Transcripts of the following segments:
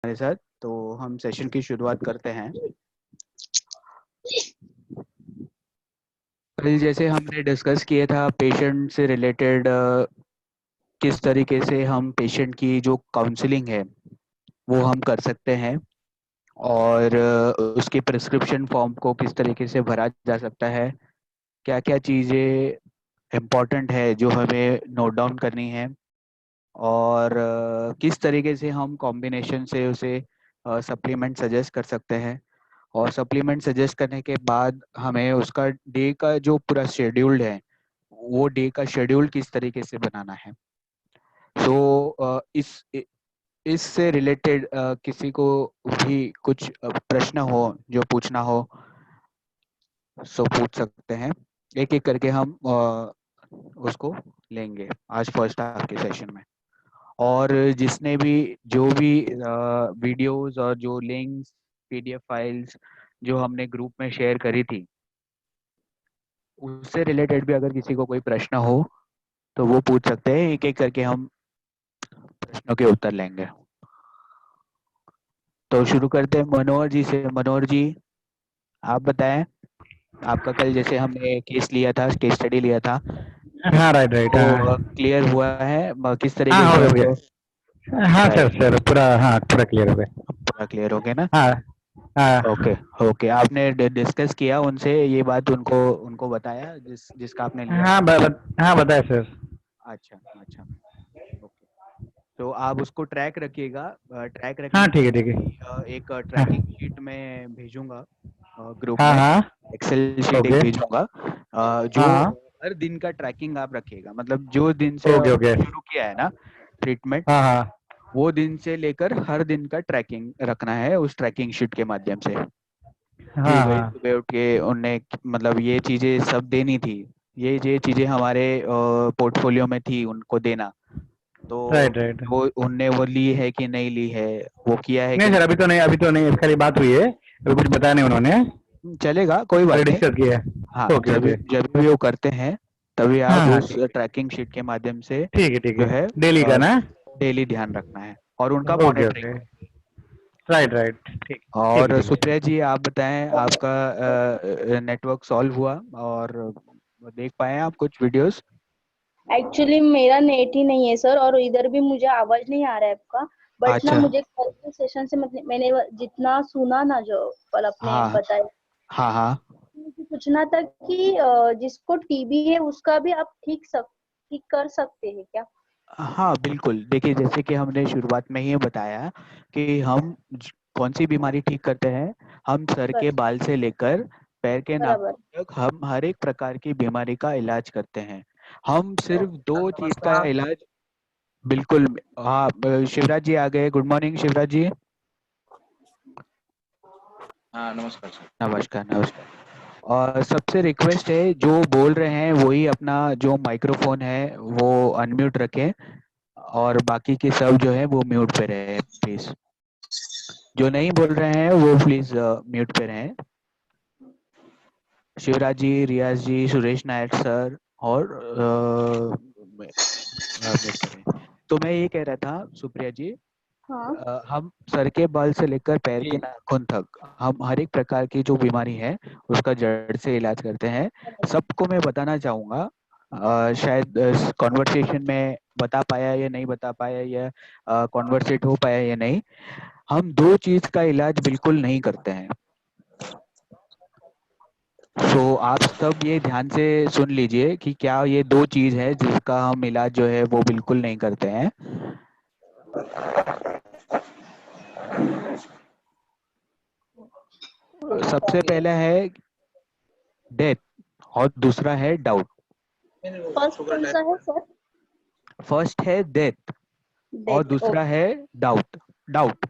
हमारे साथ, तो हम सेशन की शुरुआत करते हैं। कल जैसे हमने डिस्कस किया था पेशेंट से रिलेटेड, किस तरीके से हम पेशेंट की जो काउंसलिंग है वो हम कर सकते हैं, और उसके प्रिस्क्रिप्शन फॉर्म को किस तरीके से भरा जा सकता है, क्या क्या चीज़ें इम्पोर्टेंट है जो हमें नोट डाउन करनी है, और किस तरीके से हम कॉम्बिनेशन से उसे सप्लीमेंट सजेस्ट कर सकते हैं, और सप्लीमेंट सजेस्ट करने के बाद हमें उसका डे का जो पूरा शेड्यूल्ड है वो डे का शेड्यूल किस तरीके से बनाना है। सो इससे रिलेटेड किसी को भी कुछ प्रश्न हो जो पूछना हो सो पूछ सकते हैं। एक एक करके हम उसको लेंगे आज फर्स्ट हाफ के सेशन में। और जिसने भी जो भी वीडियोस और जो लिंक्स पीडीएफ फाइल्स जो हमने ग्रुप में शेयर करी थी उससे रिलेटेड भी अगर किसी को कोई प्रश्न हो तो वो पूछ सकते हैं। एक एक करके हम प्रश्नों के उत्तर लेंगे। तो शुरू करते हैं मनोहर जी से। मनोहर जी, आप बताएं, आपका कल जैसे हमने केस लिया था, केस स्टडी लिया था, हाँ, राइट राइट, वो हाँ। क्लियर हुआ है? किस हाँ, तरीके हो से गया हो आपको? गया। हाँ सर, राइट, सर पूरा, हाँ पूरा क्लियर हो गया। पूरा क्लियर हो गया ना? हाँ ओके। हाँ। ओके, आपने डिस्कस किया उनसे ये बात, उनको उनको बताया जिसका आपने लिया हाँ था? हाँ, बताए सर। अच्छा अच्छा। ओके, तो आप उसको ट्रैक रखिएगा। ट्रैक हाँ रखने के ठीक है लिए ठीक है। एक हाँ ट्रैकिंग शीट में भेजूंगा ग्रुप हाँ में। हाँ। एक्सेल शीट एक ओके। भेजूंगा जो हाँ हाँ। हर दिन का ट्रैकिंग आप रखिएगा। मतलब जो दिन से ओके ओके। आपने शुरू किया है ना ट्रीटमेंट, हाँ हाँ। वो दिन से लेकर हर दिन का ट्रैकिंग रखना है उस ट्रैकिंग शीट के माध्यम से। कि हाँ भाई हाँ। सुबह उठ के उनने मतलब ये चीजें सब देनी थी, ये चीजें हमारे पोर्टफोलियो में थी उनको देना, तो राइट राइट। वो उनने वो ली है कि नहीं ली है, वो किया है कि नहीं सर, अभी नहीं। तो नहीं, अभी तो नहीं, इसके लिए बात हुई है, अभी कुछ बताया नहीं उन्होंने। चलेगा, कोई अभी बात नहीं। डिस्कस किया हाँ, है। ओके जब ओके। जब भी वो करते हैं तभी हाँ आप हाँ, उस ट्रैकिंग शीट के माध्यम से ठीक जो है। है डेली का ना। डेली ध्यान रखना है और उनका okay okay. Monitoring. Right right, ठीक है और ठीक है। सुप्रिया जी, आप बताएं, आपका नेटवर्क सॉल्व हुआ और देख पाए आप कुछ वीडियोस? एक्चुअली मेरा नेट ही नहीं है सर, और इधर भी मुझे आवाज नहीं आ रहा है आपका। बट ना अच्छा। मुझे कल के सेशन से मतलब मैंने जितना सुना ना, जो कल आपने हाँ बताया, हाँ हाँ। मुझे पूछना था कि जिसको टीबी है उसका भी आप ठीक कर सकते हैं क्या? हाँ बिल्कुल, देखिए जैसे कि हमने शुरुआत में ही बताया कि हम कौन सी बीमारी ठीक करते हैं। हम सर के बस, बाल से लेकर पैर के बराबर। नाखून तक हम हर एक प्रकार की बीमारी का इलाज करते हैं। हम सिर्फ दो चीज का इलाज, बिल्कुल। हाँ, शिवराज जी आ गए। Good morning Shivraj ji. हाँ, नमस्कार सर। नमस्कार नमस्कार। और सबसे रिक्वेस्ट है जो बोल रहे हैं वही अपना जो माइक्रोफोन है वो अनम्यूट रखें, और बाकी के सब जो है वो म्यूट पे रहे प्लीज। जो नहीं बोल रहे हैं वो प्लीज म्यूट पे रहें। शिवराज जी, रियाज जी, सुरेश नायक सर, और म्यूट पे रहें। तो मैं ये कह रहा था सुप्रिया जी, हाँ। हम सर के बाल से लेकर पैर जी। के नाखून तक हम हर एक प्रकार की जो बीमारी है उसका जड़ से इलाज करते हैं। सबको मैं बताना चाहूंगा, शायद कॉन्वर्सेशन में बता पाया या नहीं बता पाया, या कॉन्वर्सेट हो पाया या नहीं। हम दो चीज का इलाज बिल्कुल नहीं करते हैं। तो आप सब ये ध्यान से सुन लीजिए कि क्या ये दो चीज है जिसका हम इलाज जो है वो बिल्कुल नहीं करते हैं। सबसे पहला है डेथ, और दूसरा है डाउट। फर्स्ट कौन सा है सर? फर्स्ट है डेथ और डेथ, दूसरा ओके। है डाउट। Doubt,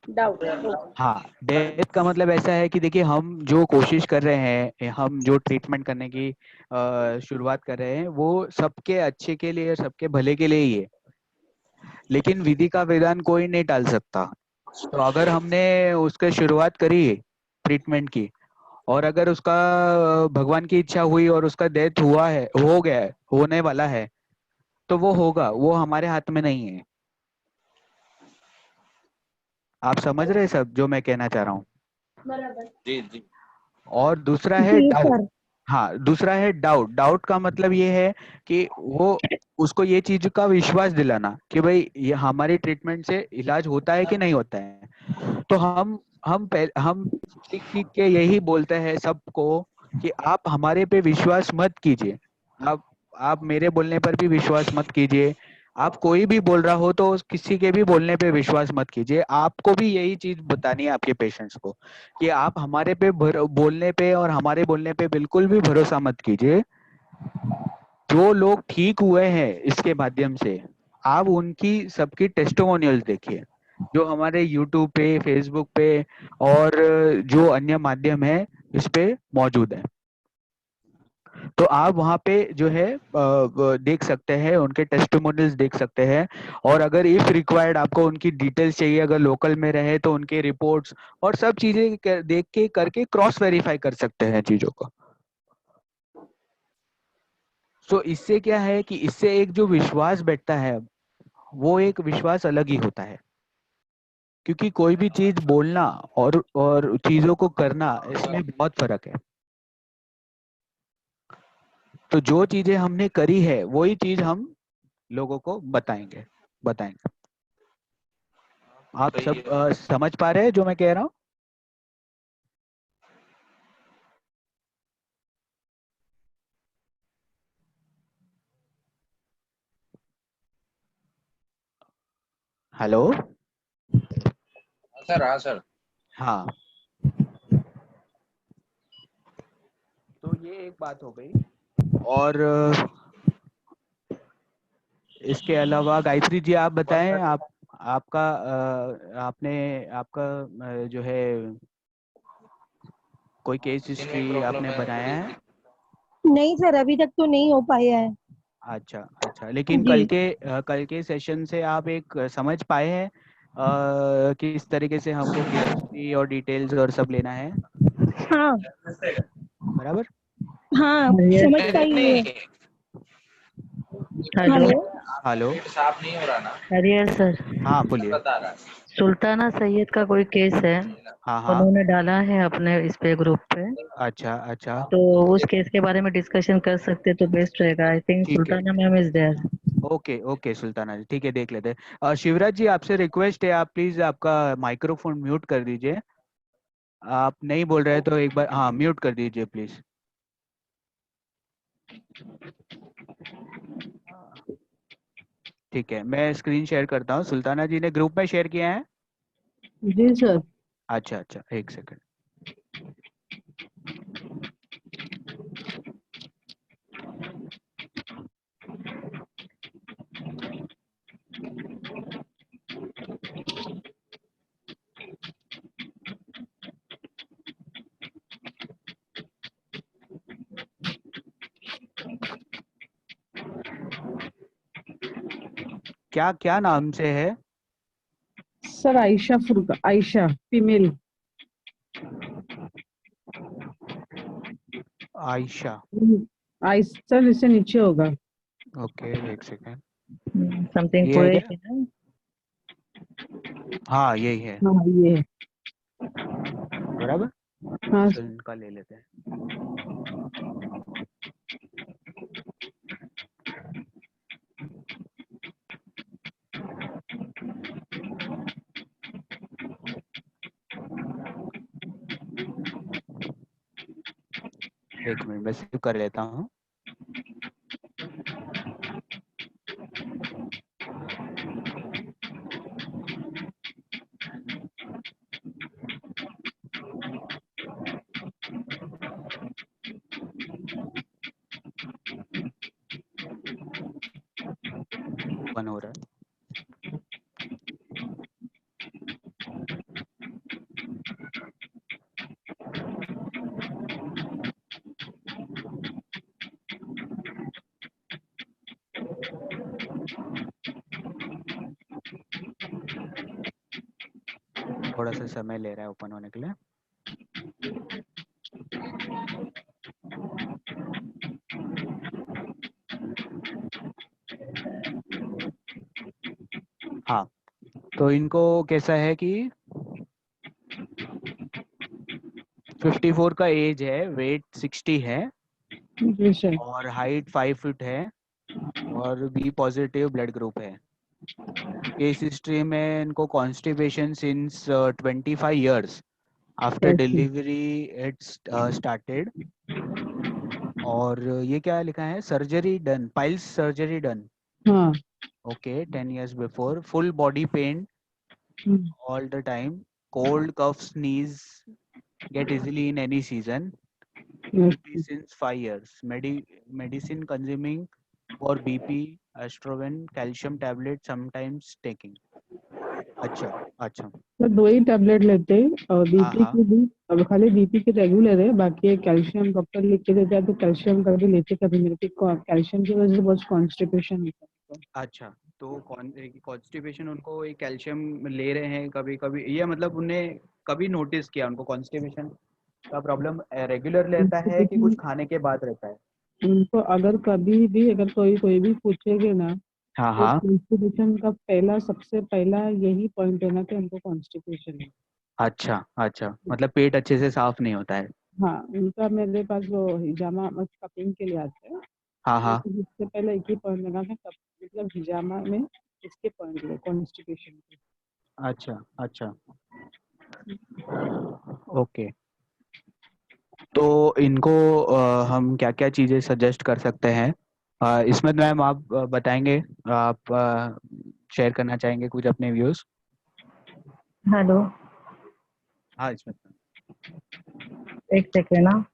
doubt, okay. हाँ। डेथ का मतलब ऐसा है कि देखिए हम जो कोशिश कर रहे हैं, हम जो ट्रीटमेंट करने की शुरुआत कर रहे हैं वो सबके अच्छे के लिए, सबके भले के लिए ही है। लेकिन विधि का विधान कोई नहीं टाल सकता। तो अगर हमने उसका शुरुआत करी ट्रीटमेंट की, और अगर उसका भगवान की इच्छा हुई और उसका डेथ हुआ है, हो गया है, होने वाला है, तो वो होगा, वो हमारे हाथ में नहीं है। आप समझ रहे हैं सब जो मैं कहना चाह रहा हूँ? बराबर। जी जी। और दूसरा है जी डाउट। सर। हाँ, दूसरा है डाउट। डाउट का मतलब ये है कि वो उसको ये चीज का विश्वास दिलाना कि भाई ये हमारी ट्रीटमेंट से इलाज होता है कि नहीं होता है। तो हम सीख सीख के यही बोलते हैं सबको कि आप हमारे पे विश्वास मत कीजिए। आप आप मेरे बोलने पर भी विश्वास मत कीजिए। आप कोई भी बोल रहा हो तो किसी के भी बोलने पे विश्वास मत कीजिए। आपको भी यही चीज बतानी है आपके पेशेंट्स को कि आप हमारे पे बोलने पे और हमारे बोलने पे बिल्कुल भी भरोसा मत कीजिए। जो लोग ठीक हुए हैं इसके माध्यम से, आप उनकी सबकी टेस्टिमोनियल्स देखिए जो हमारे यूट्यूब पे, फेसबुक पे और जो अन्य माध्यम है इस पे मौजूद है। तो आप वहाँ पे जो है देख सकते हैं, उनके टेस्टिमोनियल्स देख सकते हैं। और अगर इफ रिक्वायर्ड आपको उनकी डिटेल्स चाहिए, अगर लोकल में रहे तो उनके रिपोर्ट्स और सब चीजें देख के करके क्रॉस वेरीफाई कर सकते हैं चीजों को। तो इससे क्या है कि इससे एक जो विश्वास बैठता है वो एक विश्वास अलग ही होता है। क्योंकि कोई भी चीज बोलना और चीजों को करना इसमें बहुत फर्क है। तो जो चीजें हमने करी है वही चीज हम लोगों को बताएंगे। आप सही सब है। समझ पा रहे हैं जो मैं कह रहा हूँ? हेलो। सर, हाँ सर। हाँ, तो ये एक बात हो गई। और इसके अलावा गायत्री जी आप बताएं, आपका आपने आपका जो है कोई केस किसी में हिस्ट्री प्रॉब्लम आपने है बनाया थोड़ी है? सी? नहीं सर, अभी तक तो नहीं हो पाया है। अच्छा अच्छा, लेकिन जी। कल के सेशन से आप एक समझ पाए हैं कि इस तरीके से हमको केस हिस्ट्री और डिटेल्स और सब लेना है, हाँ बराबर? हाँ, ये समझ नहीं पाई है। नहीं, हेलो। आपका हेलो। पेट साफ नहीं हो रहा ना, अरे सर, हाँ सब बोलिए। बता रहा है। सुल्ताना सैयद का कोई केस है, हाँ हाँ। उन्होंने डाला है अपने इस पे ग्रुप पे, अच्छा अच्छा। तो उस केस के बारे में डिस्कशन कर सकते तो बेस्ट रहेगा। आई थिंक ठीक है। Sultana ma'am is there. Okay okay Sultana ji, ठीक है, देख लेते हैं। शिवराज जी आपसे रिक्वेस्ट है, आप प्लीज आपका माइक्रोफोन म्यूट कर दीजिए। आप नहीं बोल रहे तो एक बार हाँ म्यूट कर दीजिए प्लीज। ठीक है, मैं स्क्रीन शेयर करता हूँ। सुल्ताना जी ने ग्रुप में शेयर किया है? जी सर। अच्छा अच्छा, एक सेकंड। क्या क्या नाम से है? Sir Ayesha Furqa, Ayesha female. आयशा। आयशा इससे नीचे होगा। ओके, एक सेकंड। समथिंग ये है क्या? कुरैशी ना? हाँ यही है, हाँ ये है। बराबर। हाँ तो इनका ले लेते हैं। एक मिनट मैं सेव कर लेता हूँ। ओपन हो रहा है। थोड़ा सा समय ले रहा है ओपन होने के लिए। हाँ, तो इनको कैसा है कि 54 का एज है, वेट 60 है जी सर। और हाइट 5 फीट है और बी पॉजिटिव ब्लड ग्रुप है। केस हिस्ट्री में इनको constipation since 25 years after okay. Delivery it's started. और ये क्या लिखा है, surgery done, piles surgery done, हाँ। Okay 10 years before, full body pain hmm, all the time, cold, cough, sneeze, get easily in any season, BP okay. since 5 years, medicine consuming for BP, Astroven, calcium tablet sometimes taking। अच्छा अच्छा। Sir 2 ही tablet लेते हैं और हाँ BP हाँ। की भी, अब खाली बीपी के रेगुलर है, बाकी कैल्शियम डॉक्टर लिख के देता है तो कैल्शियम का भी लेते, कभी मेरे को कैल्शियम की वजह से बहुत कॉन्स्टिपेशन होता है। अच्छा, तो कॉन्स्टिपेशन उनको ये कैल्शियम ले रहे हैं कभी कभी, ये मतलब उन्हें कभी नोटिस किया उनको कॉन्स्टिपेशन का प्रॉब्लम रेगुलर रहता है कि Constipation, कुछ खाने के बाद रहता है? उनको अगर कभी भी, अगर कोई कोई भी पूछेगे ना, हाँ तो हाँ। कॉन्स्टिपेशन का पहला, सबसे पहला यही पॉइंट है ना कि उनको कॉन्स्टिपेशन है। अच्छा अच्छा, मतलब पेट अच्छे से साफ नहीं होता है। हाँ, उनका मेरे पास जो हिजामा कपिंग के लिए आते हैं, हाँ हाँ। तो इससे पहले एक ही पॉइंट लगा था, मतलब हिजामा में इसके पॉइंट ले कॉन्स्टिपेशन के। अच्छा अच्छा। ओके, तो इनको हम क्या क्या चीज़ें सजेस्ट कर सकते हैं? इसमें मैम आप बताएंगे, आप शेयर करना चाहेंगे कुछ अपने व्यूज़? हेलो, हाँ इसमें। एक सेकेंड ना।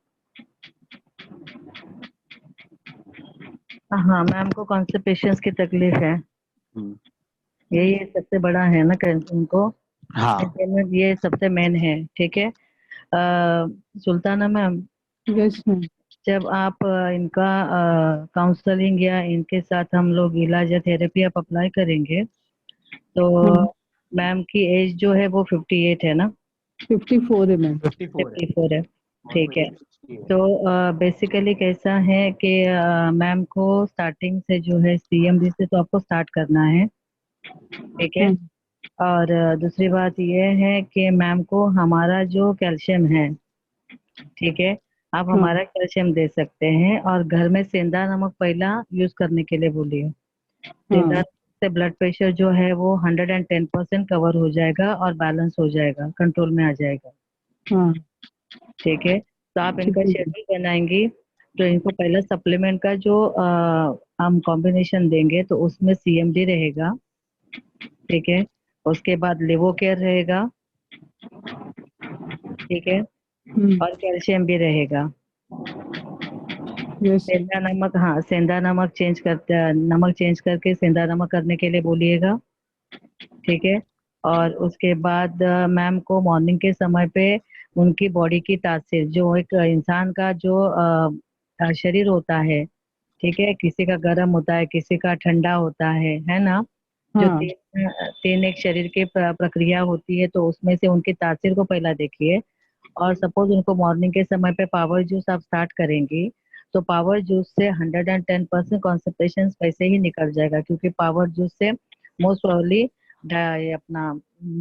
हाँ, मैम को कॉन्स्टिपेशन की तकलीफ है, हम्म, यही सबसे बड़ा है ना उनको, हाँ maintenance ये सबसे मेन है। ठीक है। Sultana ma'am, yes ma'am. जब आप इनका काउंसलिंग या इनके साथ हम लोग इलाज या थेरेपी आप अप्लाई करेंगे, तो हाँ, मैम की एज जो है वो 58 है ना? 54 है मैम। 54 है 54 है। और ठीक है। वेट 60 है। तो बेसिकली कैसा है कि मैम को स्टार्टिंग से जो है सीएमडी से तो आपको स्टार्ट करना है। ठीक है। हाँ और दूसरी बात ये है कि मैम को हमारा जो कैल्शियम है, ठीक है, आप हाँ हमारा कैल्शियम दे सकते हैं। और घर में सेंधा नमक पहला यूज करने के लिए बोलिए। सेंधा हाँ। नमक से ब्लड प्रेशर जो है वो 110% कवर हो जाएगा और बैलेंस हो जाएगा, कंट्रोल में आ जाएगा। हाँ ठीक है। तो आप ठीक इनका है। शेड्यूल बनाएंगी, तो इनको पहला सप्लीमेंट का जो हम कॉम्बिनेशन देंगे तो उसमें सीएमडी रहेगा। ठीक है। उसके बाद लिवो केयर रहेगा। ठीक है। और कैल्शियम भी रहेगा। Yes sir. सेंधा नमक, हाँ, सेंधा नमक चेंज करते, नमक चेंज करके सेंधा नमक करने के लिए बोलिएगा। ठीक है। और उसके बाद मैम को मॉर्निंग के समय पे उनकी बॉडी की तासीर, जो एक इंसान का जो शरीर होता है, ठीक है, किसी का गर्म होता है, किसी का ठंडा होता है ना? जो हाँ तीन एक शरीर की प्रक्रिया होती है, तो उसमें से उनकी तासीर को पहला देखिए। और सपोज उनको मॉर्निंग के समय पे पावर जूस आप स्टार्ट करेंगी, तो पावर जूस से 110% कॉन्सेंट्रेशन वैसे ही निकल जाएगा, क्योंकि पावर जूस से मोस्ट प्रोबेबली ये अपना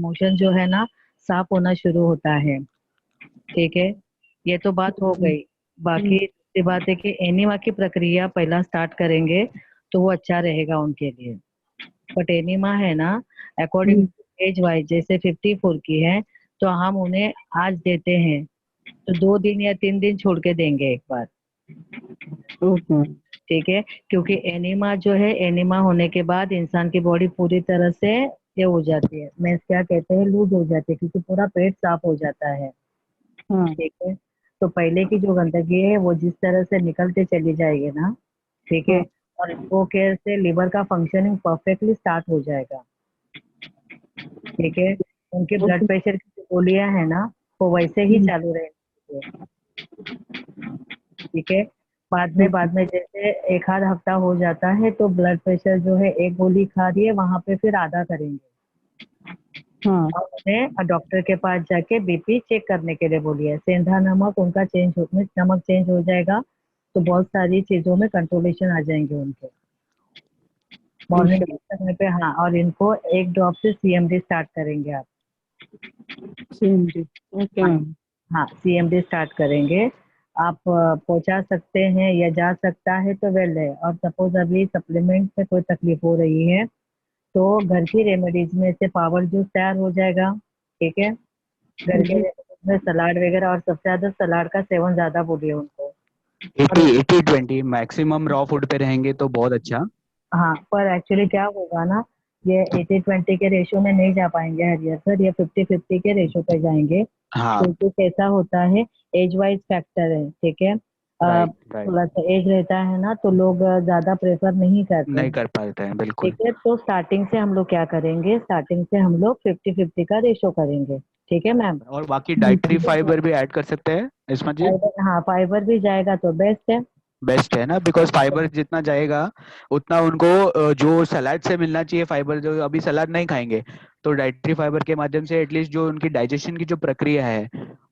मोशन जो है ना साफ होना शुरू होता है। ठीक है। ये तो बात हो गई। बाकी दूसरी बात है कि एनीमा की प्रक्रिया पहला स्टार्ट करेंगे तो वो अच्छा रहेगा उनके लिए। बट एनीमा है ना, अकॉर्डिंग टू एज वाइज, जैसे 54 की है तो हम उन्हें आज देते हैं तो 2 दिन या 3 दिन छोड़ के देंगे एक बार। ओके। ठीक है। क्योंकि एनीमा जो है, एनीमा होने के बाद इंसान की बॉडी पूरी तरह से ये हो जाती है, मैं क्या कहते हैं, लूज हो जाती है, क्योंकि पूरा पेट साफ हो जाता है। हाँ ठीक है। तो पहले की जो गंदगी है वो जिस तरह से निकलते चली जाएगी ना, ठीक है, हाँ। और इसको केयर से लिवर का फंक्शनिंग परफेक्टली स्टार्ट हो जाएगा। ठीक है। उनके ब्लड ओके। प्रेशर की जो गोलियां है ना, वो वैसे ही चालू रहेंगे। ठीक है। बाद में जैसे एक आध हफ्ता हो जाता है तो ब्लड प्रेशर जो है, एक गोली खा रही है वहां पे फिर आधा करेंगे। हाँ और उन्हें डॉक्टर के पास जाके बीपी चेक करने के लिए बोलिए। सेंधा नमक उनका नमक चेंज हो जाएगा, तो बहुत सारी चीजों में कंट्रोलेशन आ जाएंगे उनके मॉर्निंग के समय पे। हाँ, और इनको एक ड्रॉप से सीएमडी स्टार्ट करेंगे आप। सेम जी। ओके हाँ। मैम। हाँ CMD स्टार्ट करेंगे। आप पहुंचा सकते हैं या जा सकता है तो वेल है, और सपोज अभी सप्लीमेंट में कोई तकलीफ हो रही है तो घर की रेमेडीज में से पावर जूस तैयार हो जाएगा। ठीक है, घर के रेमेडीज में सलाद वगैरह, और सबसे ज्यादा सलाद का सेवन ज्यादा बोलिए उनको। 80-20 मैक्सिमम रॉ फूड पे रहेंगे तो बहुत अच्छा। हाँ, पर एक्चुअली क्या होगा ना, ये 80-20 के रेशियो में नहीं जा पाएंगे हरियर सर, ये 50-50 के रेशियो पे जाएंगे, हाँ, क्योंकि कैसा होता है, एज वाइज फैक्टर है। ठीक है, राइट राइट, थोड़ा सा एज रहता है ना तो लोग ज्यादा प्रेफर नहीं करते नहीं हैं। कर पाते हैं बिल्कुल। ठीक है, तो स्टार्टिंग से हम लोग क्या करेंगे, स्टार्टिंग से हम लोग 50-50 का रेशियो करेंगे। ठीक है मैम। और बाकी डाइटरी फाइबर भी ऐड कर सकते हैं इसमें जी। फाइबर, हाँ फाइबर भी जाएगा तो बेस्ट है। बेस्ट है ना, बिकॉज फाइबर जितना जाएगा उतना उनको जो सलाद से मिलना चाहिए फाइबर, जो अभी सलाद नहीं खाएंगे तो डाइटरी फाइबर के माध्यम से एटलीस्ट जो उनकी डाइजेशन की जो प्रक्रिया है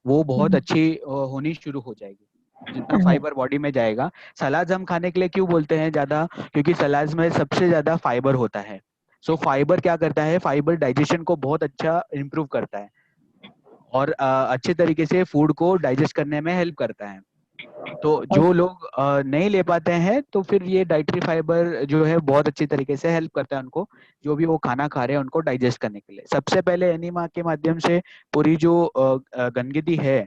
वो बहुत अच्छी होनी शुरू हो जाएगी जितना फाइबर बॉडी में जाएगा। सलाद हम खाने के लिए क्यों बोलते हैं ज्यादा, क्योंकि सलाद में सबसे ज्यादा फाइबर होता है। सो फाइबर क्या करता है, फाइबर डाइजेशन को बहुत अच्छा इम्प्रूव करता है और अच्छे तरीके से फूड को डाइजेस्ट करने में हेल्प करता है। तो जो लोग नहीं ले पाते हैं तो फिर ये डाइटरी फाइबर जो है बहुत अच्छी तरीके से हेल्प करता है उनको, जो भी वो खाना खा रहे हैं उनको डाइजेस्ट करने के लिए। सबसे पहले एनीमा के माध्यम से पूरी जो गंदगी है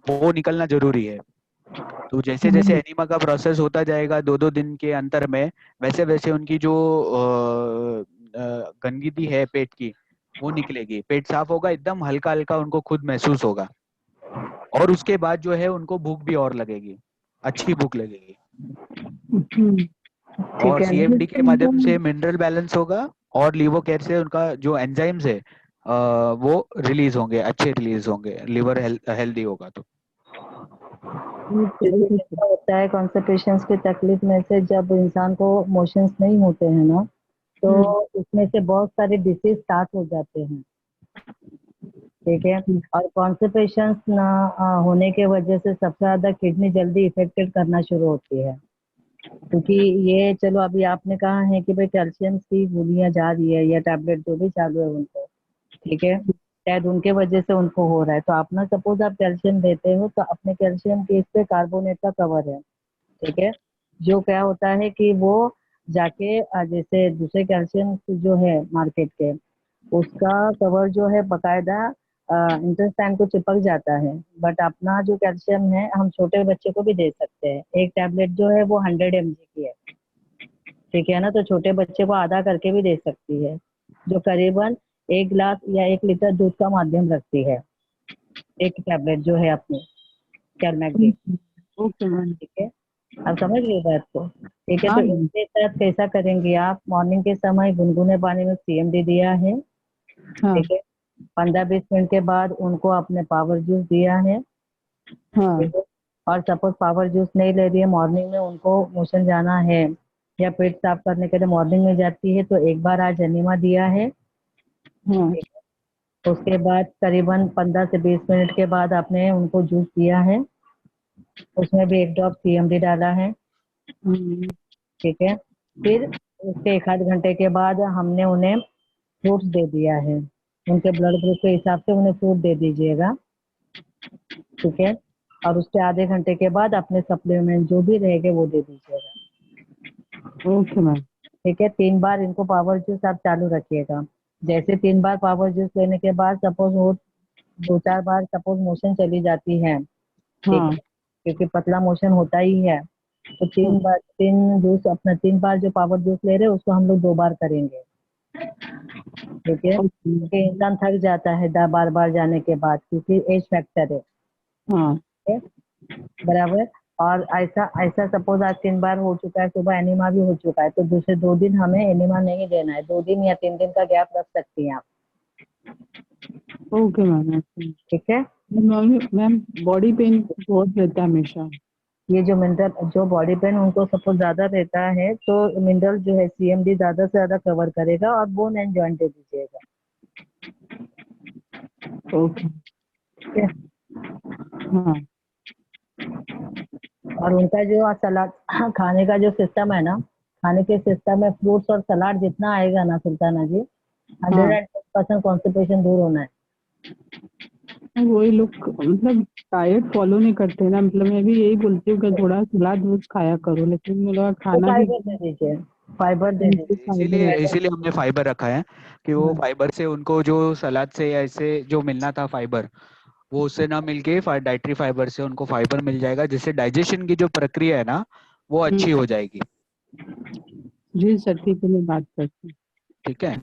वो निकलना जरूरी है। तो जैसे जैसे एनीमा का प्रोसेस होता जाएगा 2-2 दिन के अंतर में, वैसे वैसे उनकी जो गंदगी है पेट की वो निकलेगी, पेट साफ होगा, एकदम हल्का हल्का उनको खुद महसूस होगा। और उसके बाद जो है उनको भूख भी और लगेगी, अच्छी भूख लगेगी। ठीक और है। सीएमडी के माध्यम से मिनरल बैलेंस होगा और लीवर केयर से उनका जो एंजाइम्स है वो रिलीज होंगे, अच्छे रिलीज होंगे, लिवर हेल्दी होगा तो। क्योंकि ऐसा होता है कॉन्स्टिपेशन की तकलीफ में से जब इंसान को मोशंस नहीं होते हैं ना, तो उसमें से बहुत सारे डिसीज स्टार्ट हो जाते हैं। ठीक है, और कॉन्स्टिपेशन ना होने के वजह से सबसे ज्यादा किडनी जल्दी इफेक्टेड करना शुरू होती है। क्योंकि ये चलो अभी आपने कहा है कि भाई कैल्शियम की गोलियां जा रही है या टैबलेट जो भी चालू है उनको, ठीक है, शायद उनके वजह से उनको हो रहा है। तो अपना सपोज आप कैल्शियम देते हो तो अपने कैल्शियम के इस पे कार्बोनेट का कवर है। ठीक है, जो क्या होता है कि वो जाके जैसे दूसरे कैल्शियम जो है मार्केट के, उसका कवर जो है बकायदा इंटेस्टाइन को चिपक जाता है। बट अपना जो कैल्शियम है हम छोटे बच्चे को भी दे सकते हैं। एक टैबलेट जो है वो 100 mg की है। ठीक है ना, तो छोटे बच्चे को आधा करके भी दे सकती है, जो करीबन 1 गिलास या 1 लीटर दूध का माध्यम रखती है, एक टैबलेट जो है अपनी कैलमैग्री। ठीक है, आप समझ गए बात को। ठीक है, तो इसके साथ कैसा करेंगे आप, मॉर्निंग के समय गुनगुने पानी में CMD दिया है। ठीक है, 15-20 मिनट के बाद उनको आपने पावर जूस दिया है। ठीक है? और सपोज पावर जूस नहीं ले रही है, मॉर्निंग में उनको मोशन जाना है या पेट साफ करने के लिए मॉर्निंग में जाती है, तो एक बार आज एनिमा दिया है। ठीक है? उसके बाद करीबन 15 से 20 मिनट के बाद आपने उनको जूस दिया है, उसमें भी 1 ड्रॉप CMD डाला है। ठीक है, फिर उसके 1 आध घंटे के बाद हमने उन्हें फ्रूट्स दे दिया है, उनके ब्लड ग्रुप के हिसाब से उन्हें फ्रूट दे दीजिएगा। ठीक है, और उसके आधे घंटे के बाद अपने सप्लीमेंट जो भी रहेंगे वो दे दीजिएगा। Okay ma'am. ठीक है, 3 बार इनको पावर जूस आप चालू रखिएगा। जैसे 3 बार पावर जूस लेने के बाद सपोज वो 2-4 बार सपोज मोशन चली जाती है, ठीक है, क्योंकि पतला मोशन होता ही है, तो 3 बार 3 जूस अपना 3 बार जो पावर जूस ले रहे हैं उसको हम लोग 2 बार करेंगे। ठीक है, क्योंकि इंसान थक जाता है बार बार जाने के बाद, क्योंकि एज फैक्टर है। ठीक है, बराबर। और ऐसा ऐसा सपोज आज 3 बार हो चुका है, सुबह एनिमा भी हो चुका है, तो दूसरे 2 दिन हमें एनिमा नहीं देना है, 2 दिन या 3 दिन का गैप रख सकती हैं आप। Okay ma'am. ठीक है, मैम बॉडी पेन बहुत रहता है हमेशा। ये जो मिनरल जो बॉडी पेन उनको सपोज ज्यादा रहता है तो मिनरल जो है CMD ज्यादा से ज्यादा कवर करेगा, और बोन एंड जॉइंट दे दीजिएगा। ओके। ठीक है, हाँ और उनका जो सलाद खाने का जो सिस्टम है ना, खाने के सिस्टम में फ्रूट्स और सलाद जितना आएगा ना सुल्ताना जी, 110% कॉन्स्टिपेशन दूर होना है। वही लोग मतलब डाइट फॉलो नहीं करते ना, मतलब मैं भी यही बोलती हूँ कि थोड़ा सलाद रोज खाया करो, लेकिन मुझे लगा तो खाना भी फाइबर दे दीजिए, फाइबर दे दीजिए। फाइबर इसीलिए फाइबर। इसीलिए हमने फाइबर रखा है कि वो हाँ। फाइबर से उनको जो सलाद से या ऐसे जो मिलना था फाइबर, वो उससे ना मिलके डाइटरी फाइबर से उनको फाइबर मिल जाएगा, जिससे डाइजेशन की जो प्रक्रिया है ना वो अच्छी हो जाएगी। जी सर, ठीक है, मैं बात करती हूँ। ठीक है,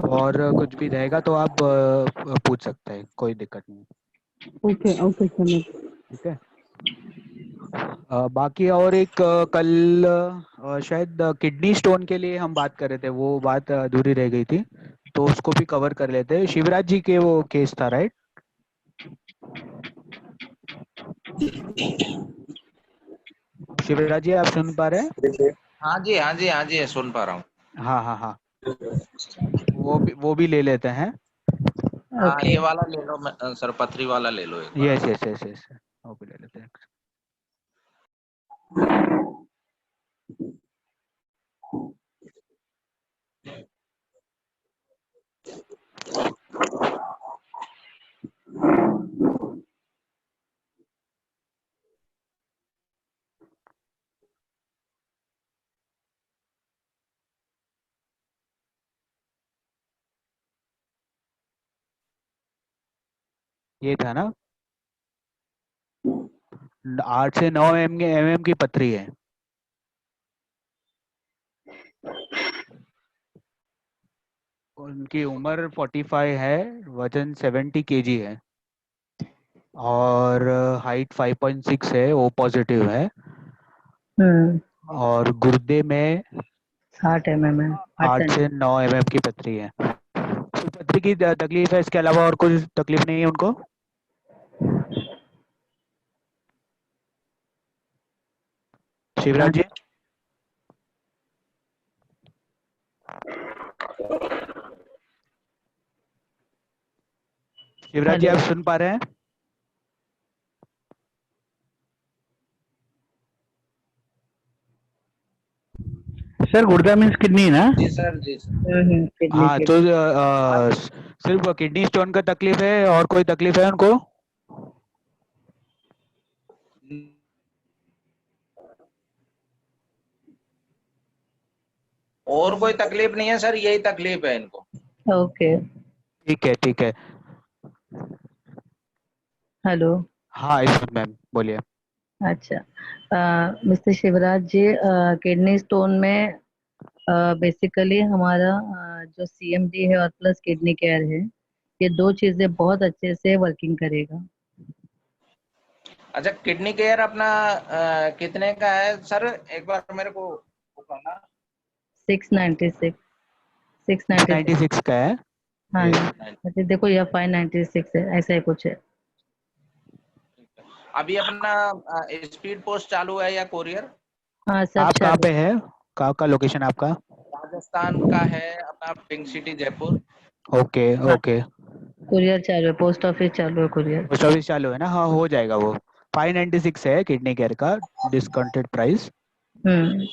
और कुछ भी रहेगा तो आप पूछ सकते हैं, कोई दिक्कत नहीं। Okay okay sir. ठीक है। बाकी और एक कल शायद किडनी स्टोन के लिए हम बात कर रहे थे, वो बात अधूरी रह गई थी, तो उसको भी कवर कर लेते हैं। शिवराज जी के वो केस था, राइट? शिवराज जी, आप सुन पा रहे हैं? हाँ जी, हाँ जी, हाँ जी, सुन पा रहा हूँ। हाँ हाँ हाँ, वो भी ले लेते हैं। हाँ, ओके। ये वाला ले लो, सर पथरी वाला ले लो एक बार यस आप। यस यस यस, वो भी ले लेते हैं। ये था ना, 8 से 9 mm की पथरी है। उनकी उम्र 45 है, वजन 70 kg है, और हाइट 5.6 है, ओ पॉजिटिव है, हम्म। और गुर्दे में 60 mm है, 8 8 से सेंटीमीटर 9 mm की पथरी है। तो पथरी की तकलीफ है, इसके अलावा और कुछ तकलीफ नहीं है उनको? शिवराज जी, शिवराज जी, हेलो। आप सुन पा रहे हैं? सर गुर्दा मीन्स किडनी ना? जी सर, जी सर। किडनी हाँ, के। तो सिर्फ किडनी स्टोन का तकलीफ है, और कोई तकलीफ है उनको? और कोई तकलीफ नहीं है सर, यही तकलीफ है इनको। ओके। ठीक है ठीक है। हेलो। हाँ इसमें मैम बोलिए। अच्छा, mister Shivraj ji, kidney stone में बेसिकली हमारा जो सीएमडी है और प्लस किडनी केयर है, ये दो चीजें बहुत अच्छे से वर्किंग करेगा। अच्छा, किडनी केयर अपना कितने का है सर? एक बार मेरे को बताना। 696, 696। 96 का है। हाँ ये जी। अच्छा देखो, यह 596 है, ऐसा ही कुछ है। अभी अपना स्पीड पोस्ट चालू है या कोरियर? हाँ, सब आप कहाँ चालू। पे है? कहाँ का लोकेशन आपका? राजस्थान का है अपना, पिंक सिटी जयपुर। ओके हाँ, ओके। कुरियर चालू है, पोस्ट ऑफिस चालू है, कुरियर। पोस्ट ऑफिस चालू है ना? हाँ, हो जाएगा वो। 596 है किडनी केयर का डिस्काउंटेड प्राइस। हम्म।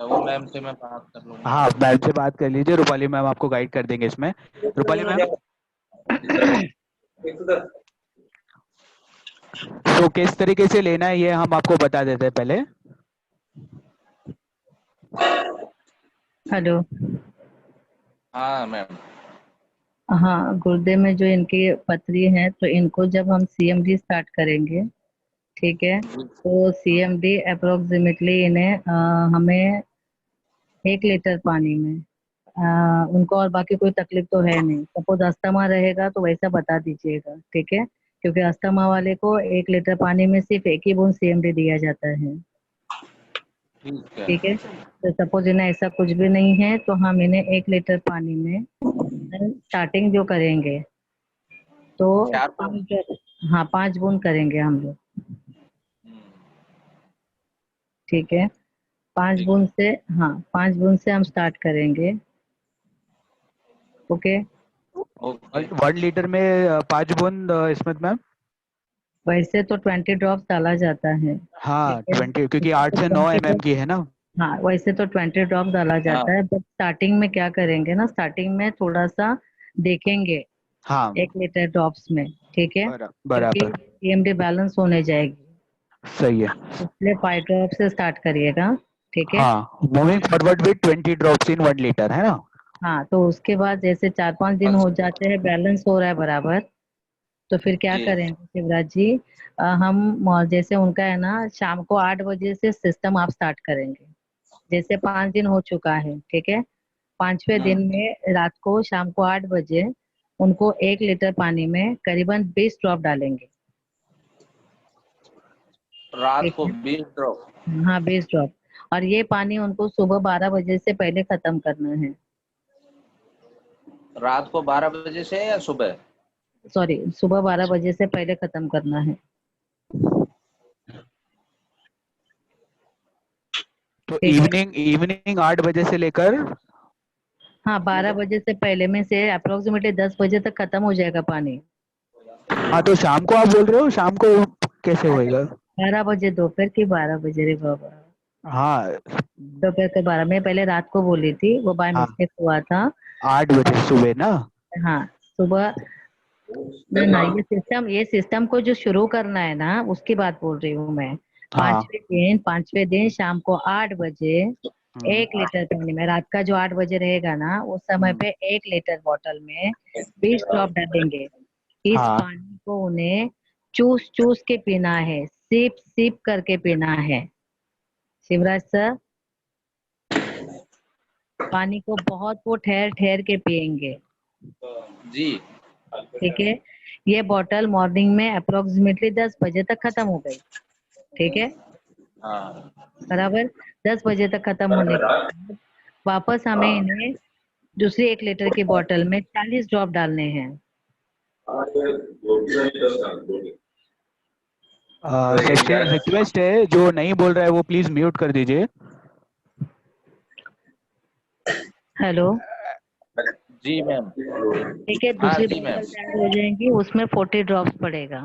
वो मैम से मैं बात कर लूंगा। हाँ, मैम से बात कर लीजिए, रूपाली मैम आपको गाइड कर देंगे इसमें। रूपाली मैम, तो किस तरीके से लेना है ये हम आपको बता देते हैं पहले। हेलो। हाँ मैम। हाँ, गुर्दे में जो इनकी पथरी है, तो इनको जब हम सीएमडी स्टार्ट करेंगे, ठीक है, तो सीएमडी अप्रोक्सीमेटली इन्हें हमें 1 लीटर पानी में, उनको और बाकी कोई तकलीफ तो है नहीं, सपोज अस्थमा रहेगा तो वैसा बता दीजिएगा, ठीक है, क्योंकि अस्थमा वाले को 1 लीटर पानी में सिर्फ एक ही बूंद सीएमडी दिया जाता है। ठीक है। ठीक है, तो सपोज इन्हें ऐसा कुछ भी नहीं है, तो हम इन्हें 1 लीटर पानी में स्टार्टिंग जो करेंगे, तो 4 बूंद। हाँ, 5 बूंद करेंगे हम लोग। ठीक है, पांच ठीक है। बूंद से, हाँ, 5 बूंद से हम स्टार्ट करेंगे। ओके। ओके। 1 लीटर में 5 बूंद, स्मिथ मैम? वैसे तो 20 ड्रॉप्स डाला जाता है। ठीक हाँ है, 20, क्योंकि 8 से 9 mm 20 की है ना। हाँ, वैसे तो 20 ड्रॉप डाला हाँ। जाता है, बट स्टार्टिंग में क्या करेंगे ना, स्टार्टिंग में थोड़ा सा देखेंगे हाँ 1 लीटर ड्रॉप्स में। ठीक है, क्योंकि बराबर, सीएमडी बैलेंस होने जाएगी, सही है। इसलिए 5 ड्रॉप से स्टार्ट करिएगा। ठीक है। हाँ, moving forward with 20 drops in 1 litre, है ना? हाँ, तो उसके बाद जैसे 4-5 दिन हो जाते हैं, बैलेंस हो रहा है बराबर, तो फिर क्या जी करेंगे शिवराज जी, जैसे उनका है ना, शाम को 8 बजे से सिस्टम आप स्टार्ट करेंगे। जैसे 5 दिन हो चुका है, ठीक है, 5वें दिन में रात को शाम को 8 बजे उनको 1 लीटर पानी में करीबन 20 ड्रॉप डालेंगे। रात ठीक को है, 20 ड्रॉप। हाँ 20 ड्रॉप। और ये पानी उनको सुबह 12 बजे से पहले खत्म करना है। रात को 12 बजे से या सुबह? सॉरी, सुबह 12 बजे से पहले खत्म करना है। तो ठीक है, इवनिंग इवनिंग 8 बजे से लेकर, हाँ 12 बजे से पहले में से अप्रोक्सीमेटली 10 बजे तक खत्म हो जाएगा पानी। हाँ तो शाम को आप बोल रहे हो, शाम को कैसे होएगा? 12 बजे, दोपहर की 12 बजे रे बाबा, हाँ दोपहर के 12 में पहले रात को बोली थी, वो बाय हाँ, मिस्टेक हुआ था। 8 बजे सुबह ना? हाँ सुबह, ना ना, ये सिस्टम को जो शुरू करना है ना, उसकी बात बोल रही हूँ मैं। हाँ। 5वें दिन शाम को 8 बजे हम्म, 1 लीटर पानी में, रात का जो 8 बजे रहेगा ना, उस समय हम्म, पे 1 लीटर बॉटल में 20 ड्रॉप डालेंगे। इस हाँ। पानी को उन्हें चूस चूस के पीना है, सिप सिप करके पीना है। शिवराज सर, पानी को बहुत वो ठहर ठहर के पिएंगे। जी ठीक है, ये बॉटल मॉर्निंग में अप्रोक्सीमेटली 10 बजे तक खत्म हो गई। ठीक है, हाँ। बराबर। 10 बजे तक खत्म होने के बाद वापस हमें इन्हें दूसरी 1 लीटर की बॉटल में 40 ड्रॉप डालने हैं। सेक्शन रिक्वेस्ट है, जो नहीं बोल रहा है वो प्लीज म्यूट कर दीजिए। हेलो। जी मैम। ठीक है, हाँ दूसरी जी मैम। बॉटल ऐड हो जाएंगी, उसमें 40 ड्रॉप्स पड़ेगा।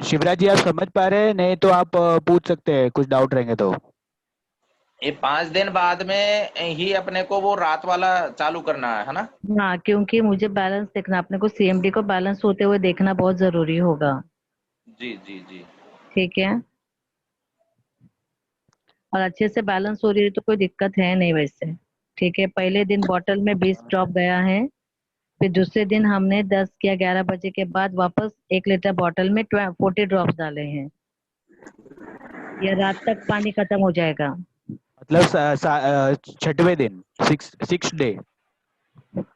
शिवराज जी, आप समझ पा रहे हैं? नहीं तो आप पूछ सकते हैं, कुछ डाउट रहेंगे तो। ये 5 दिन बाद में ही अपने को वो रात वाला चालू करना है ना? हाँ, क्योंकि मुझे बैलेंस देखना, अपने को सीएमडी को बैलेंस होते हुए देखना बहुत जरूरी होगा। जी जी जी। ठीक है, और अच्छे से बैलेंस हो रही है तो कोई दिक्कत है नहीं वैसे। ठीक है, पहले दिन बॉटल में 20 ड्रॉप गया है, फिर दूसरे दिन हमने 10 या 11 बजे के बाद वापस 1 लीटर बॉटल में 40 ड्रॉप्स डाले हैं। ये रात तक पानी खत्म हो जाएगा। मतलब छठवें दिन, सिक्स डे।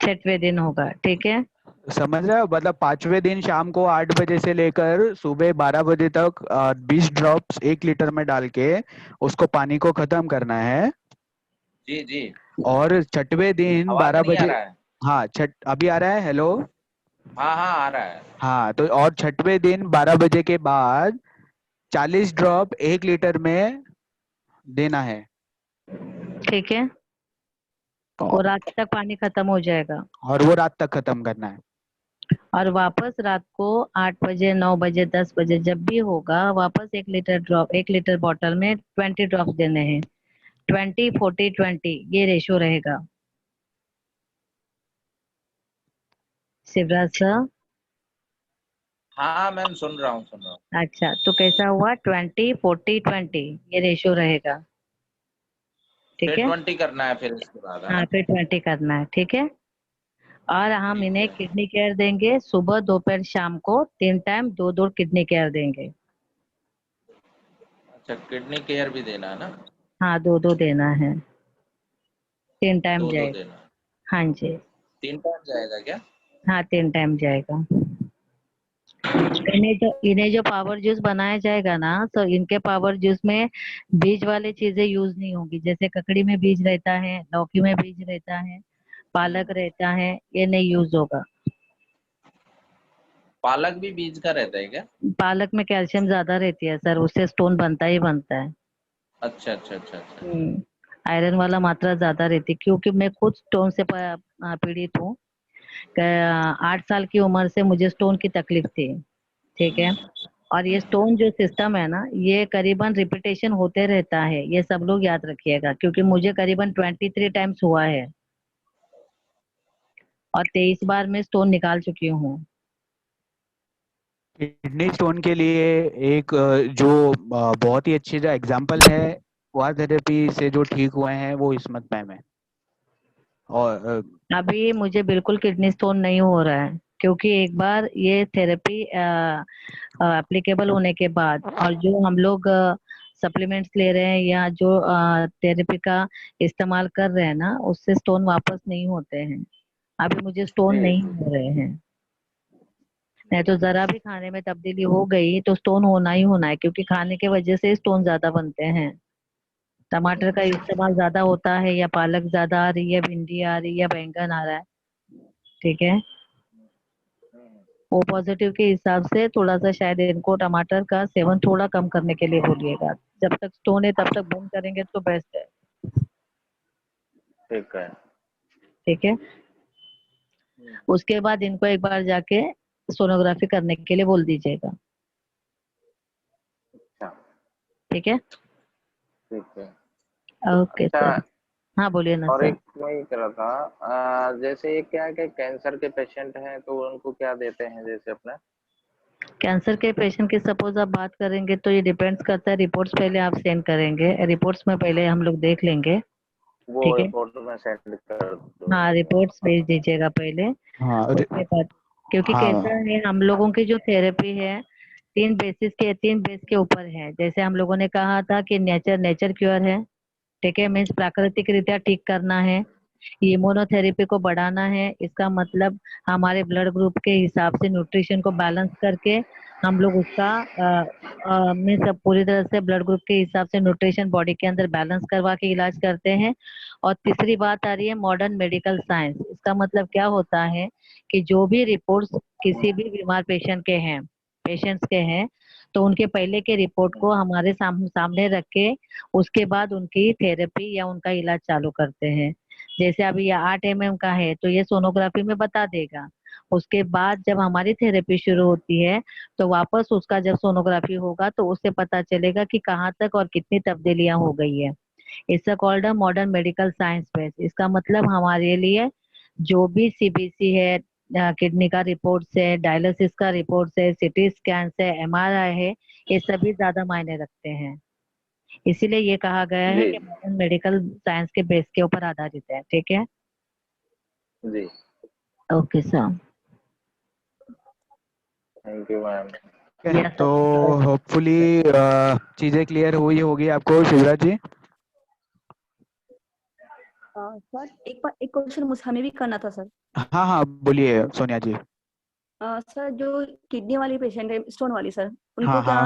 6वें दिन होगा। ठीक है, समझ रहे हो? मतलब 5वें दिन शाम को 8 बजे से लेकर सुबह 12 बजे तक 20 ड्रॉप्स 1 लीटर में डाल के उसको पानी को खत्म करना है। जी जी। और छठवें दिन आवाज 12 नहीं आ बजे, रहा है? हाँ छठ अभी आ रहा है, हेलो? हाँ हाँ आ रहा है। हाँ, तो और छठवें दिन 12 बजे के बाद 40 ड्रॉप 1 लीटर में देना है। ठीक है, वो रात तक पानी खत्म हो जाएगा। और वो रात तक खत्म करना है। और वापस रात को 8 बजे, 9 बजे, 10 बजे जब भी होगा, वापस 1 लीटर बॉटल में 20 ड्रॉप देने हैं। 20, 40, 20 ये रेशो रहेगा। शिवराज सर। हाँ मैम, सुन रहा हूँ सुन रहा हूँ। अच्छा, तो कैसा हुआ? 20, 40, 20 ये रेशो रहेगा। ठीक फिर है, 20 करना है फिर इसके बाद, है हाँ ना? फिर 20 करना है। ठीक है, और हम ठीक इन्हें है। किडनी केयर देंगे, सुबह दोपहर शाम को 3 टाइम 2-2 किडनी केयर देंगे। अच्छा, किडनी केयर भी देना है ना? हाँ 2-2 देना है, 3 टाइम 2-2 जाएगा। देना है। हाँ जी, 3 टाइम जाएगा क्या? हाँ 3 टाइम जाएगा। इन्हें जो पावर जूस बनाया जाएगा ना, तो इनके पावर जूस में बीज वाली चीजें यूज नहीं होगी। जैसे ककड़ी में बीज रहता है, लौकी में बीज रहता है, पालक हम्म। रहता है, ये नहीं यूज होगा। पालक भी बीज का रहता है क्या? पालक में कैल्शियम ज्यादा रहती है सर, उससे स्टोन बनता ही बनता है। अच्छा अच्छा अच्छा अच्छा। आयरन वाला मात्रा ज्यादा रहती है, क्योंकि मैं खुद स्टोन से पीड़ित हूँ। 8 साल की उम्र से मुझे स्टोन की तकलीफ थी। ठीक है, और ये स्टोन जो सिस्टम है ना, ये करीबन रिपीटेशन होते रहता है, ये सब लोग याद रखिएगा, क्योंकि मुझे करीबन 23 टाइम्स हुआ है। और 23 बार मैं स्टोन निकाल चुकी हूँ। किडनी स्टोन के लिए एक जो बहुत ही अच्छी जो एग्जाम्पल है वार थेरेपी से जो ठीक हुए हैं वो इस्मत मैम है। और अभी मुझे बिल्कुल किडनी स्टोन नहीं हो रहा है, क्योंकि एक बार ये थेरेपी एप्लीकेबल होने के बाद और जो हम लोग सप्लीमेंट्स ले रहे हैं या जो थेरेपी का इस्तेमाल कर रहे हैं ना, उससे स्टोन वापस नहीं होते हैं। अभी मुझे स्टोन जी नहीं जी हो रहे हैं। नहीं तो जरा भी खाने में तब्दीली हो गई तो स्टोन होना ही होना है, क्योंकि खाने के वजह से स्टोन ज्यादा बनते हैं। टमाटर का इस्तेमाल ज्यादा होता है, या पालक ज्यादा आ रही है, भिंडी आ रही है, या बैंगन आ रहा है, ठीक है। ओ पॉजिटिव के हिसाब से थोड़ा सा शायद इनको टमाटर का सेवन थोड़ा कम करने के लिए बोलिएगा। जब तक स्टोन है तब तक बंद करेंगे तो बेस्ट है, ठीक है। ठीक है। उसके बाद इनको एक बार जाके सोनोग्राफी करने के लिए बोल दीजिएगा, अच्छा ठीक है। ठीक है। ओके अच्छा, सर। हाँ बोलिए ना और सर। एक मैं ये कह रहा था, जैसे ये क्या है कि कैंसर के पेशेंट हैं तो उनको क्या देते हैं जैसे अपना? कैंसर के पेशेंट की सपोज आप बात करेंगे तो ये डिपेंड्स करता है, रिपोर्ट्स पहले आप सेंड करेंगे, रिपोर्ट्स में पहले हम लोग देख लेंगे, वो ठीक है। रिपोर्ट में सेंड कर हाँ दूंगा। रिपोर्ट्स भेज दीजिएगा पहले, हाँ उसके बाद, क्योंकि कैसा हाँ है हम लोगों की जो थेरेपी है तीन बेस के ऊपर है। जैसे हम लोगों ने कहा था कि नेचर क्योर है, ठीक है, मीन्स प्राकृतिक रीत्या ठीक करना है। इम्यूनोथेरेपी को बढ़ाना है, इसका मतलब हमारे ब्लड ग्रुप के हिसाब से न्यूट्रिशन को बैलेंस करके हम लोग उसका मीन्स पूरी तरह से ब्लड ग्रुप के हिसाब से न्यूट्रिशन बॉडी के अंदर बैलेंस करवा के इलाज करते हैं। और तीसरी बात आ रही है मॉडर्न मेडिकल साइंस। इसका मतलब क्या होता है कि जो भी रिपोर्ट्स किसी भी बीमार पेशेंट्स के हैं, तो उनके पहले के रिपोर्ट को हमारे सामने रख के उसके बाद उनकी थेरेपी या उनका इलाज चालू करते हैं। जैसे अभी ये 8 mm का है तो ये सोनोग्राफी में बता देगा। उसके बाद जब हमारी थेरेपी शुरू होती है तो वापस उसका जब सोनोग्राफी होगा तो उससे पता चलेगा कि कहाँ तक और कितनी तब्दीलियां हो गई है। It's called a modern medical science base. इसका मतलब हमारे लिए जो भी सीबीसी है, किडनी का रिपोर्ट है, डायलिसिस का रिपोर्ट है, सिटी स्कैन है, एमआरआई है, ये सभी ज्यादा मायने रखते हैं। इसीलिए ये कहा गया है जी कि मॉडर्न मेडिकल साइंस के बेस के ऊपर आधारित है, ठीक है। जी। Okay sir. Thank you ma'am. Yes तो सर। होपफुली चीजें क्लियर हुई होगी आपको शिवराज जी। सर एक क्वेश्चन मुझे हमें भी करना था सर। हाँ हाँ बोलिए सोनिया जी। सर जो किडनी वाली पेशेंट है, स्टोन वाली सर, हाँ उनको क्या हाँ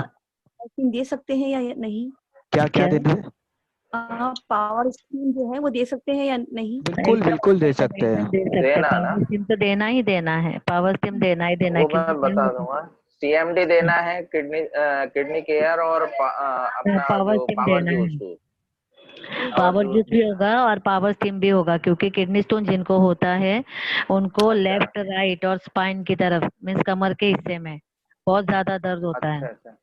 वैक्सीन दे सकते हैं या नहीं? क्या क्या क्या? देते? पावर स्कीम जो है वो दे सकते हैं या नहीं? बिल्कुल एकदम बिल्कुल दे सकते हैं। एकदम दे सकते हैं, देना ना, पावर स्टीम तो देना ही देना है, पावर स्टीम देना ही देना है, वो क्योंकि मैं क्या बता होता दूंगा। सीएमडी देना है, किडनी केयर और है, अपना पावर जो स्टीम पावर देना जूस, है। पावर पावर जूस जूस भी देना होगा और पावर स्टीम भी होगा, क्योंकि किडनी स्टोन जिनको होता है उनको है। अच्छा लेफ्ट राइट और स्पाइन की तरफ मीन्स कमर के हिस्से में बहुत ज्यादा दर्द होता है। अच्छा अच्छा।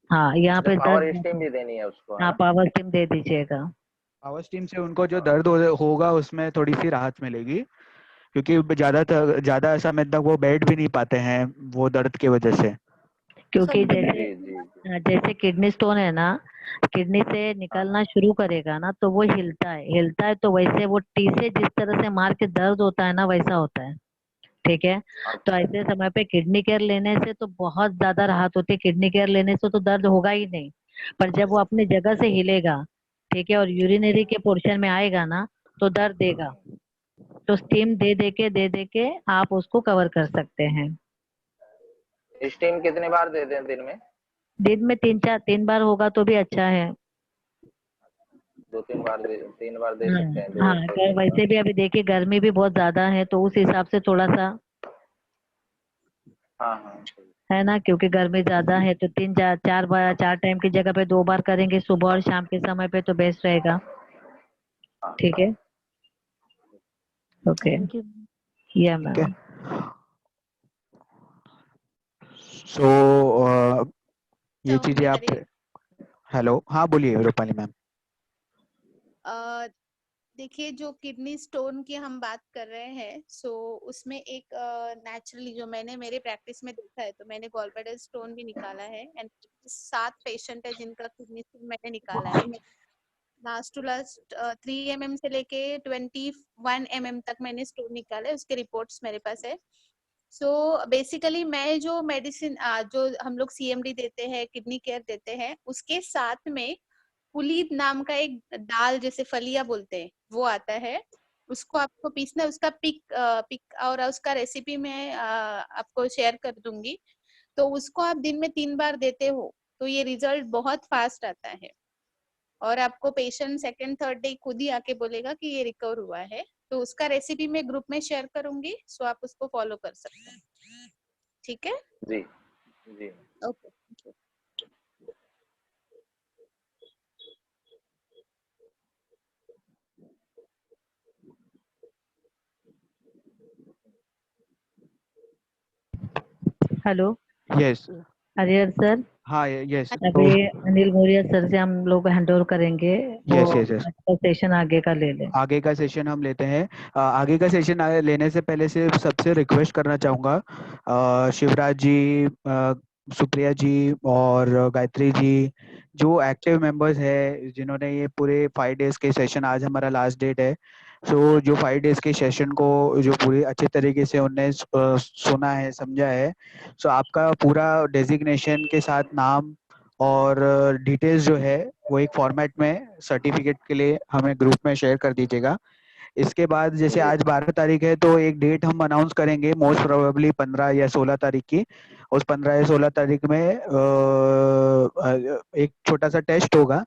हाँ यहाँ अच्छा, पे पावर दर्द। स्टीम भी देनी है उसको, है हाँ ना? पावर स्टीम दे दीजिएगा। पावर स्टीम से उनको जो दर्द होगा उसमें थोड़ी सी राहत मिलेगी, क्योंकि ज्यादा समय तक वो बैठ भी नहीं पाते हैं वो दर्द की वजह से। सर क्योंकि मुझे जी जी जी। जैसे किडनी स्टोन है ना, किडनी से हाँ निकलना हाँ। शुरू करेगा ना तो वो हिलता है तो वैसे वो टी से जिस तरह से मार के दर्द होता है ना वैसा होता है, ठीक है। तो अच्छा ऐसे समय पे किडनी केयर लेने से तो बहुत ज्यादा राहत होती है। किडनी केयर लेने से तो दर्द होगा ही नहीं, पर जब वो अपनी जगह से हिलेगा, ठीक है, और यूरिनरी के पोर्शन में आएगा ना तो दर्द देगा। तो स्टीम दे दे के आप उसको कवर कर सकते हैं। स्टीम कितनी बार दे दें दिन में? दिन में 3 बार होगा तो भी अच्छा है। 3 बार दे हाँ सकते हैं, दो हाँ, से पर 3 बार। वैसे भी अभी देखिए गर्मी भी बहुत ज्यादा है तो उस हिसाब से थोड़ा सा हाँ हाँ। है ना, क्योंकि गर्मी ज्यादा है तो 3 4 4 बार, 4 टाइम की जगह पे 2 बार करेंगे सुबह और शाम के समय पे तो बेस्ट रहेगा, हाँ ठीक है। ओके। Thank you. या ठीक है। मैम। सो ये चाहूंगी चीजें आप। करें। हेलो हाँ बोलिए रूपाली मैम। देखिए, जो किडनी स्टोन की हम बात कर रहे हैं, सो उसमें एक नेचुरली जो मैंने मेरे प्रैक्टिस में देखा है, तो मैंने गॉल ब्लैडर स्टोन भी निकाला है एंड 7 पेशेंट है जिनका किडनी स्टोन मैंने निकाला है। लास्ट टू लास्ट 3 mm से लेके 21 mm तक मैंने स्टोन निकाला है, उसके रिपोर्ट्स मेरे पास है। सो बेसिकली मैं जो मेडिसिन जो हम लोग CMD देते हैं, किडनी केयर देते हैं, उसके साथ में पुलीद नाम का एक दाल जैसे फलिया बोलते हैं वो आता है, उसको आपको पीसना है। उसका पिक और उसका रेसिपी मैं आपको शेयर कर दूंगी। तो उसको आप दिन में 3 बार देते हो तो ये रिजल्ट बहुत फास्ट आता है और आपको पेशेंट सेकंड थर्ड डे खुद ही आके बोलेगा कि ये रिकवर हुआ है। तो उसका रेसिपी मैं ग्रुप में शेयर करूंगी, सो आप उसको फॉलो कर सकते हैं। ठीक है जी जी। Okay. Hello yes. Harihar sir, हाँ यस। तो अभी अनिल मौर्य सर से हम लोग हैंड ओवर करेंगे, वो यस यस यस, आज का सेशन आगे का ले लें। आगे का सेशन हम लेते हैं। आगे का सेशन लेने से पहले से सबसे रिक्वेस्ट करना चाहूँगा, शिवराज जी, सुप्रिया जी और गायत्री जी, जो एक्टिव मेंबर्स है जिन्होंने ये पूरे 5 डेज के सेशन, आज हमारा लास्ट डेट है, सो जो 5 डेज के सेशन को जो पूरी अच्छे तरीके से उनने सुना है, समझा है, सो आपका पूरा डेजिग्नेशन के साथ नाम और डिटेल्स जो है वो एक फॉर्मेट में सर्टिफिकेट के लिए हमें ग्रुप में शेयर कर दीजिएगा। इसके बाद जैसे आज 12 तारीख है तो एक डेट हम अनाउंस करेंगे, मोस्ट प्रोबेबली 15 या 16 तारीख की। उस 15 या 16 तारीख में एक छोटा सा टेस्ट होगा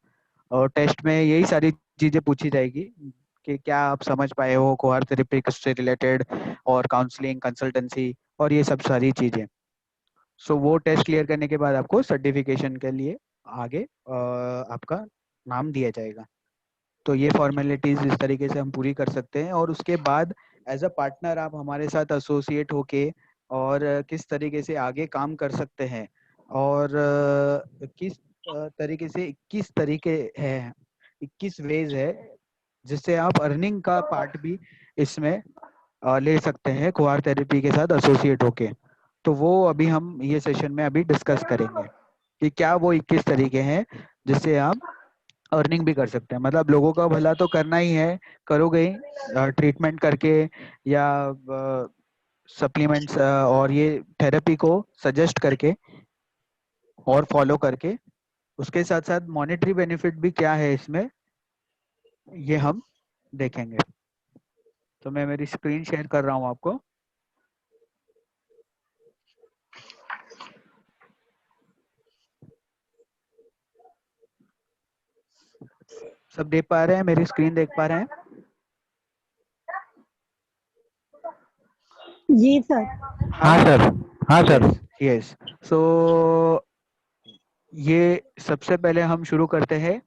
और टेस्ट में यही सारी चीजें पूछी जाएगी कि क्या आप समझ पाए हो कोहर थेरेपी से रिलेटेड और काउंसलिंग, कंसल्टेंसी और ये सब सारी चीजें। सो वो टेस्ट क्लियर करने के बाद आपको सर्टिफिकेशन के लिए आगे आपका नाम दिया जाएगा। तो ये फॉर्मेलिटीज इस तरीके से हम पूरी कर सकते हैं और उसके बाद एज अ पार्टनर आप हमारे साथ एसोसिएट होके और किस तरीके से आगे काम कर सकते हैं और किस तरीके से 21 तरीके हैं, 21 वेज है जिससे आप अर्निंग का पार्ट भी इसमें ले सकते हैं कुआर थेरेपी के साथ एसोसिएट होके। तो वो अभी हम ये सेशन में अभी डिस्कस करेंगे कि क्या वो 21 तरीके हैं जिससे आप अर्निंग भी कर सकते हैं। मतलब लोगों का भला तो करना ही है, करोगे ही ट्रीटमेंट करके या सप्लीमेंट्स और ये थेरेपी को सजेस्ट करके और फॉलो करके, उसके साथ साथ मॉनेटरी बेनिफिट भी क्या है इसमें ये हम देखेंगे। तो मैं मेरी स्क्रीन शेयर कर रहा हूँ आपको। सब देख पा रहे हैं, मेरी स्क्रीन देख पा रहे हैं? जी सर। हाँ सर, हाँ सर। यस। सो ये सबसे पहले हम शुरू करते हैं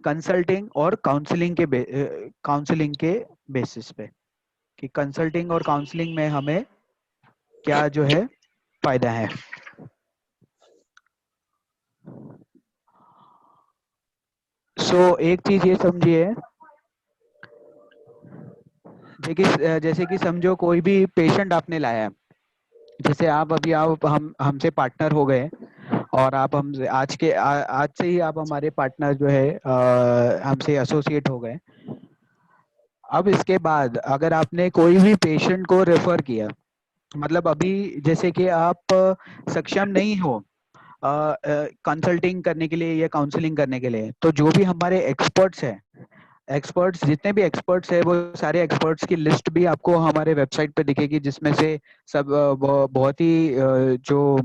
कंसल्टिंग और काउंसलिंग के बेसिस पे कि कंसल्टिंग और काउंसलिंग में हमें क्या जो है फायदा है। सो एक चीज ये समझिए, जैसे कि समझो कोई भी पेशेंट आपने लाया है, जैसे आप अभी आप हम हमसे पार्टनर हो गए और आप हम आज से ही आप हमारे पार्टनर जो है हमसे एसोसिएट हो गए। अब इसके बाद अगर आपने कोई भी पेशेंट को रेफर किया, मतलब अभी जैसे कि आप सक्षम नहीं हो कंसल्टिंग करने के लिए या काउंसलिंग करने के लिए, तो जो भी हमारे एक्सपर्ट्स हैं, एक्सपर्ट्स जितने भी एक्सपर्ट्स है वो सारे एक्सपर्ट्स की लिस्ट भी आपको हमारे वेबसाइट पे दिखेगी, जिसमें से सब बहुत ही जो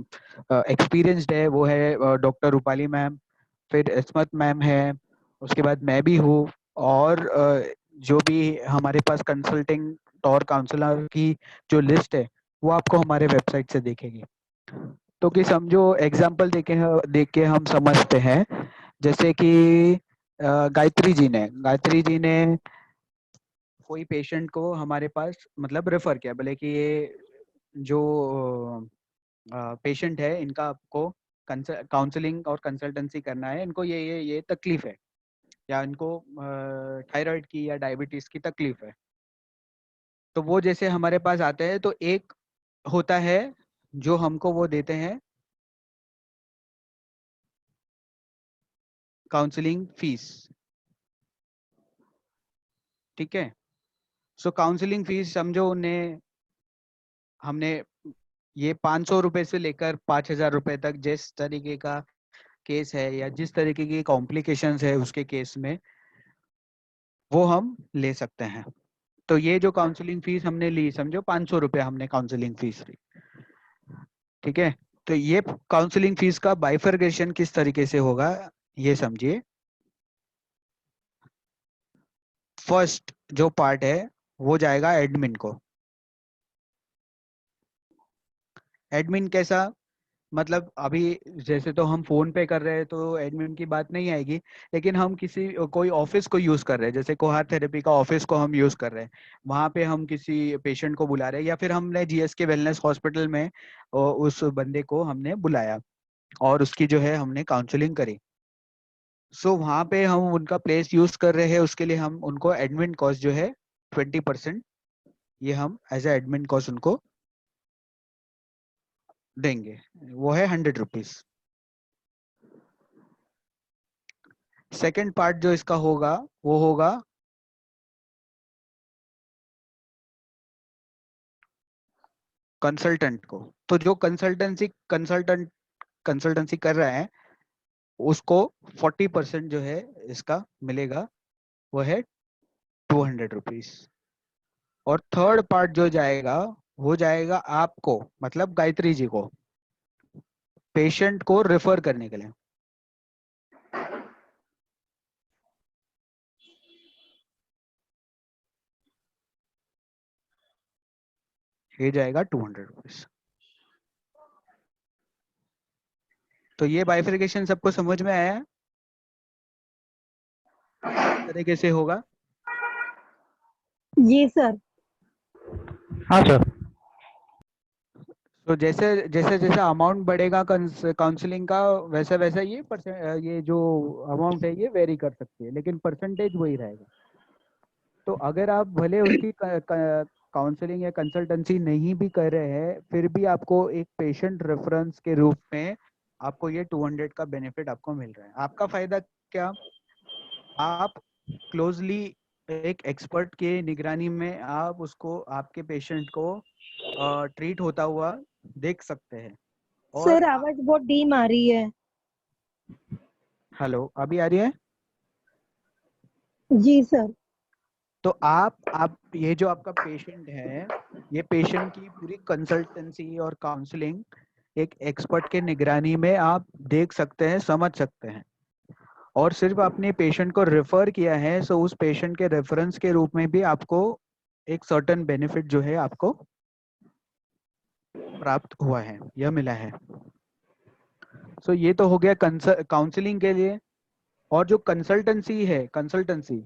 एक्सपीरियंस्ड है वो है डॉक्टर रूपाली मैम, फिर इस्मत मैम है, उसके बाद मैं भी हूँ और जो भी हमारे पास कंसल्टिंग और काउंसलर की जो लिस्ट है वो आपको हमारे वेबसाइट से दिखेगी। तो कि समझो एग्जाम्पल देख के हम समझते हैं, जैसे कि गायत्री जी ने कोई पेशेंट को हमारे पास मतलब रेफर किया, बोले कि ये जो पेशेंट है इनका आपको काउंसलिंग और कंसल्टेंसी करना है, इनको ये तकलीफ है। या इनको थायराइड की या डायबिटीज की तकलीफ है, तो वो जैसे हमारे पास आते हैं तो एक होता है जो हमको वो देते हैं काउंसलिंग फीस, ठीक है। सो काउंसलिंग फीस समझो उन्हें हमने ये 500 रुपए से लेकर 5,000 रुपए तक जिस तरीके का केस है या जिस तरीके की कॉम्प्लिकेशंस है उसके केस में वो हम ले सकते हैं। तो ये जो काउंसलिंग फीस हमने ली, समझो 500 रुपए हमने काउंसलिंग फीस ली, ठीक है। तो ये काउंसलिंग फीस का बाइफर्केशन किस तरीके से होगा ये समझिए। फर्स्ट जो पार्ट है वो जाएगा एडमिन को। एडमिन कैसा, मतलब अभी जैसे तो हम फोन पे कर रहे हैं तो एडमिन की बात नहीं आएगी, लेकिन हम किसी कोई ऑफिस को यूज कर रहे हैं, जैसे कोहार थेरेपी का ऑफिस को हम यूज कर रहे हैं, वहां पे हम किसी पेशेंट को बुला रहे हैं, या फिर हमने जीएसके वेलनेस हॉस्पिटल में उस बंदे को हमने बुलाया और उसकी जो है हमने काउंसलिंग करी। सो वहां पे हम उनका प्लेस यूज कर रहे हैं, उसके लिए हम उनको एडमिन कॉस्ट जो है 20% ये हम एज ए एडमिन कॉस्ट उनको देंगे, वो है 100 रुपीज। सेकेंड पार्ट जो इसका होगा वो होगा कंसल्टेंट को। तो जो कंसल्टेंसी कर रहा है उसको 40% जो है इसका मिलेगा, वो है 200 रुपीज। और थर्ड पार्ट जो जाएगा वो जाएगा आपको, मतलब गायत्री जी को, पेशेंट को रेफर करने के लिए। ये जाएगा 200 रुपीज। तो ये बाइफिकेशन सबको समझ में आया तरीके से होगा? जी सर। हाँ सर। तो जैसे जैसे जैसे अमाउंट बढ़ेगा काउंसलिंग का, वैसा वैसा ये जो अमाउंट है ये वेरी कर सकती है, लेकिन परसेंटेज वही रहेगा। तो अगर आप भले उसकी काउंसलिंग या कंसल्टेंसी नहीं भी कर रहे हैं, फिर भी आपको एक पेशेंट रेफरेंस के रूप में आपको ये 200 का बेनिफिट आपको मिल रहा है। आपका फायदा क्या, आप क्लोजली एक एक्सपर्ट के निगरानी में आप उसको, आपके पेशेंट को ट्रीट होता हुआ देख सकते हैं। और सर आवाज बहुत डीम आ रही है। हेलो, अभी आ रही है? जी सर। तो आप ये जो आपका पेशेंट है, ये पेशेंट की पूरी कंसल्टेंसी और काउंसलिंग एक एक्सपर्ट के निगरानी में आप देख सकते हैं, समझ सकते हैं। और सिर्फ आपने पेशेंट को रेफर किया है, सो उस पेशेंट के रेफरेंस के रूप में भी आपको एक सर्टेन बेनिफिट जो है आपको प्राप्त हुआ है, यह मिला है। सो ये तो हो गया काउंसलिंग के लिए। और जो कंसल्टेंसी है, कंसल्टेंसी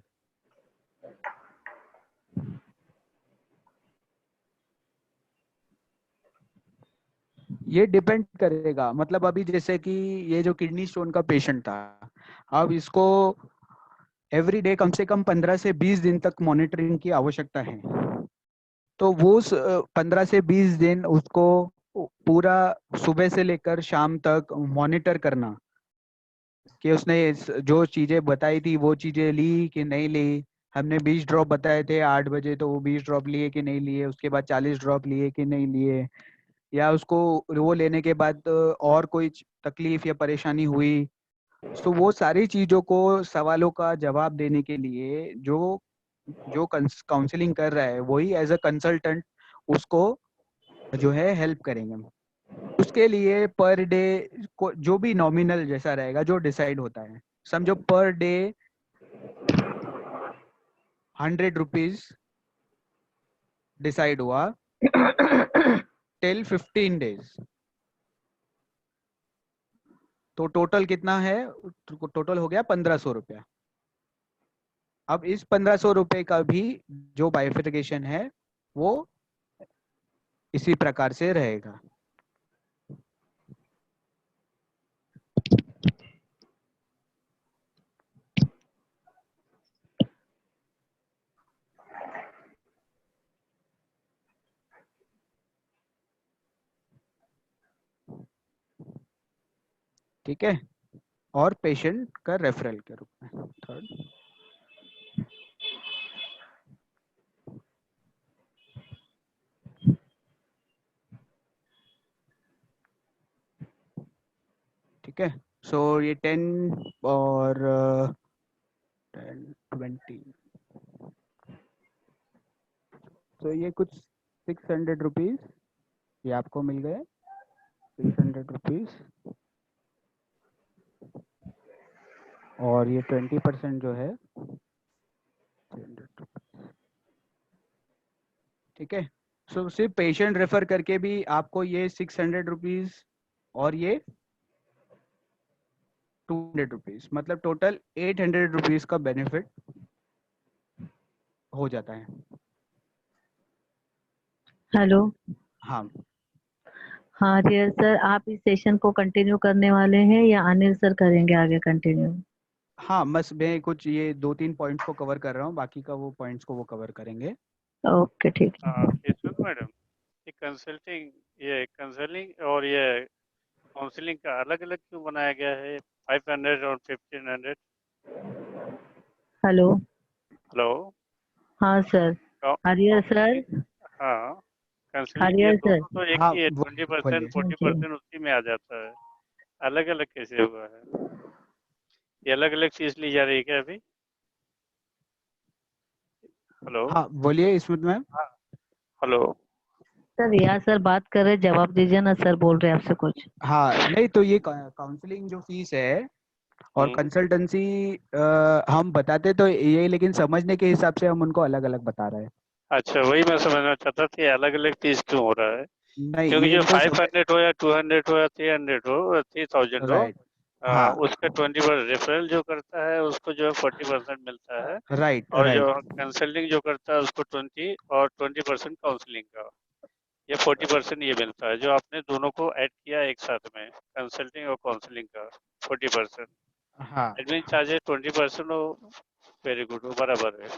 ये डिपेंड करेगा, मतलब अभी जैसे कि ये जो किडनी स्टोन का पेशेंट था, अब इसको एवरी डे कम से कम 15 से 20 दिन तक मॉनिटरिंग की आवश्यकता है। तो वो 15 से 20 दिन उसको पूरा सुबह से लेकर शाम तक मॉनिटर करना कि उसने जो चीजें बताई थी वो चीजें ली कि नहीं ली। हमने 20 ड्रॉप बताए थे 8 बजे, तो वो 20 ड्रॉप लिए कि नहीं लिए, उसके बाद 40 ड्रॉप लिए कि नहीं लिए, या उसको वो लेने के बाद और कोई तकलीफ या परेशानी हुई। तो वो सारी चीजों को, सवालों का जवाब देने के लिए जो जो काउंसलिंग कर रहा है वही एज अ कंसल्टेंट उसको जो है हेल्प करेंगे। उसके लिए पर डे को जो भी नॉमिनल जैसा रहेगा जो डिसाइड होता है, समझो पर डे 100 रुपीज डिसाइड हुआ टिल 15 डेज। तो टोटल कितना है, टोटल हो गया 1500 रुपया। अब इस 1500 रुपए का भी जो बाइफिकेशन है वो इसी प्रकार से रहेगा। ठीक है, और पेशेंट का रेफरल के रूप में थर्ड। ठीक है, सो ये 10 और 10 20, तो ये कुछ 600 रुपीज ये आपको मिल गए, 600 रुपीज, और ये 20% जो है 300 रुपीज। ठीक है, सो सिर्फ पेशेंट रेफर करके भी आपको ये 600 रुपीज और ये 200 रुपीज, मतलब टोटल 800 रुपीज का बेनिफिट हो जाता है। हेलो। हाँ, हाँ रियल सर, आप इस सेशन को कंटिन्यू करने वाले हैं या अनिल सर करेंगे आगे कंटिन्यू? हाँ, बस मैं कुछ ये 2-3 पॉइंट्स को कवर कर रहा हूँ, बाकी का वो पॉइंट्स को वो कवर करेंगे। ओके ठीक है। यशवंत मैडम, ये कंसल्टिंग, ये कंसल्टिंग और ये काउंसलिंग का अलग अलग क्यों बनाया गया है, 500 और 1500? हेलो। हेलो। हाँ सर। हरियर सर। हाँ, कंसल्टिंग ये हरियर सर। दोनों तो एक हाँ, ही है, बोलिए 20% थैंक यू। 40% उसी में आ जाता है, अलग अलग कैसे हुआ है? ये अलग अलग फीस ली जा रही है क्या अभी? हेलो। हाँ, बोलिए स्मित मैम। हाँ, हेलो। सर रिया सर बात कर रहे, जवाब दीजिए ना, सर बोल रहे हैं आपसे कुछ। हाँ, नहीं तो ये काउंसलिंग जो फीस है और कंसल्टेंसी हम बताते तो ये, लेकिन समझने के हिसाब से हम उनको अलग अलग बता रहे हैं। अच्छा, वही मैं समझना चाहता था, अलग अलग फीस क्यों हो रहा है? नहीं, क्योंकि ये जो इनको 500 हो या 200 हो या 300 हो, 3000 हो, राइट, हाँ, उसका 20% रेफरल जो करता है उसको जो है 40% मिलता है, राइट, और जो राइट, कंसल्टिंग जो करता है उसको 20 और 20% काउंसलिंग का, ये 40% ये मिलता है। जो आपने दोनों को ऐड किया एक साथ में, कंसल्टिंग और काउंसलिंग का 40%, हाँ, एडमिन चार्जेस 20% हो, वेरी गुड, वो बराबर है।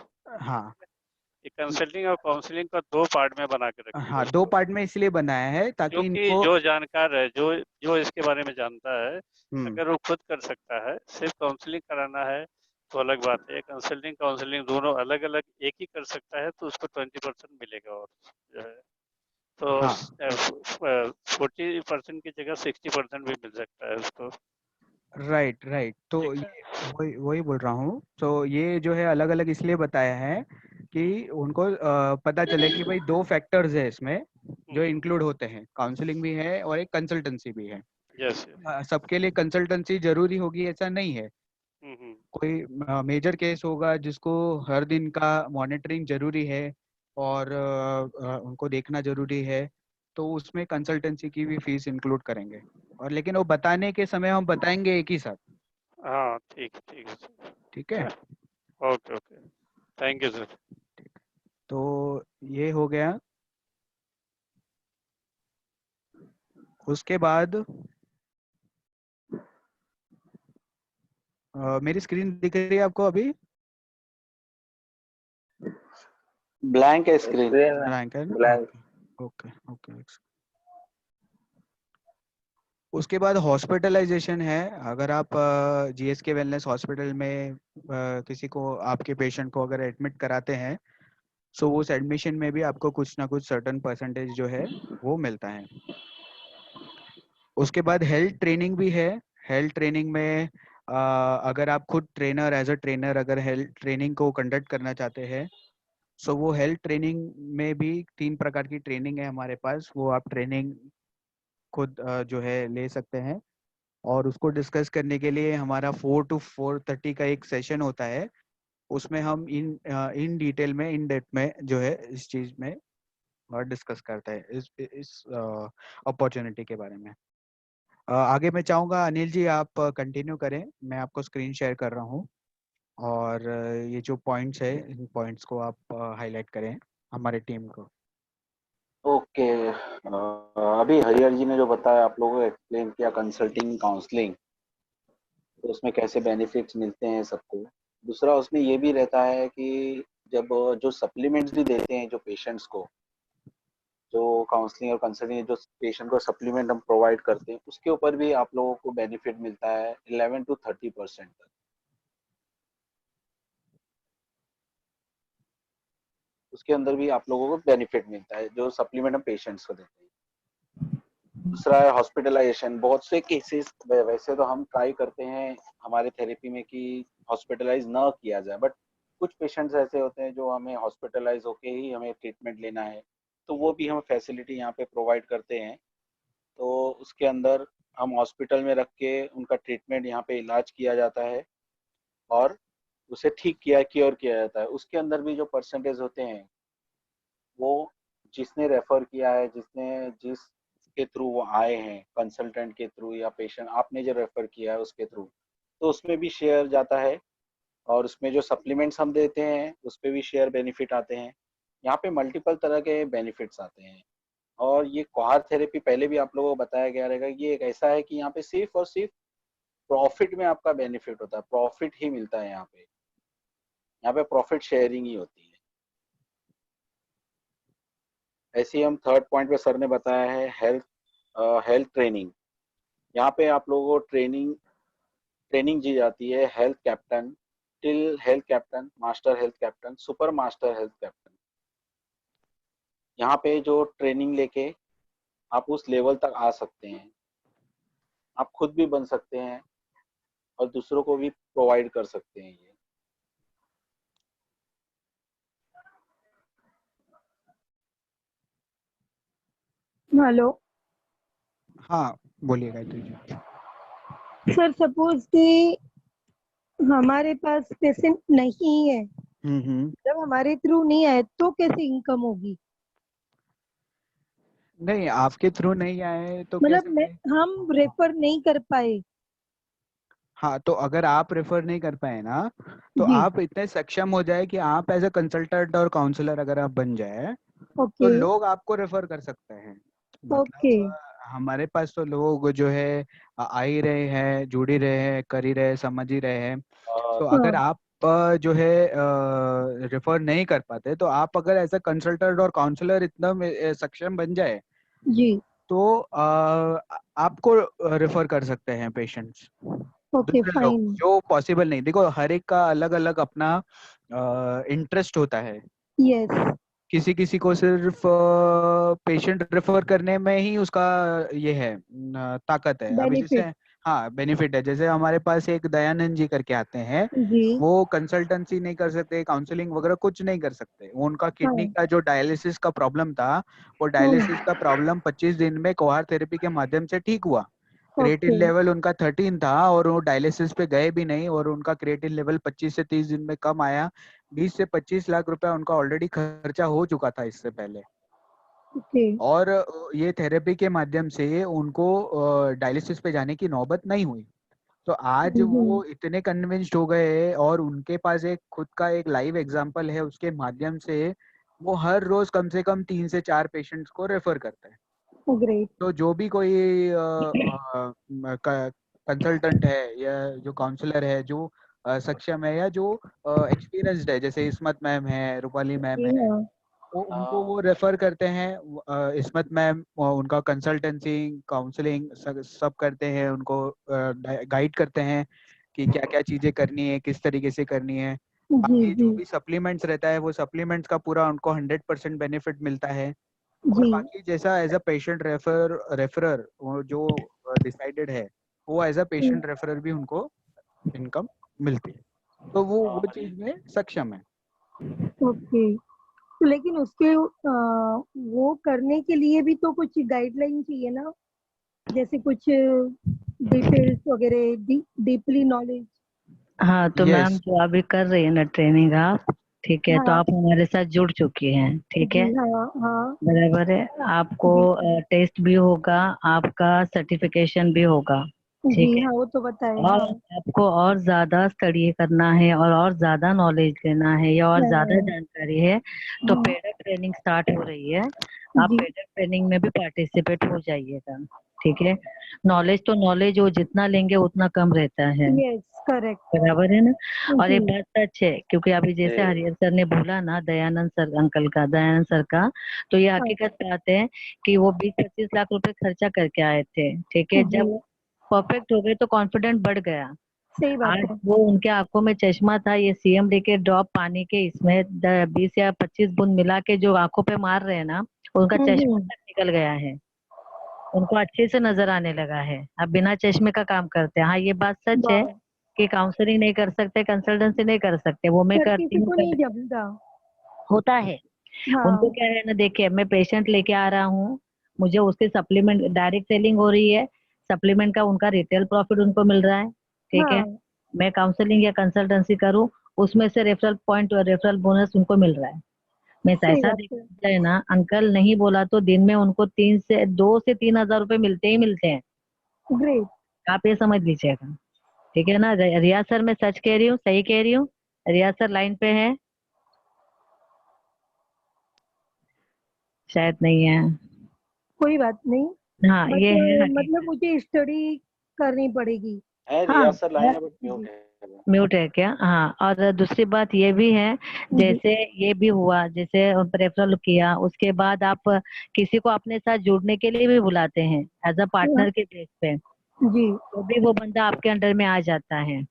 हाँ, ये कंसल्टिंग और काउंसलिंग का 2 पार्ट में बना के रखिएगा हाँ, 2 इसको, पार्ट में इसलिए बनाया है ताकि क्योंकि इनको जो जानकार है, जो जो इसके बारे में जानता है, हम्म, अगर वो खुद कर सकता है, सिर्फ काउंसलिंग कराना है तो अलग बात है। कंसल्टिंग काउंसलिंग दोनों अलग अलग एक ही कर सकता है तो उसको 20% मिलेगा, और जो है हाँ, तो 40% की जगह 60% भी मिल सकता है उसको। राइट, राइट, तो ठीक ये है। वही वही बोल रहा हूँ, तो ये जो है अलग अलग इसलिए बताया है कि उनको पता चले कि भाई 2 फैक्टर्स है इसमें जो इंक्लूड होते हैं, काउंसलिंग भी है और एक कंसल्टेंसी भी है। यस। सबके लिए कंसल्टेंसी जरूरी होगी ऐसा नहीं है, कोई मेजर केस होगा जिसको हर दिन का मॉनिटरिंग जरूरी है और उनको देखना जरूरी है, तो उसमें कंसल्टेंसी की भी फीस इंक्लूड करेंगे, और लेकिन वो बताने के समय हम बताएंगे एक ही साथ। हाँ, ठीक ठीक है सर। ठीक है, okay okay, thank you sir. तो ये हो गया। उसके बाद मेरी स्क्रीन दिख रही है आपको अभी? ब्लैंक है स्क्रीन। ब्लैंक है ना? Okay okay. उसके बाद हॉस्पिटलाइजेशन है। अगर आप जीएसके वेलनेस हॉस्पिटल में किसी को, आपके पेशेंट को अगर एडमिट कराते हैं, सो उस एडमिशन में भी आपको कुछ ना कुछ सर्टेन परसेंटेज जो है वो मिलता है। उसके बाद हेल्थ ट्रेनिंग भी है। हेल्थ ट्रेनिंग में अगर आप खुद ट्रेनर, एज अ ट्रेनर अगर हेल्थ ट्रेनिंग को कंडक्ट करना चाहते हैं, सो वो हेल्थ ट्रेनिंग में भी 3 प्रकार की ट्रेनिंग है हमारे पास, वो आप ट्रेनिंग खुद जो है ले सकते हैं, और उसको डिस्कस करने के लिए हमारा 4 to 4:30 का एक सेशन होता है। उसमें हम इन डिटेल में, इन डेप्थ में जो है इस चीज में डिस्कस करते हैं, इस अपॉर्चुनिटी के बारे में। आगे मैं चाहूँगा अनिल जी आप कंटिन्यू करें, मैं आपको स्क्रीन शेयर कर रहा हूँ, और ये जो पॉइंट्स है इन पॉइंट्स को आप हाईलाइट करें हमारे टीम को। ओके, अभी हरिहर जी ने जो बताया, आप लोगों को एक्सप्लेन किया कंसल्टिंग काउंसलिंग, तो उसमें कैसे बेनिफिट्स मिलते हैं सबको। दूसरा उसमें ये भी रहता है कि जब जो सप्लीमेंट्स भी देते हैं जो पेशेंट्स को, जो काउंसलिंग और कंसल्टिंग जो पेशेंट को सप्लीमेंट हम प्रोवाइड करते हैं उसके ऊपर भी आप लोगों को बेनिफिट मिलता है 11 to 30% तक। उसके अंदर भी आप लोगों को बेनिफिट मिलता है जो सप्लीमेंट हम पेशेंट्स को देते हैं। दूसरा है हॉस्पिटलाइजेशन। बहुत से केसेस वैसे तो हम ट्राई करते हैं हमारे थेरेपी में कि हॉस्पिटलाइज ना किया जाए, बट कुछ पेशेंट्स ऐसे होते हैं जो हमें हॉस्पिटलाइज होके ही हमें ट्रीटमेंट लेना है, तो वो भी हम फैसिलिटी यहाँ पे प्रोवाइड करते हैं। तो उसके अंदर हम हॉस्पिटल में रख के उनका ट्रीटमेंट यहाँ पे इलाज किया जाता है और उसे ठीक क्योर किया जाता है। उसके अंदर भी जो परसेंटेज होते हैं वो जिसने रेफर किया है, जिसके थ्रू वो आए हैं, कंसल्टेंट के थ्रू या पेशेंट आपने जो रेफर किया है उसके थ्रू, तो उसमें भी शेयर जाता है और उसमें जो सप्लीमेंट्स हम देते हैं उस पर भी शेयर बेनिफिट आते हैं। यहाँ पे मल्टीपल तरह के बेनिफिट्स आते हैं। और ये कोहार थेरेपी पहले भी आप लोगों को बताया गया रहेगा, ये एक ऐसा है कि यहाँ पे सिर्फ और सिर्फ प्रॉफिट में आपका बेनिफिट होता है, प्रॉफिट ही मिलता है। यहाँ पे प्रॉफिट शेयरिंग ही होती है। ऐसे ही हम थर्ड पॉइंट पे सर ने बताया है हेल्थ ट्रेनिंग। यहाँ पे आप लोगों को ट्रेनिंग दी जाती है health captain till health captain, master health captain, super master health captain. यहाँ पे जो ट्रेनिंग लेके आप उस लेवल तक आ सकते हैं, आप खुद भी बन सकते हैं और दूसरों को भी प्रोवाइड कर सकते हैं। ये हेलो हाँ बोलिए गायत्री जी। सर, सपोज कि हमारे पास पेशेंट नहीं है, जब हमारे थ्रू नहीं आए तो कैसे इनकम होगी? नहीं, आपके थ्रू नहीं आए तो मतलब कैसे? हम रेफर नहीं कर पाए। हाँ, तो अगर आप रेफर नहीं कर पाए ना, तो जी। आप इतने सक्षम हो जाए कि आप एज ए कंसल्टेंट और काउंसलर अगर आप बन जाए तो ओके लोग आपको रेफर कर सकते हैं। ओके मतलब हमारे पास तो लोग जो है आ ही रहे हैं, जुड़ ही रहे हैं, कर ही रहे हैं, समझ ही रहे हैं। तो अगर हाँ आप जो है रेफर नहीं कर पाते, तो आप अगर एज ए कंसल्टेंट और काउंसलर इतना सक्षम बन जाए जी तो आपको रेफर कर सकते हैं पेशेंट्स ओके दूसरे लोग, फाइन जो पॉसिबल नहीं। देखो, हर एक का अलग अलग अपना इंटरेस्ट होता है। यस किसी किसी को सिर्फ पेशेंट रेफर करने में ही उसका ये है ताकत है। अभी जैसे बेनिफिट हाँ बेनिफिट है, जैसे हमारे पास एक दयानंद जी करके आते हैं, जी वो कंसल्टेंसी नहीं कर सकते, काउंसलिंग वगैरह कुछ नहीं कर सकते। वो उनका किडनी हाँ का जो डायलिसिस का प्रॉब्लम था, वो डायलिसिस हाँ का प्रॉब्लम 25 दिन में कोहार थेरेपी के माध्यम से ठीक हुआ। क्रिएटिन ओके लेवल उनका 13 था और वो डायलिसिस पे गए भी नहीं, और उनका क्रिएटिन लेवल 25 से 30 दिन में कम आया। 20 से 25 लाख रुपया उनका ऑलरेडी खर्चा हो चुका था इससे पहले। ओके और ये थेरेपी के माध्यम से उनको डायलिसिस पे जाने की नौबत नहीं हुई। तो आज वो इतने कन्विंस्ड हो गए और उनके पास एक खुद का एक लाइव एग्जांपल है, उसके माध्यम से वो हर रोज कम से कम 3 से 4 पेशेंट्स को रेफर करते हैं। ग्रेट तो जो भी कोई कंसल्टेंट है या जो काउंसलर है, जो सक्षम है या जो एक्सपीरियंस्ड है, जैसे इस्मत मैम है, रूपाली मैम जी है, हाँ वो उनको वो रेफर करते हैं। इस्मत मैम उनका कंसल्टेंसी, काउंसलिंग सब करते हैं, उनको गाइड करते हैं कि क्या क्या चीजें करनी है, किस तरीके से करनी है। जी बाकी जी जो भी सप्लीमेंट्स रहता है, वो सप्लीमेंट्स का पूरा उनको 100% बेनिफिट मिलता है। और जी बाकी जैसा एज अ पेशेंट रेफरर वो जो डिसाइडेड है, वो एज अ पेशेंट रेफरर भी उनको इनकम मिलती है। तो वो चीज में सक्षम है। ओके। लेकिन उसके वो करने के लिए भी तो कुछ गाइडलाइन चाहिए ना, जैसे कुछ डिटेल्स वगैरह, डीपली नॉलेज। हाँ, तो मैम यस। जो अभी कर रही है ना ट्रेनिंग आप, ठीक है, तो हाँ आप हमारे साथ जुड़ चुकी हैं, ठीक है, जी हाँ हाँ बराबर है। आपको जी टेस्ट भी होगा, आपका सर्टिफिकेशन भी होगा, जी ठीक है। हाँ वो तो बताए और हाँ आपको और ज्यादा स्टडी करना है और ज्यादा नॉलेज लेना है या और ज्यादा हाँ जानकारी है, तो हाँ, पेडर ट्रेनिंग स्टार्ट हो रही है। आप जी पेडर ट्रेनिंग में भी पार्टिसिपेट हो जाइएगा, ठीक है। नॉलेज तो नॉलेज वो जितना लेंगे उतना कम रहता है, यस करेक्ट। बराबर है ना। और जी एक बात सच है, क्योंकि अभी जैसे हरिहर सर ने बोला ना, दयानंद सर अंकल का, दयानंद सर का, तो ये हाँ हकीकत बात है कि वो 20-25 लाख रुपए खर्चा करके आए थे, ठीक है। जी जब परफेक्ट हो गए तो कॉन्फिडेंस बढ़ गया। सही बात आज है। वो उनके आंखों में चश्मा था, ये CMD के ड्रॉप पानी के इसमें 20 या 25 बूंद मिला के जो आंखों पे मार रहे हैं ना, उनका चश्मा तक निकल गया है, उनको अच्छे से नजर आने लगा है। अब बिना चश्मे का काम करते हैं। हाँ ये बात सच है वाह, कि काउंसलिंग नहीं कर सकते, कंसल्टेंसी नहीं कर सकते, वो मैं हर करती किसी हूँ को नहीं कभी, जमता। होता है। उनको हाँ क्या है ना, देखिए मैं पेशेंट लेके आ रहा हूँ, मुझे उसके सप्लीमेंट डायरेक्ट सेलिंग हो रही है, सप्लीमेंट का उनका रिटेल प्रॉफिट उनको मिल रहा है, ठीक है। हाँ मैं काउंसलिंग या कंसल्टेंसी करूँ, उसमें से रेफरल पॉइंट और रेफरल बोनस उनको मिल रहा है। मैं सही ऐसा बात है। देखा है ना, अंकल नहीं बोला तो दिन में उनको 2 से 3 हजार रुपए मिलते ही मिलते हैं। ग्रेट। आप ये समझ लीजिएगा, ठीक है ना। रिया सर मैं सच कह रही हूँ, सही कह रही हूँ। रिया सर लाइन पे है, शायद नहीं है। कोई बात नहीं, हाँ बट ये है मतलब हकीकत। मुझे स्टडी करनी पड़ेगी। है हाँ रियाज सर लाइन है बट म्यूट है वो। म्यूट है क्या? हाँ, और दूसरी बात ये भी है, जी जैसे ये भी हुआ, जैसे रेफरल किया, उसके बाद आप किसी को अपने साथ जुड़ने के लिए भी बुलाते हैं एज अ हाँ, पार्टनर के बेस पे, जी तो भी वो बंदा आपके अंडर में आ जाता है,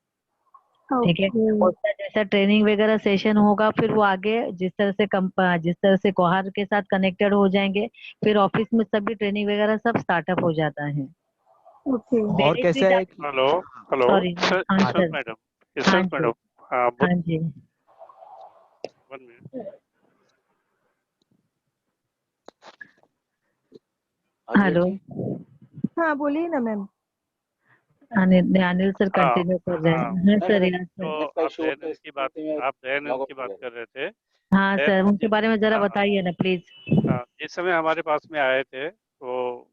ठीक है। ओके। उसका जैसा ट्रेनिंग वगैरह सेशन होगा, फिर वो आगे जिस तरह से कोहार के साथ कनेक्टेड हो जाएंगे, फिर ऑफिस में सभी ट्रेनिंग वगैरह सब स्टार्टअप हो जाता है। ओके और कैसा बेनिफिट है आप, कि हेलो हेलो सॉरी, हाँ यशवंत सर, मैडम, हाँ यशवंत जी, मैडम, हाँ हाँ जी, 1 मिनट। हरिहर हेलो। जी हाँ बोलिए ना मैम। अनिल सर हाँ कंटिन्यू कर रहे हाँ, हैं। हाँ नहीं सर, मेरा रियाज सर। तो नेट का इशू होता है इसलिए मैं आप दयानंद लॉग की आउट हो बात गया था। कर रहे थे। हाँ सर, दयानंद उनके बारे में जरा हाँ बताइए ना प्लीज। हाँ, जिस समय हमारे पास में आए थे, तो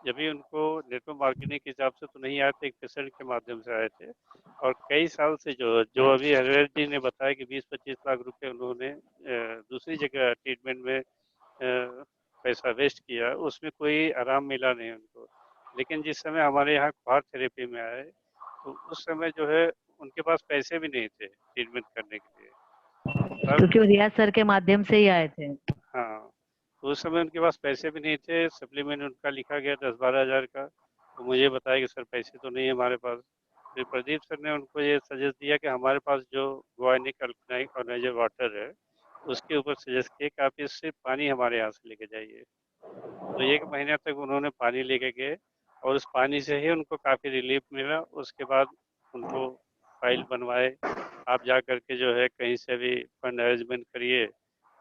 जब भी उनको नेटवर्क मार्केटिंग के हिसाब से तो नहीं आए थे, एक पेशेंट के माध्यम से आए थे। और कई साल से जो अभी हरिहर जी ने बताया कि 20-25 लाख रुपए उन्होंने दूसरी जगह ट्रीटमेंट में पैसा वेस्ट किया, उसमें कोई आराम मिला नहीं उनको। लेकिन जिस समय हमारे यहाँ क्वार थेरेपी में आए, तो उस समय जो है उनके पास पैसे भी नहीं थे ट्रीटमेंट करने के लिए। तब क्योंकि वो रियाज सर के माध्यम से ही आए थे। हाँ, तो उस समय उनके पास पैसे भी नहीं थे, सप्लीमेंट उनका लिखा गया 10-12 हज़ार का। तो मुझे बताया कि सर पैसे तो नहीं है हमारे पास। फिर प्रदीप सर ने उनको ये सजेस्ट दिया कि हमारे पास जो गुआनिक अल्कलाइन ऑर्गेनाइजर वाटर है, उसके ऊपर सजेस्ट किया कि आप इससे पानी हमारे यहाँ से लेके जाइए। तो 1 महीने तक उन्होंने पानी लेके गए, और उस पानी से ही उनको काफ़ी रिलीफ मिला। उसके बाद उनको फाइल बनवाए, आप जा कर के जो है कहीं से भी फंड अरेंजमेंट करिए,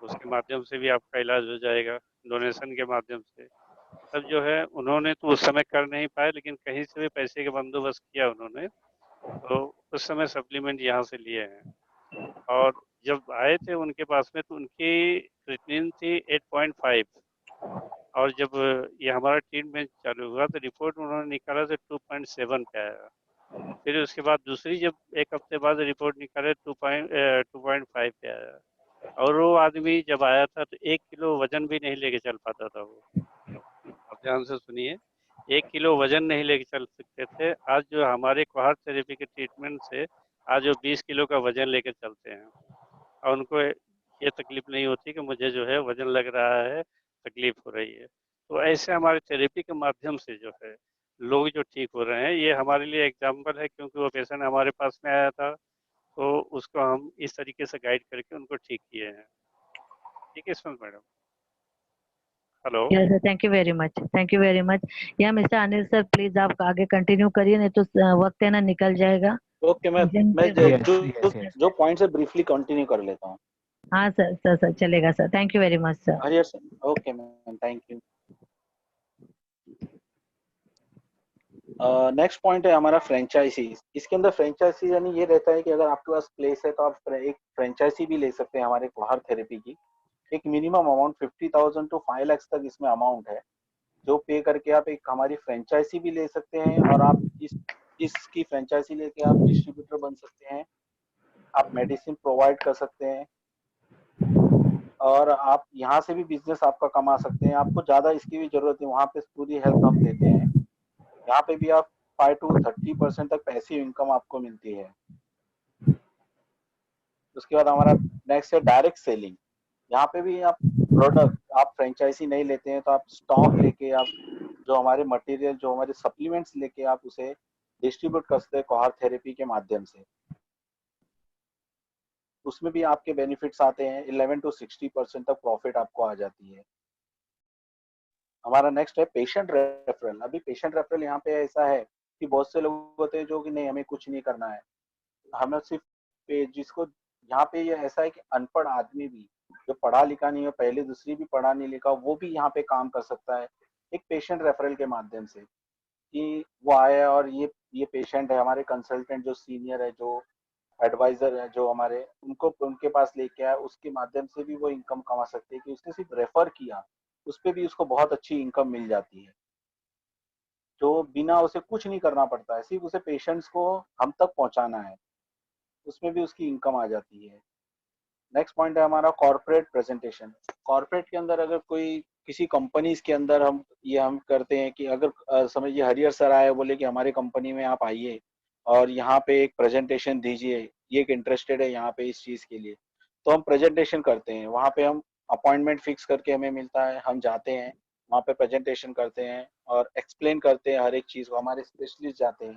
उसके माध्यम से भी आपका इलाज हो जाएगा, डोनेशन के माध्यम से। तब जो है उन्होंने तो उस समय कर नहीं पाए, लेकिन कहीं से भी पैसे का बंदोबस्त किया उन्होंने। तो उस समय सप्लीमेंट यहाँ से लिए हैं। और जब आए थे उनके पास में, तो उनकी क्रिएटिनिन थी 8.5, और जब ये हमारा ट्रीटमेंट चालू हुआ तो रिपोर्ट उन्होंने निकाला तो 2.7 पे आया। फिर उसके बाद दूसरी जब 1 हफ्ते बाद रिपोर्ट निकाले 2.5 पे आया। और वो आदमी जब आया था तो 1 किलो वजन भी नहीं लेके चल पाता था वो। आप ध्यान से सुनिए, 1 किलो वजन नहीं लेके चल सकते थे। आज जो हमारे क्वार थेरेपी के ट्रीटमेंट से आज वो 20 किलो का वजन लेकर चलते हैं, और उनको ये तकलीफ नहीं होती कि मुझे जो है वजन लग रहा है, तकलीफ हो रही है। तो ऐसे हमारे थेरेपी के माध्यम से जो है लोग जो ठीक हो रहे हैं, ये हमारे लिए एग्जाम्पल है, क्योंकि वो पेशेंट हमारे पास में आया था, तो उसको हम इस तरीके से गाइड करके उनको ठीक किए हैं। ठीक है सुन madam. Hello. Yes sir, thank you very much, thank you very much. या मिस्टर अनिल सर प्लीज आप आगे कंटिन्यू करिए, नहीं तो वक्त है ना निकल जाएगा। ओके मैं मुझे मैं इनके जो यस जो यस यस जो पॉइंट है ब्रीफली कंटिन्यू कर लेता हूँ। हाँ सर, सर चलेगा sir, thank you very much sir. Harihar sir okay ma'am thank you. Next point है हमारा फ्रेंचाइजी। इसके अंदर फ्रेंचाइजी यानी ये रहता है कि अगर आपके पास प्लेस है तो आप एक फ्रेंचाइजी भी ले सकते हैं हमारे क्वार थेरेपी की। एक मिनिमम अमाउंट 50,000 to 5 लाख तक इसमें अमाउंट है, जो पे करके आप एक हमारी फ्रेंचाइजी भी ले सकते हैं, और आप इसकी फ्रेंचाइजी लेके आप डिस्ट्रीब्यूटर बन सकते हैं, आप मेडिसिन प्रोवाइड कर सकते हैं, और आप यहाँ से भी बिजनेस आपका कमा सकते हैं। आपको ज़्यादा इसकी भी जरूरत है, वहाँ पे पूरी हेल्प हम देते हैं। यहाँ पे भी आप 5 to 30% तक पैसिव इनकम आपको मिलती है। उसके बाद हमारा नेक्स्ट है डायरेक्ट सेलिंग। यहाँ पे भी आप प्रोडक्ट, आप फ्रेंचाइजी नहीं लेते हैं तो आप स्टॉक लेके, आप जो हमारे मटेरियल, जो हमारे सप्लीमेंट्स लेके आप उसे डिस्ट्रीब्यूट कर सकते हैं कोहॉर्ट थेरेपी के माध्यम से। उसमें भी आपके बेनिफिट्स आते हैं, 11 to 60% तक प्रॉफिट आपको आ जाती है। हमारा नेक्स्ट है पेशेंट रेफरल। अभी पेशेंट रेफरल यहाँ पे ऐसा है कि बहुत से लोग होते हैं जो कि नहीं, हमें कुछ नहीं करना है, हमें सिर्फ जिसको यहाँ पे ये ऐसा है कि अनपढ़ आदमी भी, जो पढ़ा लिखा नहीं है, पहले दूसरी भी पढ़ा नहीं लिखा, वो भी यहाँ पे काम कर सकता है एक पेशेंट रेफरल के माध्यम से, कि वो आया और ये पेशेंट है, हमारे कंसल्टेंट जो सीनियर है, जो एडवाइजर है, जो हमारे, उनको उनके पास लेके आया, उसके माध्यम से भी वो इनकम कमा सकते हैं कि उसने सिर्फ रेफर किया, उस पर भी उसको बहुत अच्छी इनकम मिल जाती है, जो बिना उसे कुछ नहीं करना पड़ता है, सिर्फ उसे पेशेंट्स को हम तक पहुंचाना है, उसमें भी उसकी इनकम आ जाती है। नेक्स्ट पॉइंट है हमारा कॉर्पोरेट प्रेजेंटेशन। कॉर्पोरेट के अंदर अगर कोई किसी कंपनीज के अंदर हम करते हैं कि अगर समझिए हरिहर सर आए, बोले कि हमारे कंपनी में आप आइए और यहाँ पे एक प्रेजेंटेशन दीजिए, ये एक इंटरेस्टेड है यहाँ पे इस चीज के लिए, तो हम प्रेजेंटेशन करते हैं। वहाँ पे हम अपॉइंटमेंट फिक्स करके हमें मिलता है, हम जाते हैं वहाँ पे प्रेजेंटेशन करते हैं और एक्सप्लेन करते हैं हर एक चीज को, हमारे स्पेशलिस्ट जाते हैं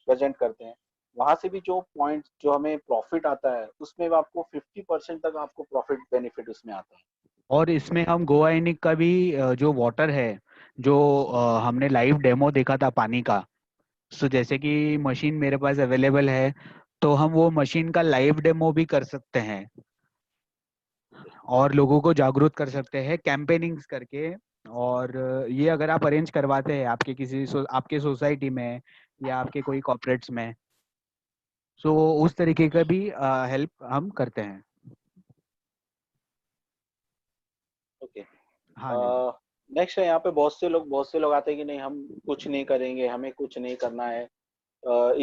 प्रेजेंट करते हैं। वहां से भी जो पॉइंट जो हमें प्रॉफिट आता है, उसमें आपको 50% तक आपको प्रॉफिट बेनिफिट उसमें आता है। और इसमें हम गोवा इनिक का भी जो वाटर है, जो हमने लाइव डेमो देखा था पानी का, सो जैसे कि मशीन मेरे पास अवेलेबल है, तो हम वो मशीन का लाइव डेमो भी कर सकते हैं और लोगों को जागरूक कर सकते हैं कैंपेनिंग्स करके। और ये अगर आप अरेंज करवाते हैं आपके आपके सोसाइटी में या आपके कोई कॉर्पोरेट्स में, सो उस तरीके का भी हेल्प हम करते हैं। ओके, हाँ जी। नेक्स्ट है यहाँ पे बहुत से लोग आते हैं कि नहीं, हम कुछ नहीं करेंगे, हमें कुछ नहीं करना है,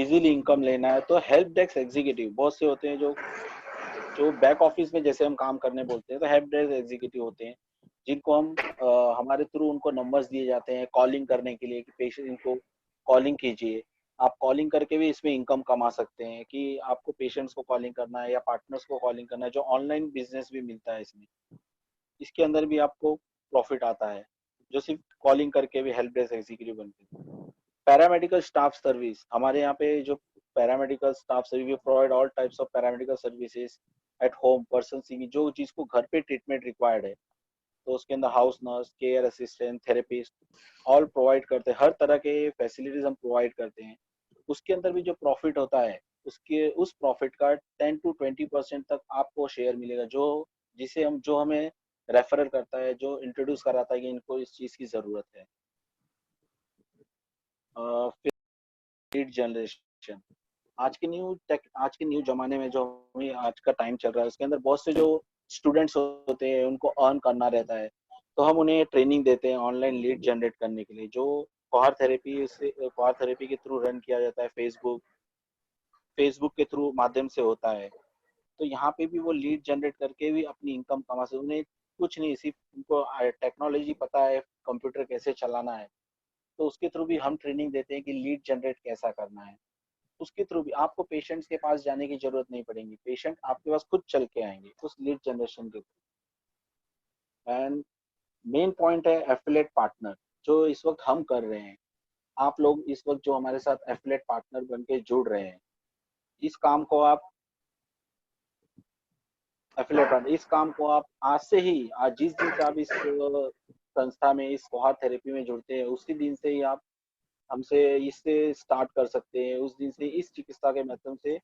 इजीली इनकम लेना है। तो हेल्प डेस्क एग्जीक्यूटिव बहुत से होते हैं जो बैक ऑफिस में जैसे हम काम करने बोलते हैं, तो हेल्प डेस्क एग्जीक्यूटिव होते हैं, जिनको हम हमारे थ्रू उनको नंबर्स दिए जाते हैं कॉलिंग करने के लिए कि पेशेंट, इनको कॉलिंग कीजिए। आप कॉलिंग करके भी इसमें इनकम कमा सकते हैं, कि आपको पेशेंट्स को कॉलिंग करना है या पार्टनर्स को कॉलिंग करना है, जो ऑनलाइन बिजनेस भी मिलता है इसमें, इसके अंदर भी आपको प्रॉफिट आता है, जो सिर्फ कॉलिंग करके भी हेल्प डेस्क एग्जीक्यूटिव बनते हैं। पैरामेडिकल स्टाफ सर्विस, हमारे यहाँ पे जो paramedical staff service, we provide all types of paramedical services at home person seeing, जो चीज को घर पे ट्रीटमेंट रिक्वायर्ड है, तो उसके अंदर house nurse, care assistant, therapist all provide करते हैं, हर तरह के फैसिलिटीज हम प्रोवाइड करते हैं। उसके अंदर भी जो प्रॉफिट होता है, उसके उस प्रॉफिट का 10 to 20% तक आपको शेयर मिलेगा, जो हमें रेफरल करता है, जो इंट्रोड्यूस कराता है कि इनको इस चीज की जरूरत है। फिर लीड जनरेशन, आज के न्यू जमाने में जो आज का टाइम चल रहा है, उसके अंदर बहुत से जो स्टूडेंट्स होते हैं, उनको अर्न करना रहता है, तो हम उन्हें ट्रेनिंग देते हैं ऑनलाइन लीड जनरेट करने के लिए, जो कोहॉर्ट थेरेपी के थ्रू रन किया जाता है, फेसबुक के थ्रू माध्यम से होता है। तो यहाँ पे भी वो लीड जनरेट करके भी अपनी इनकम कमा सकते। उन्हें कुछ नहीं, सिर्फ उनको टेक्नोलॉजी पता है, कंप्यूटर कैसे चलाना है, तो उसके थ्रू भी हम ट्रेनिंग देते हैं कि लीड जनरेट कैसा करना है। उसके थ्रू भी आपको पेशेंट्स के पास जाने की जरूरत नहीं पड़ेगी, पेशेंट आपके पास खुद चल के आएंगे उस लीड जनरेशन के थ्रू। एंड मेन पॉइंट है एफिलिएट पार्टनर, जो इस वक्त हम कर रहे हैं। आप लोग इस वक्त जो हमारे साथ एफिलिएट पार्टनर बन के जुड़ रहे हैं, इस काम को आप आज से ही, आज जिस दिन से आप इस संस्था में, इस कोहॉर्ट थेरेपी में जुड़ते हैं, उसी दिन से ही आप हमसे इससे स्टार्ट कर सकते हैं। उस दिन से इस चिकित्सा के माध्यम से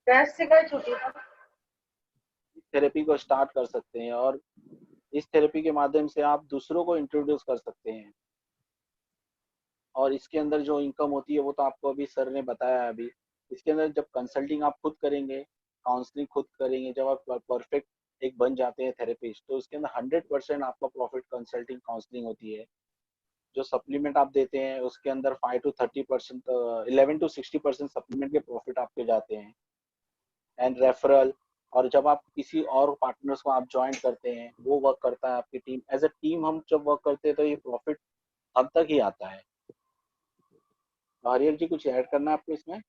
थेरेपी को स्टार्ट कर सकते हैं, और इस थेरेपी के माध्यम से आप दूसरों को इंट्रोड्यूस कर सकते हैं। और इसके अंदर जो इनकम होती है, वो तो आपको अभी सर ने बताया। अभी इसके अंदर जब कंसल्टिंग आप खुद करेंगे, काउंसलिंग खुद करेंगे, जब आप परफेक्ट एक बन जाते हैं थेरेपिस्ट, तो इसके अंदर 100% आपका प्रॉफिट कंसल्टिंग काउंसलिंग होती है। जो सप्लीमेंट आप देते हैं, उसके अंदर 5 to 30%, 11 to 60% सप्लीमेंट के प्रॉफिट आपके जाते हैं। एंड रेफरल, और जब आप किसी और पार्टनर्स को आप ज्वाइन करते हैं, वो वर्क करता है आपकी टीम, एज अ टीम हम जब वर्क करते हैं, तो ये प्रॉफिट हम तक ही आता है। हरियर जी कुछ ऐड करना है आपको इसमें?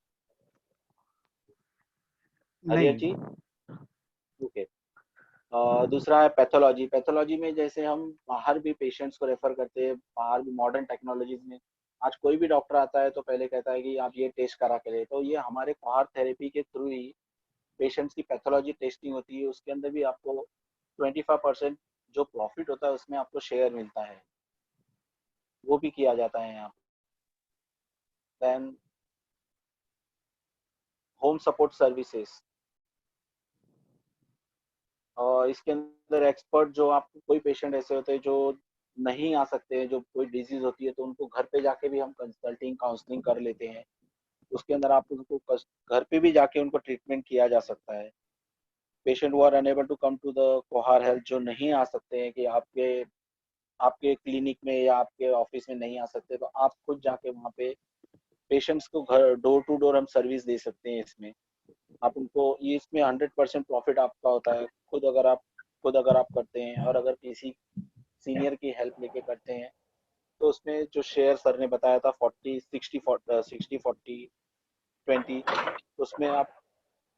हरियर जी, नहीं। ओके। दूसरा है पैथोलॉजी। पैथोलॉजी में जैसे हम बाहर भी पेशेंट्स को रेफर करते हैं, बाहर भी मॉडर्न टेक्नोलॉजीज में आज कोई भी डॉक्टर आता है तो पहले कहता है कि आप ये टेस्ट करा के ले, तो ये हमारे कोहार्ट थेरेपी के थ्रू ही पेशेंट्स की पैथोलॉजी टेस्टिंग होती है। उसके अंदर भी आपको 25% जो प्रॉफिट होता है उसमें आपको शेयर मिलता है, वो भी किया जाता है यहाँ। देन होम सपोर्ट सर्विसेज, और इसके अंदर एक्सपर्ट जो आपको कोई पेशेंट ऐसे होते हैं जो नहीं आ सकते हैं, जो कोई डिजीज होती है तो उनको घर पे जाके भी हम कंसल्टिंग काउंसलिंग कर लेते हैं। उसके अंदर आप उनको घर पे भी जाके उनको ट्रीटमेंट किया जा सकता है। पेशेंट वो are unable to come to the Kohar health, जो नहीं आ सकते हैं कि आपके आपके क्लिनिक में या आपके ऑफिस में नहीं आ सकते, तो आप खुद जाके वहाँ पे पेशेंट्स को घर डोर टू डोर हम सर्विस दे सकते हैं। इसमें आप उनको ये इसमें 100% प्रॉफिट आपका होता है। खुद अगर आप करते हैं और अगर किसी सीनियर की हेल्प लेके करते हैं तो उसमें जो शेयर सर ने बताया था 40-60-40-20, उसमें आप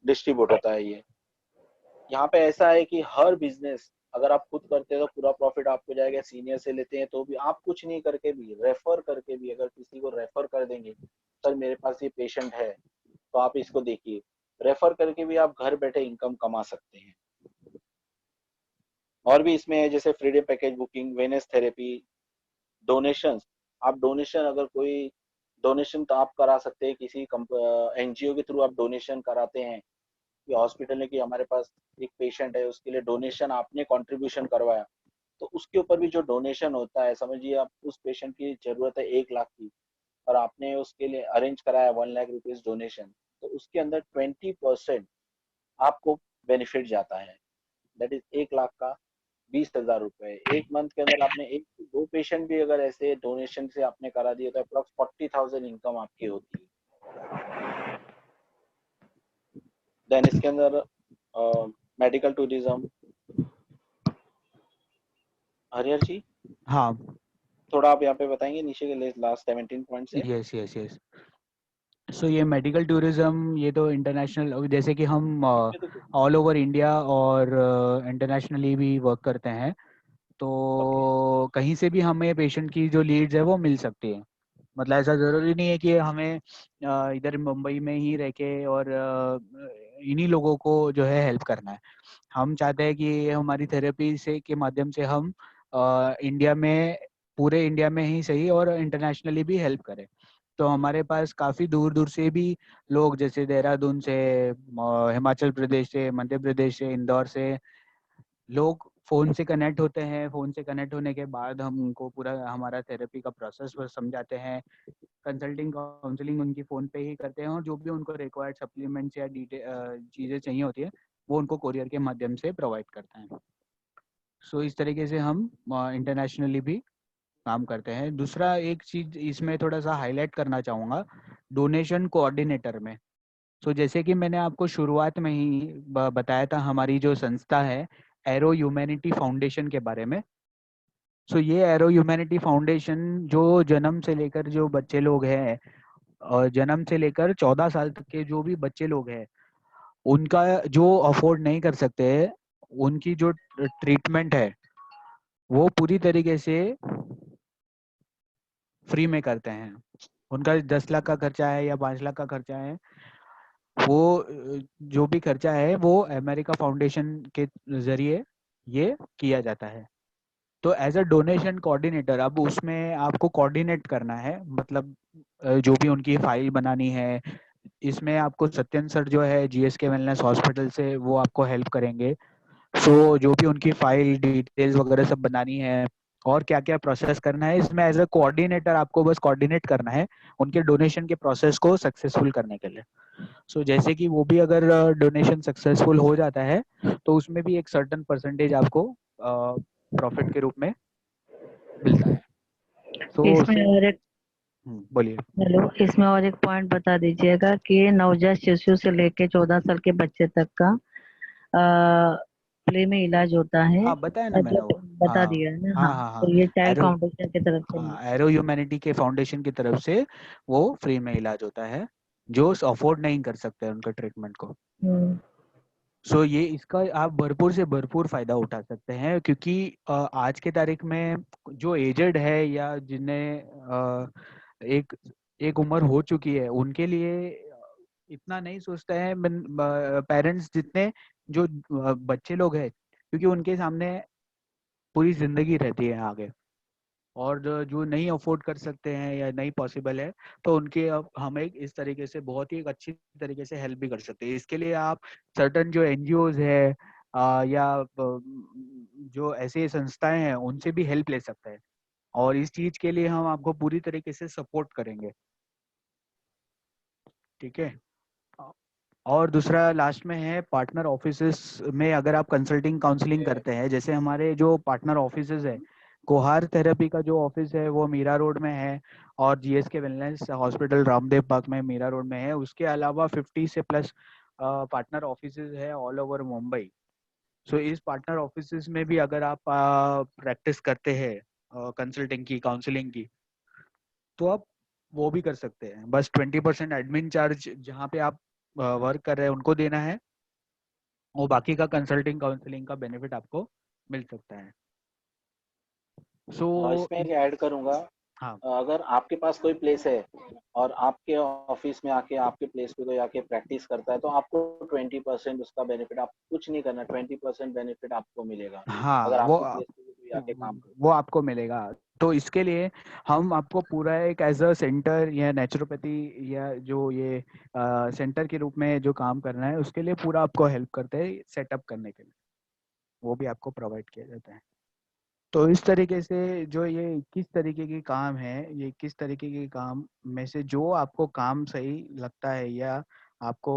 डिस्ट्रीब्यूट होता है ये। यहाँ पे ऐसा है कि हर बिजनेस अगर आप खुद करते हैं तो पूरा प्रॉफिट आपको जाएगा। सीनियर से लेते हैं तो भी आप कुछ नहीं करके भी, रेफर करके भी, अगर किसी को रेफर कर देंगे, सर मेरे पास ये पेशेंट है तो आप इसको देखिए, रेफर करके भी आप घर बैठे इनकम कमा सकते हैं। और भी इसमें है जैसे freedom package booking, Venice therapy, donation. आप डोनेशन, अगर कोई डोनेशन तो आप करा सकते हैं, किसी एनजीओ के थ्रू आप डोनेशन कराते हैं कि हॉस्पिटल ने कि हमारे पास एक पेशेंट है उसके लिए डोनेशन आपने कंट्रीब्यूशन करवाया, तो उसके ऊपर भी जो डोनेशन होता है, समझिए आप उस पेशेंट की जरूरत है 1 लाख की और आपने उसके लिए अरेंज कराया 1 लाख रुपीज डोनेशन, तो उसके अंदर 20% आपको बेनिफिट जाता है। दैट इज 1 लाख का 20,000 रुपए। एक मंथ के अंदर आपने 1-2 पेशेंट भी अगर ऐसे डोनेशन से आपने करा दिया तो अप्रॉक्स 40,000 इनकम आपकी होती है। देन इसके अंदर मेडिकल टूरिज्म। हरिहर जी, हाँ। थोड़ा आप यहाँ पे बताएंगे नीचे के लास्ट 17 पॉइंट्स है। यस। सो ये मेडिकल टूरिज्म ये तो इंटरनेशनल, जैसे कि हम ऑल ओवर इंडिया और इंटरनेशनली भी वर्क करते हैं, तो कहीं से भी हमें पेशेंट की जो लीड्स है वो मिल सकती है। मतलब ऐसा ज़रूरी नहीं है कि हमें इधर मुंबई में ही रह के और इन्हीं लोगों को जो है हेल्प करना है। हम चाहते हैं कि हमारी थेरेपी से के माध्यम से हम इंडिया में, पूरे इंडिया में ही सही और इंटरनेशनली भी हेल्प करें। तो हमारे पास काफ़ी दूर दूर से भी लोग, जैसे देहरादून से, हिमाचल प्रदेश से, मध्य प्रदेश से, इंदौर से लोग फ़ोन से कनेक्ट होते हैं। फ़ोन से कनेक्ट होने के बाद हम उनको पूरा हमारा थेरेपी का प्रोसेस समझाते हैं। कंसल्टिंग काउंसलिंग उनकी फ़ोन पे ही करते हैं और जो भी उनको रिक्वायर्ड सप्लीमेंट्स या चीज़ें चाहिए होती है वो उनको कोरियर के माध्यम से प्रोवाइड करते हैं। सो इस तरीके से हम इंटरनेशनली भी काम करते हैं। दूसरा एक चीज़ इसमें थोड़ा सा हाईलाइट करना चाहूँगा, डोनेशन कोऑर्डिनेटर में। सो जैसे कि मैंने आपको शुरुआत में ही बताया था हमारी जो संस्था है एरो ह्यूमैनिटी फाउंडेशन के बारे में। सो ये एरो ह्यूमैनिटी फाउंडेशन जो जन्म से लेकर जो बच्चे लोग हैं, जन्म से लेकर 14 साल तक के जो भी बच्चे लोग हैं, उनका जो अफोर्ड नहीं कर सकते, उनकी जो ट्रीटमेंट है वो पूरी तरीके से फ्री में करते हैं। उनका 10 लाख का खर्चा है या 5 लाख का खर्चा है, वो जो भी खर्चा है वो अमेरिका फाउंडेशन के जरिए ये किया जाता है। तो एज अ डोनेशन कोऑर्डिनेटर अब उसमें आपको कोऑर्डिनेट करना है, मतलब जो भी उनकी फाइल बनानी है, इसमें आपको सत्यन सर जो है जीएसके वेलनेस हॉस्पिटल से वो आपको हेल्प करेंगे। सो जो भी उनकी फाइल डिटेल्स वगैरह सब बनानी है और क्या क्या प्रोसेस करना है, इसमें एज अ कोऑर्डिनेटर आपको बस कोऑर्डिनेट करना है उनके डोनेशन के प्रोसेस को सक्सेसफुल करने के लिए। सो जैसे कि वो भी अगर डोनेशन सक्सेसफुल हो जाता है तो उसमें भी एक सर्टेन परसेंटेज आपको प्रॉफिट के रूप में मिलता है। तो इसमें और एक बोलिए। हेलो, इसमें और एक पॉइंट बता दीजिएगा कि नवजात शिशु से लेके 14 साल के बच्चे तक का फ्री में इलाज होता है। हाँ बताया ना मैंने जो वो। बता हाँ दिया है ना, हाँ हाँ। हाँ तो हाँ। ये चाइल्ड एरो, फाउंडेशन की तरफ से हाँ एरो ह्यूमैनिटी के फाउंडेशन की तरफ से वो फ्री में इलाज होता है, जो अफोर्ड नहीं कर सकते उनका ट्रीटमेंट को। हम्म। सो ये इसका आप भरपूर से भरपूर फायदा उठा सकते हैं, क्योंकि आज के तारीख में जो एजेड है या जिन्हें एक एक उम्र हो चुकी है, उनके लिए इतना नहीं सोचते हैं पेरेंट्स जितने जो बच्चे लोग हैं, क्योंकि उनके सामने पूरी जिंदगी रहती है आगे। और जो नहीं अफोर्ड कर सकते हैं या नहीं पॉसिबल है, तो उनके अब हम एक इस तरीके से बहुत ही एक अच्छी तरीके से हेल्प भी कर सकते हैं। इसके लिए आप सर्टन जो एनजीओज है या जो ऐसे संस्थाएं हैं उनसे भी हेल्प ले सकते हैं, और इस चीज के लिए हम आपको पूरी तरीके से सपोर्ट करेंगे। ठीक है। और दूसरा लास्ट में है पार्टनर ऑफिसेस में अगर आप कंसल्टिंग काउंसलिंग करते हैं, जैसे हमारे जो पार्टनर ऑफिसेस है, कोहार थेरेपी का जो ऑफिस है वो मीरा रोड में है, और GSK wellness hospital Ramdev park में मीरा रोड में है। उसके अलावा 50 से प्लस पार्टनर ऑफिसेस है ऑल ओवर मुंबई। सो इस पार्टनर ऑफिसेस में भी अगर आप प्रैक्टिस करते हैं कंसल्टिंग की, काउंसलिंग की, तो आप वो भी कर सकते हैं। बस 20% एडमिन चार्ज जहाँ पे आप वर्क कर रहे हैं उनको देना है, और बाकी का कंसल्टिंग काउंसलिंग का बेनिफिट आपको मिल सकता है। सो इसमें एक ऐड करूंगा, हाँ अगर आपके पास कोई प्लेस है और आपके ऑफिस में आके आपके प्लेस पे कोई आके प्रैक्टिस करता है, तो आपको 20% उसका बेनिफिट, आप कुछ नहीं करना, 20% बेनिफिट आपको मिलेगा हाँ अगर आपके प्लेस पे कोई आके काम करता वो आपको मिलेगा। तो इसके लिए हम आपको पूरा एक एज अ सेंटर या नेचुरोपैथी या जो ये सेंटर के रूप में जो काम करना है, उसके लिए पूरा आपको हेल्प करते हैं सेटअप करने के लिए, वो भी आपको प्रोवाइड किया जाता है। तो इस तरीके से जो ये किस तरीके के काम है, ये किस तरीके के काम में से जो आपको काम सही लगता है या आपको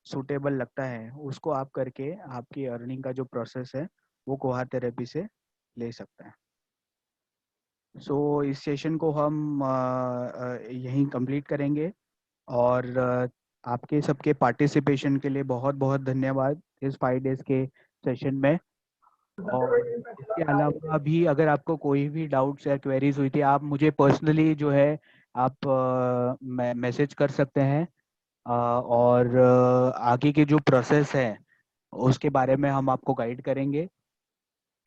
सूटेबल लगता है, उसको आप करके आपकी अर्निंग का जो प्रोसेस है वो कोहार थेरेपी से ले सकते हैं। सो इस सेशन को हम यहीं कंप्लीट करेंगे, और आपके सबके पार्टिसिपेशन के लिए बहुत बहुत धन्यवाद इस 5 डेज के सेशन में। और इसके अलावा भी अगर आपको कोई भी डाउट्स या क्वेरीज हुई थी, आप मुझे पर्सनली जो है आप मैसेज कर सकते हैं, और आगे के जो प्रोसेस है उसके बारे में हम आपको गाइड करेंगे।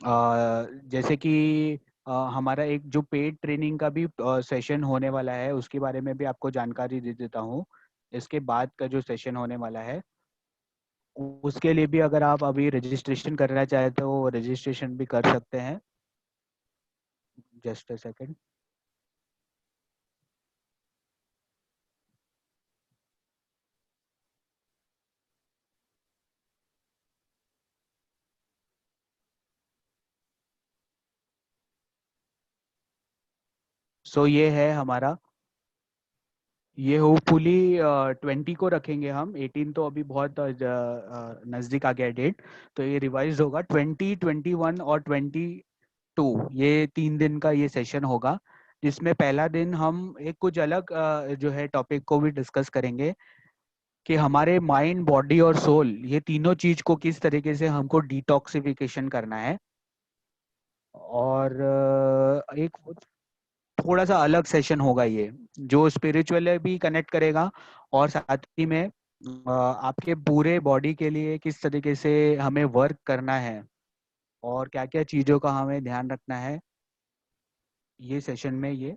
जैसे कि हमारा एक जो पेड ट्रेनिंग का भी सेशन होने वाला है, उसके बारे में भी आपको जानकारी दे देता हूँ। इसके बाद का जो सेशन होने वाला है उसके लिए भी अगर आप अभी रजिस्ट्रेशन करना चाहें तो रजिस्ट्रेशन भी कर सकते हैं। Just a second. सो ये है हमारा, ये होपफुली 20 को रखेंगे हम। 18 तो अभी बहुत नज़दीक आ गया डेट, तो ये रिवाइज होगा 20, 21 और 22। ये 3 दिन का ये सेशन होगा, जिसमें पहला दिन हम एक कुछ अलग जो है टॉपिक को भी डिस्कस करेंगे कि हमारे माइंड, बॉडी और सोल, ये तीनों चीज को किस तरीके से हमको डिटॉक्सिफिकेशन करना है। और एक थोड़ा सा अलग सेशन होगा ये, जो स्पिरिचुअल भी कनेक्ट करेगा, और साथ ही में आपके पूरे बॉडी के लिए किस तरीके से हमें वर्क करना है और क्या क्या चीज़ों का हमें ध्यान रखना है, ये सेशन में ये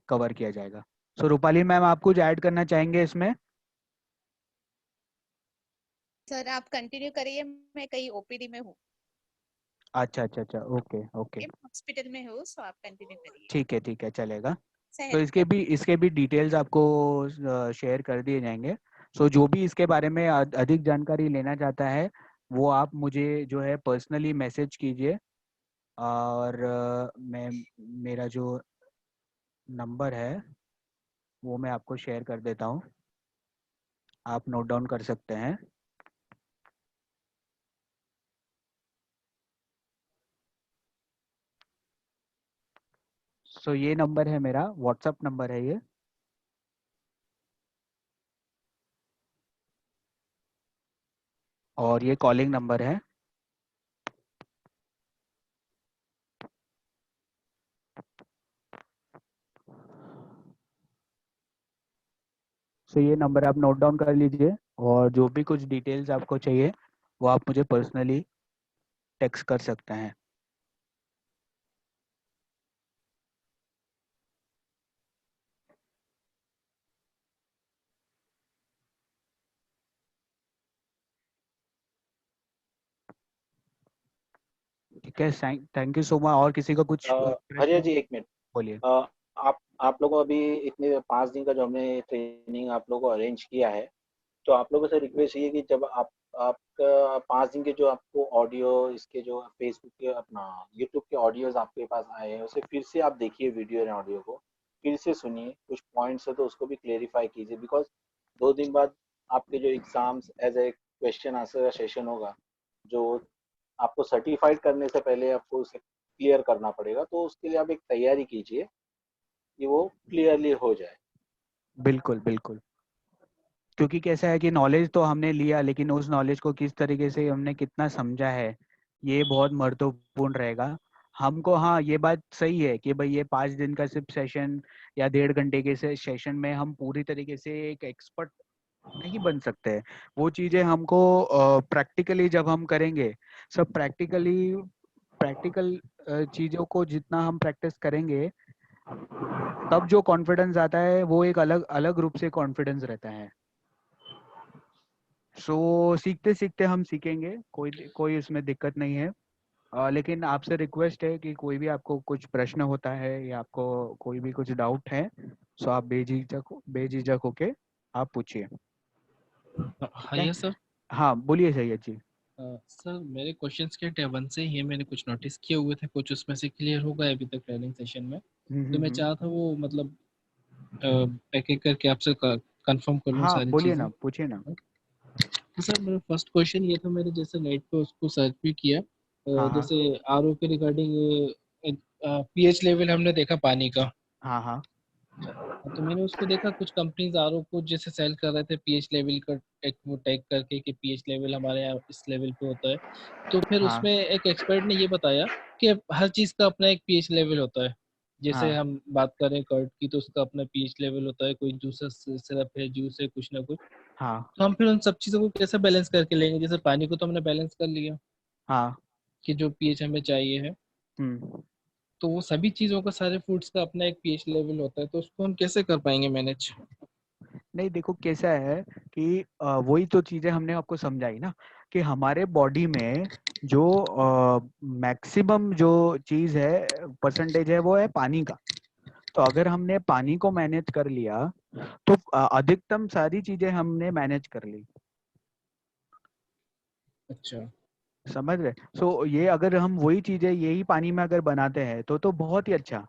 कवर किया जाएगा। सो रूपाली मैम, आप कुछ ऐड करना चाहेंगे इसमें? सर आप कंटिन्यू करिए, मैं कहीं ओपीडी में हूँ, अच्छा अच्छा अच्छा, ओके ओके, हॉस्पिटल में हूँ, सो आप कंटिन्यू करिए। ठीक है चलेगा। से तो हेल्प इसके भी डिटेल्स आपको शेयर कर दिए जाएंगे। सो जो भी इसके बारे में अधिक जानकारी लेना चाहता है, वो आप मुझे जो है पर्सनली मैसेज कीजिए, और मैं मेरा जो नंबर है वो मैं आपको शेयर कर देता हूँ, आप नोट डाउन कर सकते हैं। सो ये नंबर है मेरा, व्हाट्सअप नंबर है ये, और ये कॉलिंग नंबर है। सो ये नंबर आप नोट डाउन कर लीजिए, और जो भी कुछ डिटेल्स आपको चाहिए वो आप मुझे पर्सनली टेक्स्ट कर सकते हैं। ठीक है, थैंक यू सो मच। और किसी का कुछ हरिया प्रश्न? जी एक मिनट। बोलिए। आप लोगों को अभी इतने 5 दिन का जो हमने ट्रेनिंग आप लोगों को अरेंज किया है, तो आप लोगों से रिक्वेस्ट ये है कि जब आपका 5 दिन के जो आपको ऑडियो, इसके जो फेसबुक के अपना यूट्यूब के ऑडियोज आपके पास आए हैं, उसे फिर से आप देखिए, वीडियो एंड ऑडियो को फिर से सुनिए, कुछ पॉइंट्स है तो उसको भी क्लेरिफाई कीजिए, बिकॉज 2 दिन बाद आपके जो exams as a question answer का सेशन होगा, जो आपको सर्टिफाइड करने से पहले आपको उसे क्लियर करना पड़ेगा, तो उसके लिए आप एक तैयारी कीजिए कि वो क्लियरली हो जाए। बिल्कुल बिल्कुल, क्योंकि कैसा है कि नॉलेज तो हमने लिया, लेकिन उस नॉलेज को किस तरीके से हमने कितना समझा है, ये बहुत महत्वपूर्ण रहेगा हमको। हाँ, ये बात सही है कि भाई ये 5 दिन का सिर्फ सेशन या 1.5 घंटे के से सेशन में हम पूरी तरीके से एक एक्सपर्ट नहीं बन सकते हैं। वो चीजें हमको प्रैक्टिकली जब हम करेंगे, सब प्रैक्टिकल चीजों को जितना हम प्रैक्टिस करेंगे, तब जो कॉन्फिडेंस आता है वो एक अलग अलग रूप से कॉन्फिडेंस रहता है। सो सीखते सीखते हम सीखेंगे, कोई इसमें दिक्कत नहीं है। लेकिन आपसे रिक्वेस्ट है कि कोई भी आपको कुछ प्रश्न होता है या आपको कोई भी कुछ डाउट है, सो आप बेझिझक होके आप पूछिए। ठीक है? Hi sir. हाँ बोलिए सैयद जी। सर मेरे क्वेश्चंस के टेबल से ही मैंने कुछ नोटिस किए हुए थे, कुछ उसमें से क्लियर हो गए अभी तक ट्रेनिंग सेशन में। तो मैं चाहता हूँ वो मतलब एक एक करके आपसे कंफर्म कर लूँ हाँ सारी बोलिए चीज़ें। ना, पूछिए ना। तो सर मेरा फर्स्ट क्वेश्चन ये था, मैंने जैसे नेट पे उसको सर्च भी किया, हाँ हाँ जैसे आरओ के रिगार्डिंग पीएच लेवल हमने देखा पानी का। हाँ हाँ तो मैंने उसको देखा, कुछ कंपनीज आरओ को जैसे सेल कर रहे थे पीएच लेवल का एक वो टैग करके कि पीएच लेवल हमारे यहाँ इस लेवल पे होता है। तो फिर हाँ उसमें एक एक्सपर्ट ने ये बताया कि हर चीज़ का अपना एक पीएच लेवल होता है। जैसे हाँ हम बात करें कर्ड की तो उसका अपना पीएच लेवल होता है, कोई जूस सिरप है, जूस है, कुछ ना कुछ। हाँ तो हम फिर उन सब चीज़ों को कैसे बैलेंस करके लेंगे? जैसे पानी को तो हमने बैलेंस कर लिया हाँ। कि जो पीएच हमें चाहिए है, तो वो सभी चीज़ों का, सारे फूड्स का अपना एक पीएच लेवल होता है, तो उसको हम कैसे कर पाएंगे मैनेज? नहीं देखो कैसा है कि वही तो चीजें हमने आपको समझाई ना, कि हमारे बॉडी में जो मैक्सिमम जो चीज है, परसेंटेज है, वो है पानी का। तो अगर हमने पानी को मैनेज कर लिया, तो अधिकतम सारी चीजें हमने मैनेज कर ली। अच्छा। समझ रहे? सो ये अगर हम वही चीजें यही पानी में अगर बनाते हैं तो बहुत ही अच्छा,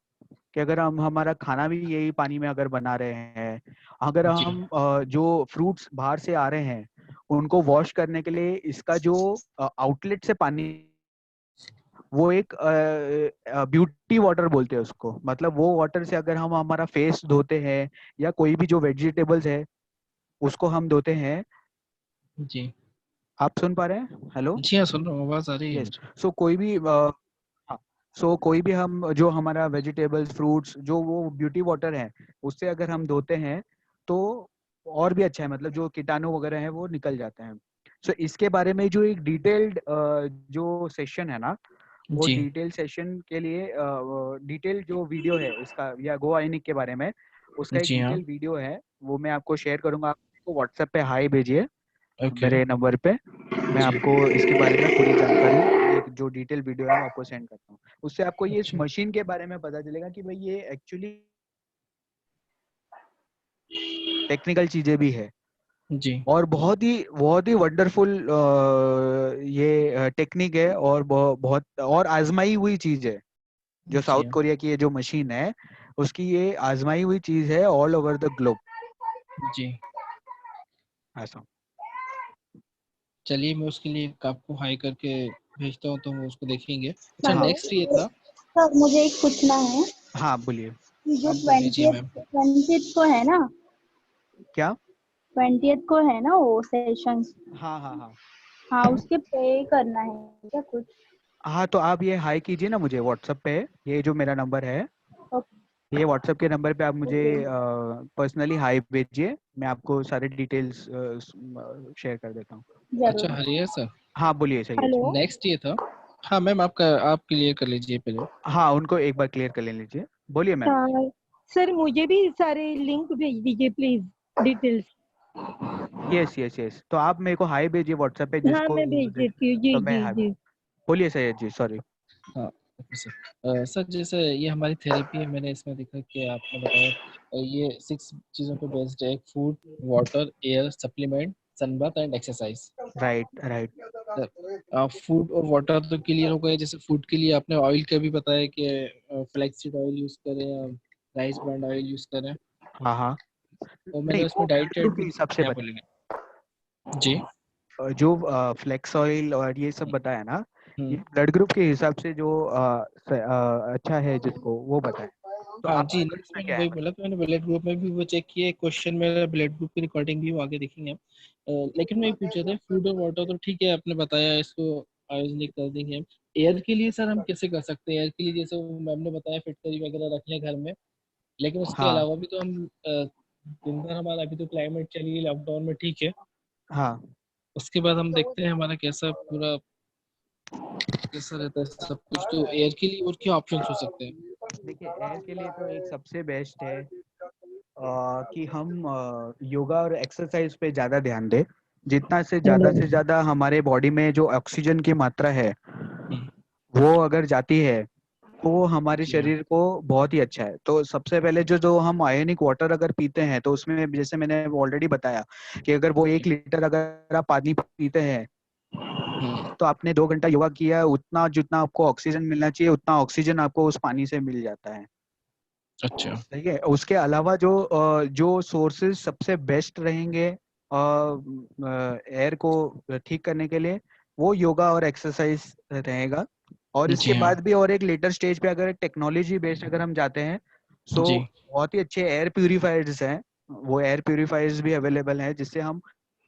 कि अगर हम हमारा खाना भी यही पानी में अगर बना रहे हैं, अगर जी हम जो फ्रूट्स बाहर से आ रहे हैं उनको वॉश करने के लिए इसका जो आउटलेट से पानी, वो एक ब्यूटी वाटर बोलते हैं उसको, मतलब वो वाटर से अगर हम हमारा फेस धोते हैं या कोई भी जो वेजिटेबल्स है उसको हम धोते हैं। जी आप सुन पा रहे हैं? हेलो? जी हाँ, सुन रहा हूँ, आवाज आ रही है यस। मुझे। सो कोई भी हाँ, सो कोई भी हम जो हमारा वेजिटेबल्स फ्रूट्स जो वो ब्यूटी वाटर है उससे अगर हम धोते हैं तो और भी अच्छा है, मतलब जो कीटाणु वगैरह है वो निकल जाते हैं। सो इसके बारे में जो एक डिटेल्ड जो सेशन है ना, वो जी डिटेल सेशन के लिए डिटेल जो वीडियो है इसका या गो आयनिक के बारे में, उसका एक जी हाँ। डिटेल वीडियो है, वो मैं आपको शेयर करूंगा। आपको व्हाट्सएप पे हाई भेजिए ओके। मेरे नंबर पे, मैं जी। आपको इसके बारे में पूरी जानकारी, एक जो डिटेल वीडियो है वो आपको सेंड करता हूँ। उससे आपको ये इस अच्छा। मशीन के बारे में पता चलेगा कि भाई ये एक्चुअली टेक्निकल चीजें भी है, जी और बहुत ही वंडरफुल ये टेक्निक है, और बहुत और आजमाई हुई चीज है। जो जी साउथ हाँ। कोरिया की ये जो मशीन है, उसकी ये आजमाई हुई चीज है ऑल ओवर द ग्लोब। जी ऐसा। चलिए, मैं उसके लिए आपको हाई करके भेजता हूँ, तो वो उसको देखेंगे। अच्छा, हाँ नेक्स्ट ये था। सर मुझे एक पूछना है हाँ बोलिए। कि जो आप बोल दीजिए मैम। 20th को है ना, क्या? 20th को है ना वो सेशन? हाँ हाँ हाँ हाँ, उसके पे करना है क्या कुछ? हाँ, तो आप ये हाई कीजिए ना मुझे व्हाट्सएप पे, ये जो मेरा नंबर है, ये व्हाट्सएप के नंबर पे आप मुझे पर्सनली हाई भेजिए, मैं आपको सारे डिटेल्स शेयर कर देता हूँ। अच्छा जरूर। हरियर सर, हाँ बोलिए सैयद जी। हेलो। नेक्स्ट ये था। हाँ मैम, आप क्लियर कर लीजिए पहले। हाँ उनको एक बार क्लियर कर ले लीजिए, बोलिए मैम। सर मुझे भी सारे लिंक भेज दीजिए please, details. Yes yes yes, तो आप मेरे को हाई भेजिए व्हाट्सएप पे हाँ जिसको मैं भेज देती हूँ, जी तो मैं जी हाई। जी। बोलिए सैयद जी, सॉरी। हाँ ओके सर। सर जैसे ये हमारी थेरेपी है, मैंने इसमें देखा कि आपने बताया ये 6 चीज़ों पे बेस्ड है: food, water, air, supplement, sunbath and exercise. Right right. Food और वाटर तो क्लियर हो गए। जैसे फूड के लिए आपने ऑयल का भी बताया कि फ्लैक्सीड ऑयल यूज़ करें या राइस ब्रांड ऑयल यूज़ करें, हाँ हाँ, और नहीं मैंने वो उसमें ब्लड डाइट चार्ट ग्रुप के भी हिसाब से क्या बताया, बोलेंगे जी। जो फ्लेक्स ऑयल और ये सब बताया ना, ये ब्लड ग्रुप के हिसाब से जो अच्छा है जिसको वो बताए। तो हाँ आपका जी, सर नहीं इसमें मैंने क्या है वही बोला कि मैंने ब्लड ग्रुप में भी वो चेक किया, क्वेश्चन में ब्लड ग्रुप की रिकॉर्डिंग भी वो आगे देखेंगे। लेकिन मैं ये पूछ रहा था, फूड और वाटर तो ठीक है आपने बताया, इसको आयोजनिक कर देंगे। एयर के लिए सर हम कैसे कर सकते हैं? एयर के लिए जैसे वो मैम ने बताया फिटकरी वगैरह रख लें घर में, लेकिन उसके हाँ अलावा भी तो हम दिन भर हमारा अभी तो क्लाइमेट चल रही है लॉकडाउन में, ठीक है, हाँ। उसके बाद हम देखते हैं हमारा कैसा पूरा कैसा रहता है सब कुछ। तो एयर के लिए और क्या ऑप्शंस हो सकते हैं? देखिए एयर के लिए तो एक सबसे बेस्ट है कि हम योगा और एक्सरसाइज पे ज़्यादा ध्यान दें। जितना से ज़्यादा हमारे बॉडी में जो ऑक्सीजन की मात्रा है वो अगर जाती है तो वो हमारे जी शरीर को बहुत ही अच्छा है। तो सबसे पहले जो जो हम आयोनिक वाटर अगर पीते हैं तो उसमें जैसे मैंने ऑलरेडी बताया कि अगर वो 1 लीटर अगर आप पानी पीते हैं तो आपने 2 घंटा योगा किया है, उतना जितना आपको ऑक्सीजन मिलना चाहिए उतना ऑक्सीजन आपको उस पानी से मिल जाता है। अच्छा ठीक है, उसके अलावा जो सोर्सेज सबसे बेस्ट रहेंगे एयर को ठीक करने के लिए वो योगा और एक्सरसाइज रहेगा। और इसके जी हाँ बाद भी और एक लेटर स्टेज पे अगर टेक्नोलॉजी बेस्ड अगर हम जाते हैं सो जी। बहुत ही अच्छे एयर प्यूरिफायर्स हैं। वो एयर प्यूरिफायर्स भी अवेलेबल हैं जिससे हम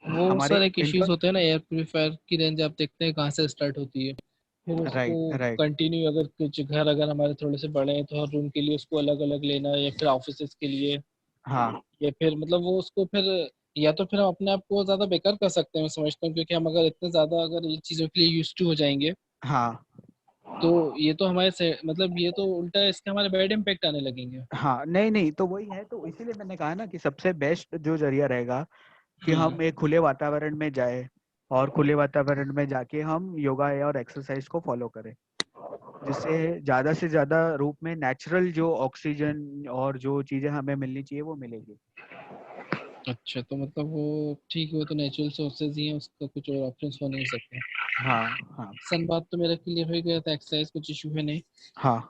वो हमारे सर एक इंटर इश्यूज होते हैं ना, एयर प्योरीफायर की रेंज आप देखते हैं कहाँ से स्टार्ट होती है, फिर उसको राइट राइट। कंटिन्यू अगर कुछ घर अगर हमारे थोड़े से बड़े हैं तो हर रूम के लिए उसको अलग अलग लेना, या फिर ऑफिसेज के लिए, हाँ या फिर मतलब वो उसको फिर या तो फिर हम अपने आप को ज्यादा बेकार कर सकते हैं, मैं समझता हूँ, क्योंकि हम अगर इतने ज्यादा अगर ये चीजों के लिए यूज टू हो जाएंगे हाँ तो ये तो हमारे से मतलब ये तो उल्टा इसके हमारे बैड इम्पैक्ट आने लगेंगे। हाँ, नहीं नहीं तो वही है, तो इसीलिए मैंने कहा ना कि सबसे बेस्ट जो जरिया रहेगा कि हम एक खुले वातावरण में जाए और खुले वातावरण में जाके हम योगा और एक्सरसाइज को फॉलो करें जिससे ज्यादा से ज्यादा रूप में नेचुरल जो ऑक्सीजन और जो चीजें हमें मिलनी चाहिए वो मिलेगी। अच्छा, तो मतलब वो ठीक है, वो तो नेचुरल सोर्सेज ही हैं, उसका कुछ और ऑप्शंस हो नहीं सकते। हाँ हाँ सन बात तो मेरा क्लियर हो ही गया था, एक्सरसाइज कुछ इशू है नहीं। हाँ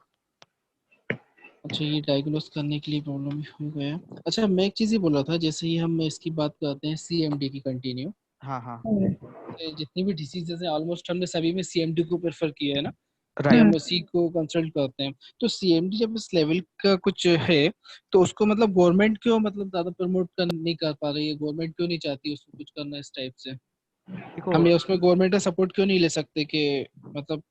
अच्छा, ये डायग्नोस करने के लिए प्रॉब्लम हो गया। अच्छा, मैं एक चीज़ ये बोल रहा था, जैसे ही हम इसकी बात करते हैं सीएमडी की कंटिन्यू, हाँ हाँ जितनी भी डिसीजेज हैं ऑलमोस्ट हमने सभी में सीएमडी को प्रेफर किया है ना, कि राइट। हम उसी को कंसल्ट करते हैं। तो सीएमडी जब इस लेवल का कुछ है तो उसको मतलब गवर्नमेंट क्यों मतलब ज्यादा प्रमोट कर नहीं कर पा रही है? गवर्नमेंट क्यों नहीं चाहती उसको कुछ करना इस टाइप से? देखो हम ये उसमें गवर्नमेंट का सपोर्ट क्यों नहीं ले सकते कि मतलब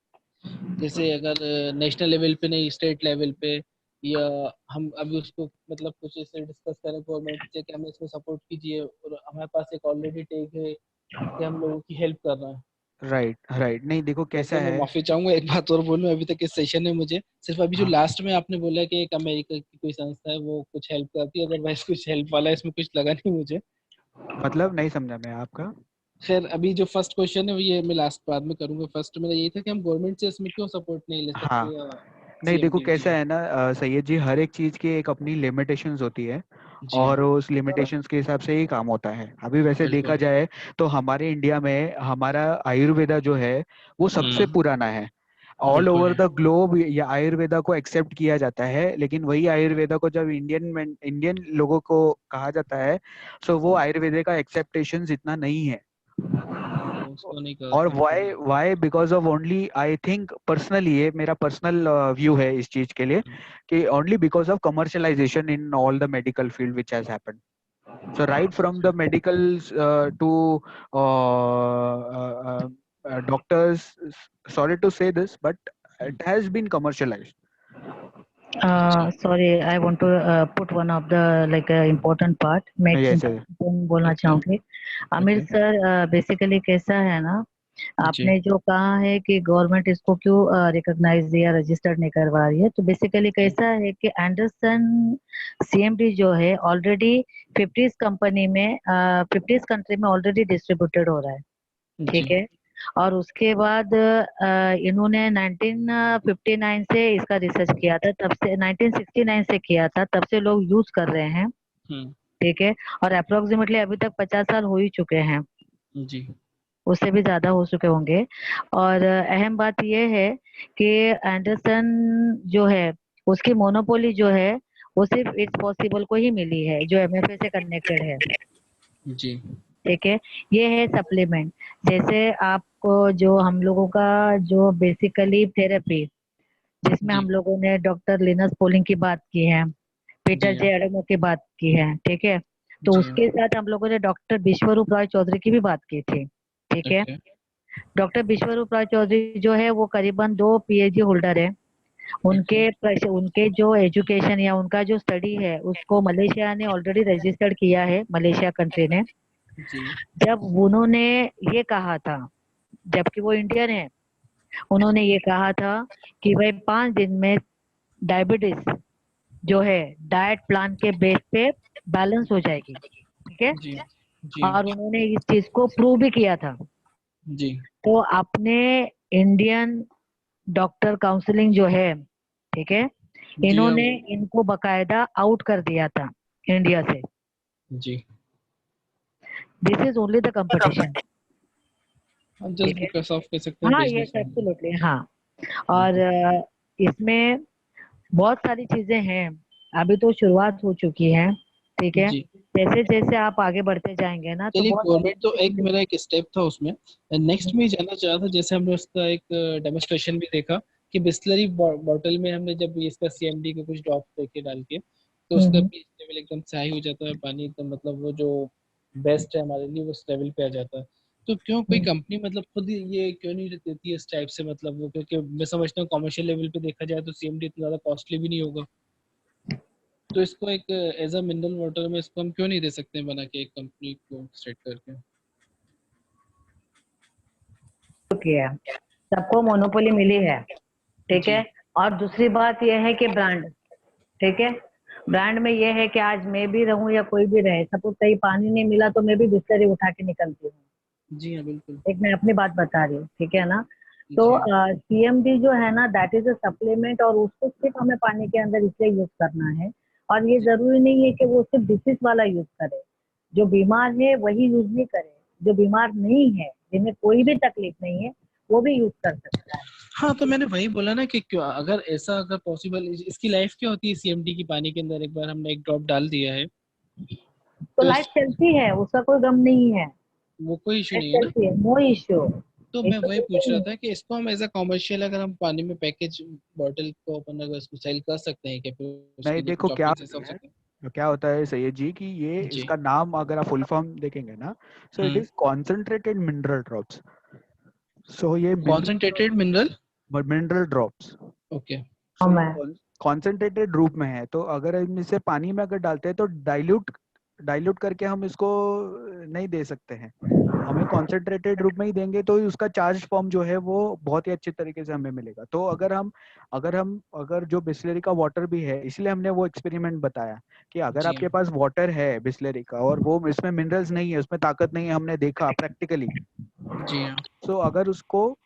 जैसे अगर नेशनल लेवल पे नहीं, स्टेट लेवल पे, या हम अभी उसको मतलब कुछ ऐसे डिस्कस करें गवर्नमेंट से कि हमें इसको सपोर्ट कीजिए, और हमारे पास एक ऑलरेडी टेक है कि हम लोगों की हेल्प कर रहे हैं। राइट राइट, नहीं देखो कैसा वैसे मैं है। माफी चाहूंगा, एक बात और बोलूं, अभी तक इस सेशन में मुझे सिर्फ अभी जो हाँ लास्ट में आपने बोला कि एक अमेरिका की कोई संस्था है वो कुछ हेल्प करती है, अदरवाइज कुछ हेल्प वाला इसमें कुछ लगा नहीं मुझे। मतलब नहीं समझा मैं आपका। खैर, अभी जो फर्स्ट क्वेश्चन है वो ये मैं लास्ट बाद में करूंगा। फर्स्ट मेरा यही था कि हम गवर्नमेंट से इसमें क्यों सपोर्ट नहीं ले हाँ, सकते, या नहीं देखो सीएमडी कैसा जी। है ना सैयद जी, हर एक चीज की एक अपनी लिमिटेशंस होती है जी और हाँ, उस लिमिटेशंस के हिसाब से ही काम होता है। अभी वैसे देखा बिल्कुल। जाए तो हमारे इंडिया में हमारा आयुर्वेदा जो है वो सबसे पुराना है। ऑल बिल्कुल ओवर है। द ग्लोब ये आयुर्वेदा को एक्सेप्ट किया जाता है, लेकिन वही आयुर्वेदा को जब इंडियन लोगों को कहा जाता है सो वो आयुर्वेदा का एक्सेप्टेशंस इतना नहीं है। उसको नहीं और करते वाई बिल्कुल। Why because of only I think personally, ये मेरा पर्सनल व्यू है इस चीज के लिए कि only because of commercialisation in all the medical field which has happened. So right from the medicals to doctors, sorry to say this, but it has been commercialized. Sorry, I want to put one of the like important part. मैं एक Yes, yes. important बोलना Okay. चाहूँगी। Aamir Okay. Sir, basically कैसा है ना, जी आपने जो कहा है कि गवर्नमेंट इसको क्यों रिकॉग्नाइज या रजिस्टर्ड नहीं करवा रही है, तो बेसिकली कैसा है कि एंडरसन सीएमडी जो है ऑलरेडी 50 कंपनी में 50 कंट्री में ऑलरेडी डिस्ट्रीब्यूटेड हो रहा है, ठीक जी है। और उसके बाद इन्होंने 1959 से इसका रिसर्च किया था, तब से 1969 से किया था, तब से लोग यूज कर रहे हैं, हम्म ठीक है। और अप्रोक्सीमेटली अभी तक 50 साल हो ही चुके हैं, जी उससे भी ज्यादा हो चुके होंगे। और अहम बात यह है कि एंडरसन जो है उसकी मोनोपोली जो है वो सिर्फ इट्स पॉसिबल को ही मिली है, जो एमएफए से कनेक्टेड है, जी ठीक है। ये है सप्लीमेंट। जैसे आपको जो हम लोगों का जो बेसिकली थेरेपी, जिसमें जी हम लोगों ने डॉक्टर लिनस पोलिंग की बात की है, पीटर जी जे एडमो की बात की है, ठीक है। तो जी उसके साथ हम लोगों ने डॉक्टर विश्वरूप रॉय चौधरी की भी बात की थी, ठीक है। ओके डॉक्टर विश्वरूप रॉय चौधरी जो है वो करीबन 2 पीएचडी होल्डर है। ओके उनके जो एजुकेशन या उनका जो स्टडी है उसको मलेशिया ने ऑलरेडी रजिस्टर्ड किया है, मलेशिया कंट्री ने। जी जब उन्होंने ये कहा था, जबकि वो इंडियन है, उन्होंने ये कहा था कि भाई 5 दिन में डायबिटीज जो है डाइट प्लान के बेस पे बैलेंस हो जाएगी, ठीक है। जी जी और उन्होंने इस चीज को प्रूव भी किया था। जी तो अपने इंडियन डॉक्टर काउंसलिंग जो है, ठीक है, जी इन्होंने इनको बकायदा आउट कर दिया था इंडिया से। जी this is only the competition, just ठीक है। बिकॉज ऑफ कह सकते हैं हाँ, ये बिजनेस एब्सोल्युटली, हाँ। और इसमें बहुत सारी चीजें हैं, अभी तो शुरुआत हो चुकी है, ठीक है। जी जैसे जैसे आप आगे बढ़ते जाएंगे ना तो चलिए बहुत गवर्नमेंट तो एक मेरा एक स्टेप था उसमें। नेक्स्ट में जानना चाह रहा था, जैसे हमने उसका एक डेमोस्ट्रेशन भी देखा कि बिस्लरी बॉटल में हमने जब इसका सीएमडी के कुछ ड्रॉप देखे डाल के, तो उसका पीएच लेवल एकदम सही हो जाता है, पानी एकदम मतलब वो जो बेस्ट है हमारे लिए उस लेवल पे आ जाता है। तो क्यों कोई कंपनी मतलब खुद ये क्यों नहीं देती है इस टाइप से, मतलब वो, क्योंकि मैं समझता हूँ कॉमर्शियल लेवल पे देखा जाए तो सीएमडी इतना ज्यादा कॉस्टली भी नहीं होगा, तो इसको एक एज अ मिनरल वाटर में इसको हम क्यों नहीं दे सकते हैं बना के एक कंपनी को स्टेट करके। किया है, सबको मोनोपोली मिली है, ठीक जी है। और दूसरी बात यह है कि ब्रांड, ठीक है, ब्रांड में यह है कि आज मैं भी रहूं या कोई भी रहे, सपोज कहीं पानी नहीं मिला तो मैं भी बिस्लरी उठा के निकलती हूँ, जी हाँ बिल्कुल एक मैं अपनी बात बता रही हूँ, ठीक है ना। तो जी सीएमडी जो है ना दैट इज अ सप्लीमेंट, और उसको सिर्फ हमें पानी के अंदर इसलिए यूज करना है। और ये जरूरी नहीं है कि वो सिर्फ डिसीज वाला यूज करे, जो बीमार है वही यूज नहीं करे, जो बीमार नहीं है, जिन्हें कोई भी तकलीफ नहीं है, वो भी यूज कर सकता है। हाँ, तो मैंने वही बोला ना कि क्यों अगर ऐसा अगर पॉसिबल, इसकी लाइफ क्या होती है सीएमडी की पानी के अंदर, एक बार हमने एक ड्रॉप डाल दिया है तो तो लाइफ चलती है, उसका कोई गम नहीं है, वो कोई इशू लाइफ नहीं है ना। चलती है, नो इश्यू। तो मैं वही पूछ रहा था कि इसको हम एज अ कॉमर्शियल अगर हम पानी में पैकेज बॉटल को अपन अगर इसको सेल कर सकते हैं क्या, फिर उसके नहीं, लिए देखो कुछ क्या ऑप्शन होता हो है, सकते तो क्या होता है सैयद जी कि ये हैं। जी इसका नाम अगर आप फुल फॉर्म देखेंगे ना, so it hmm is concentrated mineral drops. So ये concentrated mineral mineral drops, okay so ये कॉन्सेंट्रेटेड रूप में है। तो अगर हम इसे पानी में अगर डालते हैं तो डाइल्यूट करके हम इसको नहीं दे सकते हैं, हमें कॉन्सेंट्रेटेड रूप में ही देंगे तो उसका चार्ज फॉर्म जो है वो बहुत ही अच्छे तरीके से हमें मिलेगा। तो अगर जो बिस्लरी का वाटर भी है, इसलिए हमने वो एक्सपेरिमेंट बताया कि अगर जी आपके पास वाटर है बिस्लरी का और वो इसमें मिनरल्स नहीं है, उसमें ताकत नहीं है, हमने देखा प्रैक्टिकली, जी हाँ सो अगर उसको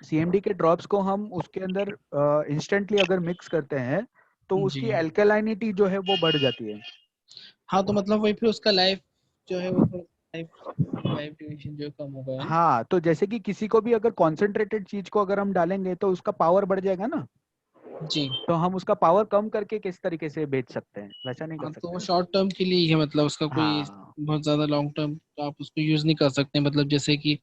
सीएमडी के ड्रॉप्स को हम उसके अंदर इंस्टेंटली अगर मिक्स करते हैं तो जी उसकी एल्केलाइनिटी जो है वो बढ़ जाती है। हाँ, तो मतलब वही फिर उसका लाइफ जो है वो थोड़ा लाइफ लाइफ ड्यूरेशन जो है कम हो गया है ना। हाँ, तो जैसे कि किसी को भी अगर कॉन्सेंट्रेटेड चीज को अगर हम डालेंगे तो उसका पावर बढ़ जाएगा ना, जी तो हम उसका पावर कम करके किस तरीके से बेच सकते हैं, वैसा नहीं कर हाँ, तो वो सकते। शॉर्ट टर्म के लिए ही है, मतलब उसका कोई हाँ बहुत ज्यादा लॉन्ग टर्म तो आप उसको यूज नहीं कर सकते, मतलब जैसे कि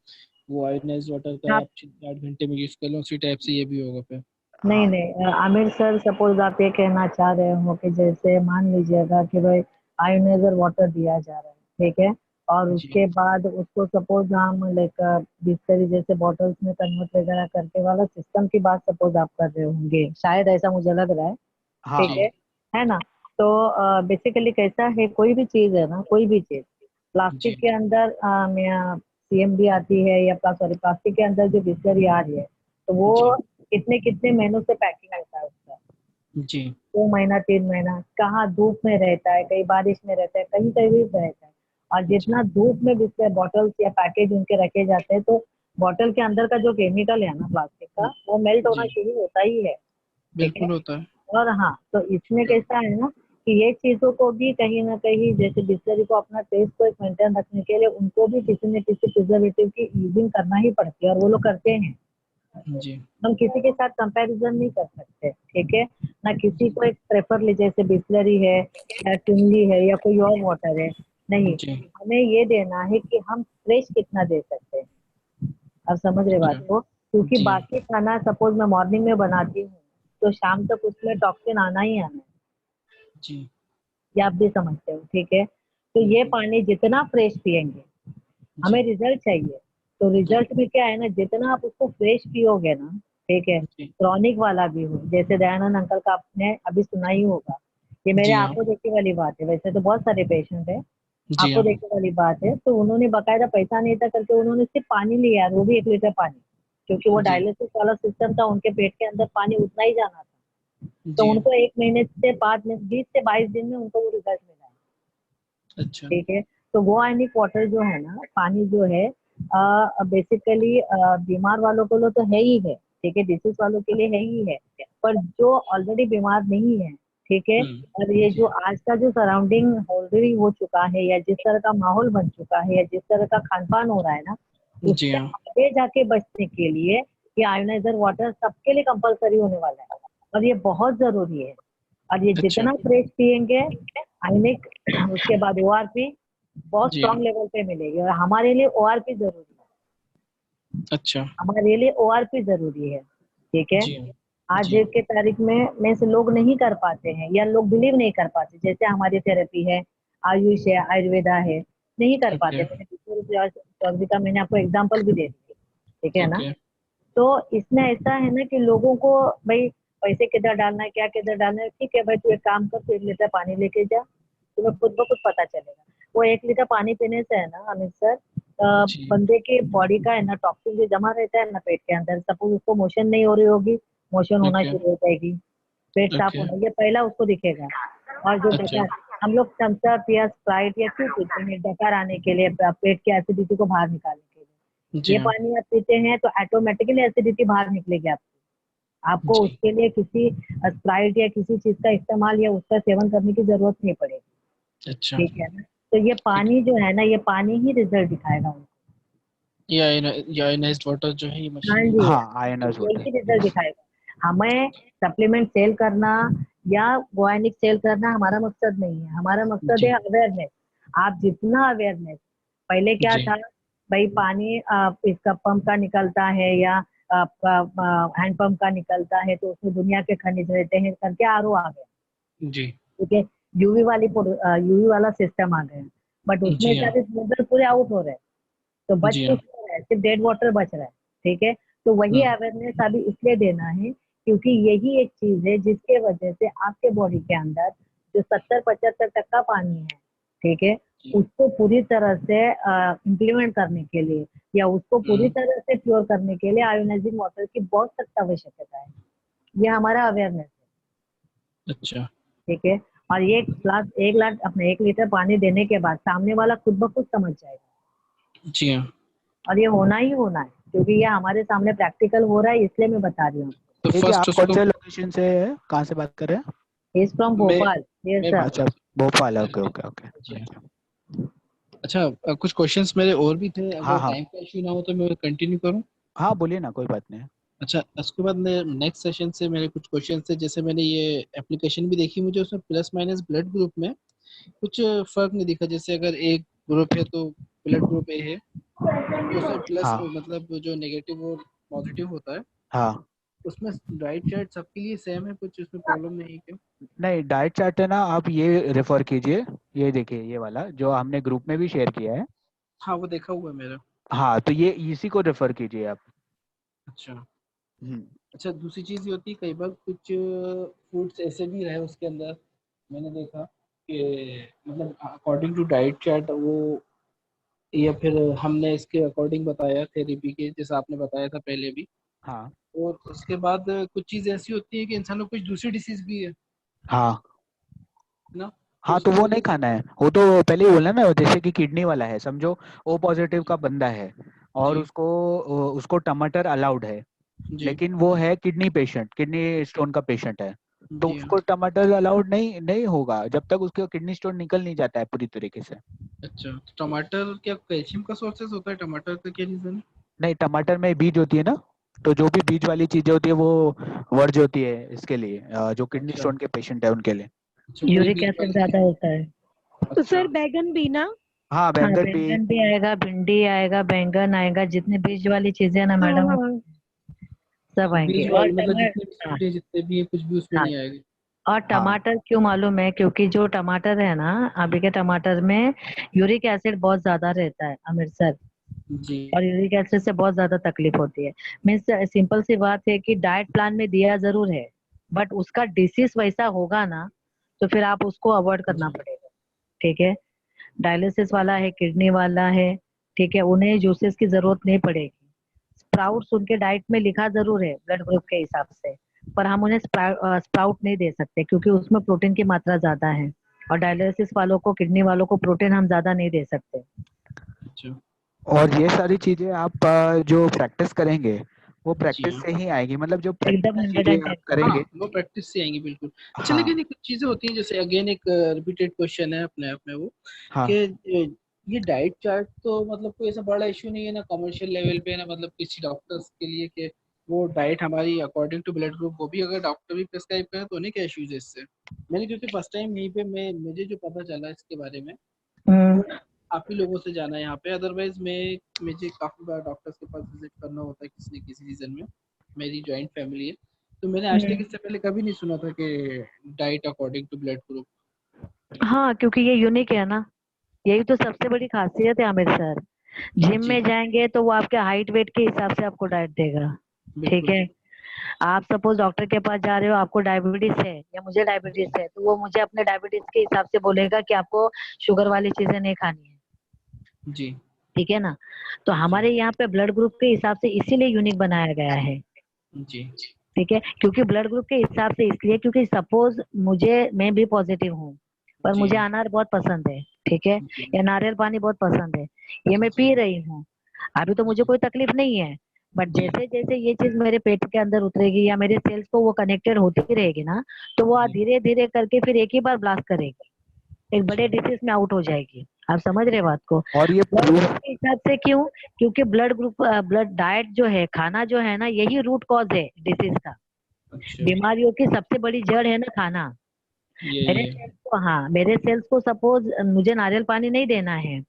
वो आयोनाइज वाटर का आप आप 8 घंटे में यूज कर लो, उसी टाइप से ये भी होगा फिर। नहीं हाँ नहीं, आमिर सर, सपोज आप ये कहना चाह रहे हो कि जैसे मान लीजिएगा कि भाई आयोनाइजर वाटर दिया जा रहा है, ठीक है, और जी उसके बाद उसको सपोज हम लाइक बिस्लरी जैसे बॉटल्स में कन्वर्ट वगैरह करके वाला सिस्टम की बात सपोज आप कर रहे होंगे, शायद ऐसा मुझे लग रहा है, हाँ ठीक है ना। तो बेसिकली कैसा है, कोई भी चीज है ना, कोई भी चीज प्लास्टिक जी के अंदर सीएमडी आती है या सॉरी प्लास्टिक के अंदर जो बिस्लरी आ रही है, तो वो कितने कितने महीनों से पैकिंग होता है उसका, जी 2 महीना 3 महीना, कहाँ धूप में रहता है, कहीं बारिश में रहता है, कहीं कहीं भी रहता है। और जितना धूप में बिस्लरी बॉटल्स या पैकेज उनके रखे जाते हैं, तो बॉटल के अंदर का जो केमिकल है ना प्लास्टिक का, वो मेल्ट होना जी शुरू होता ही है। ठीक है। बिल्कुल होता है। और हाँ, तो इसमें कैसा है ना कि ये चीजों को भी कहीं ना कहीं, जैसे बिस्लरी को अपना टेस्ट को एक मेंटेन रखने के लिए उनको भी किसी न किसी प्रिजर्वेटिव की यूजिंग करना ही पड़ती है, और वो लोग करते हैं। जी हम किसी के साथ कंपैरिजन नहीं कर सकते, ठीक है ना। किसी को एक प्रेफर ले, जैसे बिस्लरी है या टिमली है या कोई और वाटर है, नहीं, जी हमें ये देना है कि हम फ्रेश कितना दे सकते हैं। आप समझ रहे बात को, क्योंकि जी बाकी खाना सपोज मैं मॉर्निंग में बनाती हूँ, तो शाम तक उसमें टॉक्सिन आना ही आना है, जी ये आप भी समझते हो, ठीक है। तो ये पानी जितना फ्रेश पियेंगे, हमें रिजल्ट चाहिए, तो रिजल्ट में क्या है ना, जितना आप उसको फ्रेश पियोगे ना, ठीक है, जी क्रॉनिक वाला भी हो, जैसे दयानंद अंकल का आपने अभी सुना ही होगा, ये मेरे जी हाँ आंखों देखने वाली बात है, वैसे तो बहुत सारे पेशेंट है, जी आंखों हाँ देखने वाली बात है, तो उन्होंने बकायदा पैसा नहीं था करके उन्होंने सिर्फ पानी लिया, वो भी 1 लीटर पानी, क्योंकि वो जी डायलिसिस वाला सिस्टम था, उनके पेट के अंदर पानी उतना ही जाना था, तो जी उनको 1 महीने से 5 दिन 20 से 22 दिन में उनको वो रिजल्ट मिला है। अच्छा ठीक है। तो वो आयनिक वाटर जो है ना, पानी जो है, बेसिकली बीमार वालों के लिए तो है ही है, ठीक है, डिसीज वालों के लिए है ही है, पर जो ऑलरेडी बीमार नहीं है, ठीक है, और ये जो आज का जो सराउंडिंग ऑलरेडी हो चुका है, या जिस तरह का माहौल बन चुका है, या जिस तरह का खान पान हो रहा है ना, जी उससे हाँ आगे जाके बचने के लिए ये आयोनाइजर वाटर सबके लिए कंपलसरी होने वाला है, और ये बहुत जरूरी है। और ये अच्छा जितना फ्रेश पियेंगे आयनिक, उसके बाद ओआरपी बहुत जी हाँ स्ट्रॉन्ग लेवल पे मिलेगी, और हमारे लिए ओआरपी जरूरी है, अच्छा हमारे लिए ओआरपी जरूरी है, ठीक है। जी हाँ आज जी डेट के तारीख में से लोग नहीं कर पाते हैं, या लोग बिलीव नहीं कर पाते, जैसे हमारी थेरेपी है, आयुष है, आयुर्वेदा है, नहीं कर ओके पाते। मैंने चौधरी का मैंने आपको एग्जाम्पल भी दे दिया, ठीक है ना। ओके तो इसमें ऐसा है ना कि लोगों को भाई पैसे किधर डालना है, क्या किधर डालना है, ठीक है भाई, तू एक काम कर, तू 1 लीटर पानी लेके जा, तुम्हें खुद ब खुद पता चलेगा। वो 1 लीटर पानी पीने से है ना अमित सर, जी बंदे के बॉडी का है ना टॉक्सिन जो जमा रहता है ना पेट के अंदर, सपोज उसको मोशन नहीं हो रही होगी, मोशन होना ओके शुरू हो जाएगी, पेट साफ ओके होना, ये पहला उसको दिखेगा। और जो अच्छा डकार, हम लोग थम्सअप या स्प्राइट या क्यों पीते हैं, डकार आने के लिए, पेट की एसिडिटी को बाहर निकालने के लिए, जी ये हाँ पानी आप पीते हैं तो ऑटोमेटिकली एसिडिटी बाहर निकलेगी आपकी, आपको जी उसके लिए किसी स्प्राइट या किसी चीज का इस्तेमाल या उसका सेवन करने की जरूरत नहीं पड़ेगी, अच्छा ठीक है ना। तो ये ठीक पानी जो है ना, ये पानी ही रिजल्ट दिखाएगा उनको। ये आयनाइज्ड वाटर जो है ये हाँ मशीन जी, हाँ आयनस वाटर। यही रिजल्ट दिखाएगा। हमें सप्लीमेंट सेल करना या गोयानिक सेल करना हमारा मकसद नहीं है, हमारा मकसद जी है अवेयरनेस। आप जितना अवेयरनेस, पहले क्या जी था भाई, पानी इसका पंप का निकलता है या आपका हैंड पंप का निकलता है, तो उसमें दुनिया के खनिज रहते हैं करके आरओ आ गया, जी ठीक है, यूवी वाला सिस्टम आ गया, बट उसमें जी हाँ सारे स्मूदर पूरे आउट हो रहे हैं, तो बच जी हाँ कुछ नहीं रहा है, सिर्फ डेड वाटर बच रहा है, ठीक है। तो वही हम्म अवेयरनेस अभी इसलिए देना है, क्योंकि यही एक चीज है जिसके वजह से आपके बॉडी के अंदर जो 70-75% पानी है, ठीक है, उसको पूरी तरह से इम्प्लीमेंट करने के लिए, या उसको पूरी तरह से प्योर करने के लिए आयोनाइजिंग वाटर की बहुत सख्त आवश्यकता है। ये हमारा अवेयरनेस है, अच्छा ठीक है। और ये ग्लास 1 ग्लास अपने 1 लीटर पानी देने के बाद सामने वाला खुद ब खुद समझ जाएगा, जी हाँ और ये होना ही होना है, क्योंकि ये हमारे सामने प्रैक्टिकल हो रहा है, इसलिए मैं बता रही हूँ। तो ये जी फर्स्ट आप कौन उसको से लोकेशन से है, कहाँ से बात कर रहे हैं? इज फ्रॉम मैं भोपाल, यस मैं सर। अच्छा भोपाल, ओके ओके ओके। जी हाँ अच्छा कुछ क्वेश्चंस मेरे और भी थे, हाँ अगर हाँ टाइम का इश्यू ना हो तो मैं कंटिन्यू करूं। हाँ बोलिए ना, कोई बात नहीं। अच्छा उसके बाद मैं नेक्स्ट सेशन से मेरे कुछ क्वेश्चन थे, जैसे मैंने ये एप्लीकेशन भी देखी, मुझे उसमें प्लस माइनस ब्लड ग्रुप में कुछ फर्क नहीं दिखा, जैसे अगर एक ग्रुप है तो ब्लड ग्रुप ए है, तो उसमें प्लस हाँ मतलब जो नेगेटिव और पॉजिटिव होता है हाँ उसमें राइट चार्ट सबके लिए सेम है, कुछ उसमें प्रॉब्लम नहीं है क्या? नहीं, डाइट चार्ट है ना, आप ये रेफर कीजिए, ये देखिए ये वाला जो हमने ग्रुप में भी शेयर किया है। हाँ वो देखा हुआ है मेरा। हाँ तो ये इसी को रेफर कीजिए आप। अच्छा हम्म अच्छा, दूसरी चीज़ ये होती है कई बार कुछ फूड्स ऐसे भी रहे उसके अंदर, मैंने देखा कि मतलब अकॉर्डिंग टू डाइट चार्ट वो, या फिर हमने इसके अकॉर्डिंग बताया थेरेपी के, जैसा आपने बताया था पहले भी, हाँ और उसके बाद कुछ चीज़ ऐसी होती है कि इंसान को कुछ दूसरी डिसीज भी है हाँ ना, तो हाँ, तो उसकी वो वजह नहीं से। खाना है, वो तो पहले ही बोला ना, जैसे कि किडनी वाला है, समझो ओ पॉजिटिव का बंदा है और जी उसको उसको टमाटर अलाउड है, जी लेकिन वो है किडनी पेशेंट, किडनी स्टोन का पेशेंट है, तो जी हाँ। उसको टमाटर अलाउड नहीं नहीं होगा जब तक उसका किडनी स्टोन निकल नहीं जाता है पूरी तरीके से। अच्छा, तो टमाटर क्या कैल्शियम का सोर्सेस होता है, टमाटर का क्या रीज़न है? नहीं, टमाटर में बीज होती है ना, तो जो भी बीज वाली चीजें होती है वो वर्ज होती है इसके लिए, जो किडनी अच्छा स्टोन के पेशेंट है उनके लिए। अच्छा, वही यूरिक बीज एसिड वाली ज्यादा चीज़। होता है। तो अच्छा सर बैगन भी ना? हाँ, हाँ, बैंगन भी। बैंगन भी आएगा, भिंडी आएगा, बैंगन आएगा, जितने बीज वाली चीजें हैं ना हाँ मैडम, हाँ। सब आएंगे। बीज और वाले मतलब जितने भी टमाटर, हाँ सब्जी जितने भी है कुछ भी उसमें हाँ, नहीं आएगी। और हाँ टमाटर क्यों मालूम है? क्योंकि जो टमाटर है ना, अभी के टमाटर में यूरिक एसिड बहुत ज्यादा रहता है आमिर सर, जी और यूरिक एसिड से बहुत ज्यादा तकलीफ होती है। मीन्स सिंपल सी बात है कि डाइट प्लान में दिया जरूर है, बट उसका डिसीज वैसा होगा ना, तो फिर आप उसको अवॉइड करना जी पड़ेगा। ठीक है, डायलिसिस वाला है, किडनी वाला है, ठीक है, उन्हें जूसेस की जरूरत नहीं पड़ेगी। स्प्राउट्स उनके डाइट में लिखा जरूर है ब्लड ग्रुप के हिसाब से, पर हम उन्हें स्प्राउट नहीं दे सकते क्योंकि उसमें प्रोटीन की मात्रा ज्यादा है, और डायलिसिस वालों को, किडनी वालों को प्रोटीन हम ज्यादा नहीं दे सकते। अच्छा और ये सारी चीजें आप जो प्रैक्टिस करेंगे वो जी प्रैक्टिस हाँ से ही आएगी, मतलब जो एकदम प्रैक्टिकल चीजें आप 110। हाँ, करेंगे। वो प्रैक्टिस से आएंगी बिल्कुल। अच्छा, हाँ लेकिन ये कुछ चीजें होती हैं जैसे अगेन एक रिपीटेड क्वेश्चन है अपने आप में वो, हाँ कि ये डाइट चार्ट तो मतलब कोई ऐसा बड़ा इशू नहीं है ना कमर्शियल लेवल पे, ना मतलब किसी डॉक्टर्स के लिए कि वो डाइट हमारी अकॉर्डिंग टू ब्लड ग्रुप, वो भी अगर डॉक्टर भी प्रिस्क्राइब करें तो उन्हें क्या इश्यूज है इससे? मैंने क्योंकि फर्स्ट टाइम यहीं पे मैं मुझे जो पता चला इसके बारे में हम्म। वो आप ही लोगों से जाना है यहाँ पे, अदरवाइज मुझे काफी बार डॉक्टर्स के पास विजिट करना होता है किसी न किसी रीजन में, मेरी जॉइंट फैमिली है, तो मैंने आज तक हम्म। इससे पहले कभी नहीं सुना था कि diet according to blood group. हाँ, क्योंकि ये यूनिक है ना, यही तो सबसे बड़ी खासियत है आमिर सर। जिम जी में जाएंगे तो वो आपके हाइट वेट के हिसाब से आपको डाइट देगा। ठीक बिल्कुल। है, आप सपोज डॉक्टर के पास जा रहे हो, आपको डायबिटीज है या मुझे डायबिटीज है, तो वो मुझे अपने डायबिटीज के हिसाब से बोलेगा कि आपको शुगर वाली चीजें नहीं खानी है। जी ठीक है ना, तो जी हमारे यहाँ पे ब्लड ग्रुप के हिसाब से इसीलिए यूनिक बनाया गया है। जी ठीक है, क्योंकि ब्लड ग्रुप के हिसाब से इसलिए, क्योंकि सपोज मैं भी पॉजिटिव हूँ, पर जी मुझे अनार बहुत पसंद है, ठीक है, जी या नारियल पानी बहुत पसंद है, ये मैं जी पी रही हूँ, अभी तो मुझे जी कोई तकलीफ नहीं है, बट जी जैसे जैसे ये चीज मेरे पेट के अंदर उतरेगी या मेरे सेल्स को वो कनेक्टेड होती रहेगी ना, तो वो जी धीरे धीरे करके फिर एक ही बार ब्लास्ट करेगी, एक बड़े अच्छा डिसीज में आउट हो जाएगी। आप समझ रहे बात को? और ये ब्लड प्रूफ। ग्रुप के हिसाब से क्यों? क्योंकि ब्लड ग्रुप, ब्लड डाइट जो है, खाना जो है ना, यही रूट कॉज है डिसीज का। अच्छा, बीमारियों की सबसे बड़ी जड़ है ना खाना। यही मेरे है। सेल्स को, हाँ, मेरे सेल्स को सपोज मुझे नारियल पानी नहीं देना है,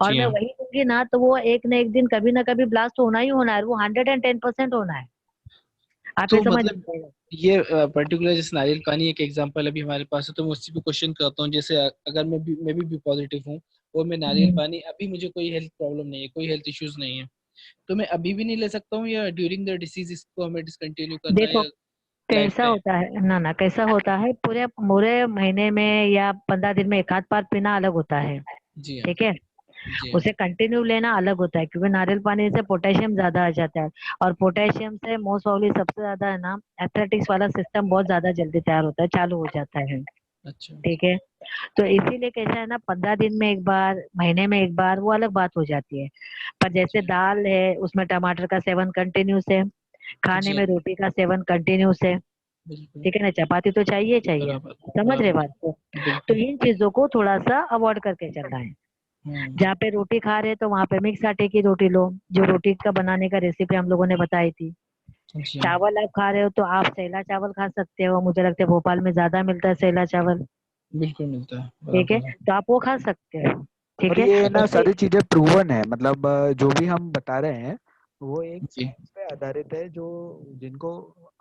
और जी मैं हाँ। वही दूंगी ना, तो वो एक न एक दिन कभी ना कभी ब्लास्ट होना ही होना है, वो 110% होना है। आप ये तो समझ मतलब लीजिए। ये पर्टिकुलर जैसे नारियल पानी एक एग्जांपल अभी हमारे पास है, तो मैं उसी पे क्वेश्चन करता हूँ, जैसे अगर मैं भी पॉजिटिव हूँ और मैं नारियल हम्म। पानी, अभी मुझे कोई हेल्थ प्रॉब्लम नहीं है, कोई हेल्थ इश्यूज नहीं है, तो मैं अभी भी नहीं ले सकता हूँ, या ड्यूरिंग द डिसीज इसको हमें डिसकंटिन्यू करना है, देखो या लाइफ कैसा टाइम? होता है ना, ना कैसा होता है, पूरे पूरे महीने में या 15 दिन में एक आध बार पीना अलग होता है। जी हाँ। ठीक है, जी हाँ। उसे कंटिन्यू लेना अलग होता है, क्योंकि नारियल पानी से पोटेशियम ज्यादा आ जाता है, और पोटेशियम से मोस्ट प्रॉब्ली सबसे ज्यादा है ना, एथलेटिक्स वाला सिस्टम बहुत ज्यादा जल्दी तैयार होता है, चालू हो जाता है। अच्छा ठीक है, तो इसीलिए कैसा है ना, 15 दिन में एक बार, महीने में एक बार, वो अलग बात हो जाती है। पर जैसे जी दाल है, उसमें टमाटर का सेवन कंटिन्यूस है, खाने जी में हाँ रोटी का सेवन कंटिन्यूस है। बिल्कुल। ठीक है ना, चपाती तो चाहिए चाहिए। बराबर समझ रहे बराबर। बात को? तो बिल्कुल। इन चीजों को थोड़ा सा अवॉइड करके चलना है। हम्म। जहाँ पे रोटी खा रहे हैं तो वहां पे मिक्स आटे की रोटी लो, जो रोटी का बनाने का रेसिपी हम लोगों ने बताई थी। जी हाँ चावल आप खा रहे हो तो आप सैला चावल खा सकते हो, मुझे लगता है भोपाल में ज्यादा मिलता है सैला चावल। बिल्कुल मिलता है, ठीक है, बराबर है। तो आप वो खा सकते हो। ठीक और है, ये ना और सारी चीजें प्रूवन है, मतलब जो भी हम बता रहे हैं वो एक जी साइंस पे आधारित है, जो जिनको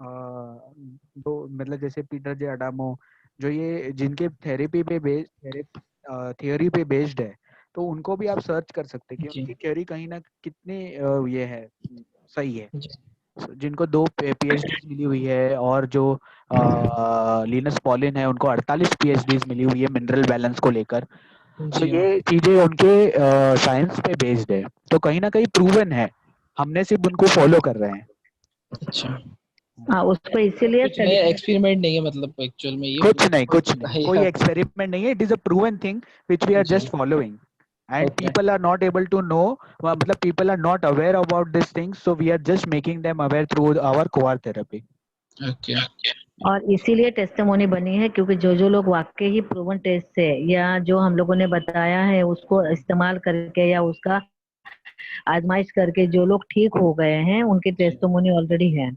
जो मतलब जैसे पीटर जे अडामो, जो ये जिनके थेरेपी पे थियोरी पे बेस्ड है, तो उनको भी आप सर्च कर सकते हैं कि जी उनकी थियोरी कहीं ना कितनी ये है, सही है। जी जिनको 2 PhDs मिली हुई है और जो लिनस पॉलिन है उनको 48 PhDs मिली हुई है मिनरल बैलेंस को लेकर। तो जी हाँ। ये चीजें उनके साइंस पे बेस्ड है, तो कहीं ना कहीं प्रूवन है, हमने सिर्फ उनको फॉलो कर रहे हैं। अच्छा, हाँ, उसको इसीलिए कुछ नया एक्सपेरिमेंट नहीं है मतलब एक्चुअल में, ये कुछ नहीं, कोई एक्सपेरिमेंट नहीं है, it is a proven thing which we are just following and Okay. people are not able to know, मतलब people are not aware about these things, so we are just making them aware through our coar therapy. Okay. और इसीलिए testimony बनी है, क्योंकि जो जो लोग वाकई ही प्रूवन टेस्ट से या जो हम लोगों ने बताया है उसको इस्तेमाल करके या उसका आजमाइश करके जो लोग ठीक हो गए हैं उनकी टेस्टिमोनी ऑलरेडी है।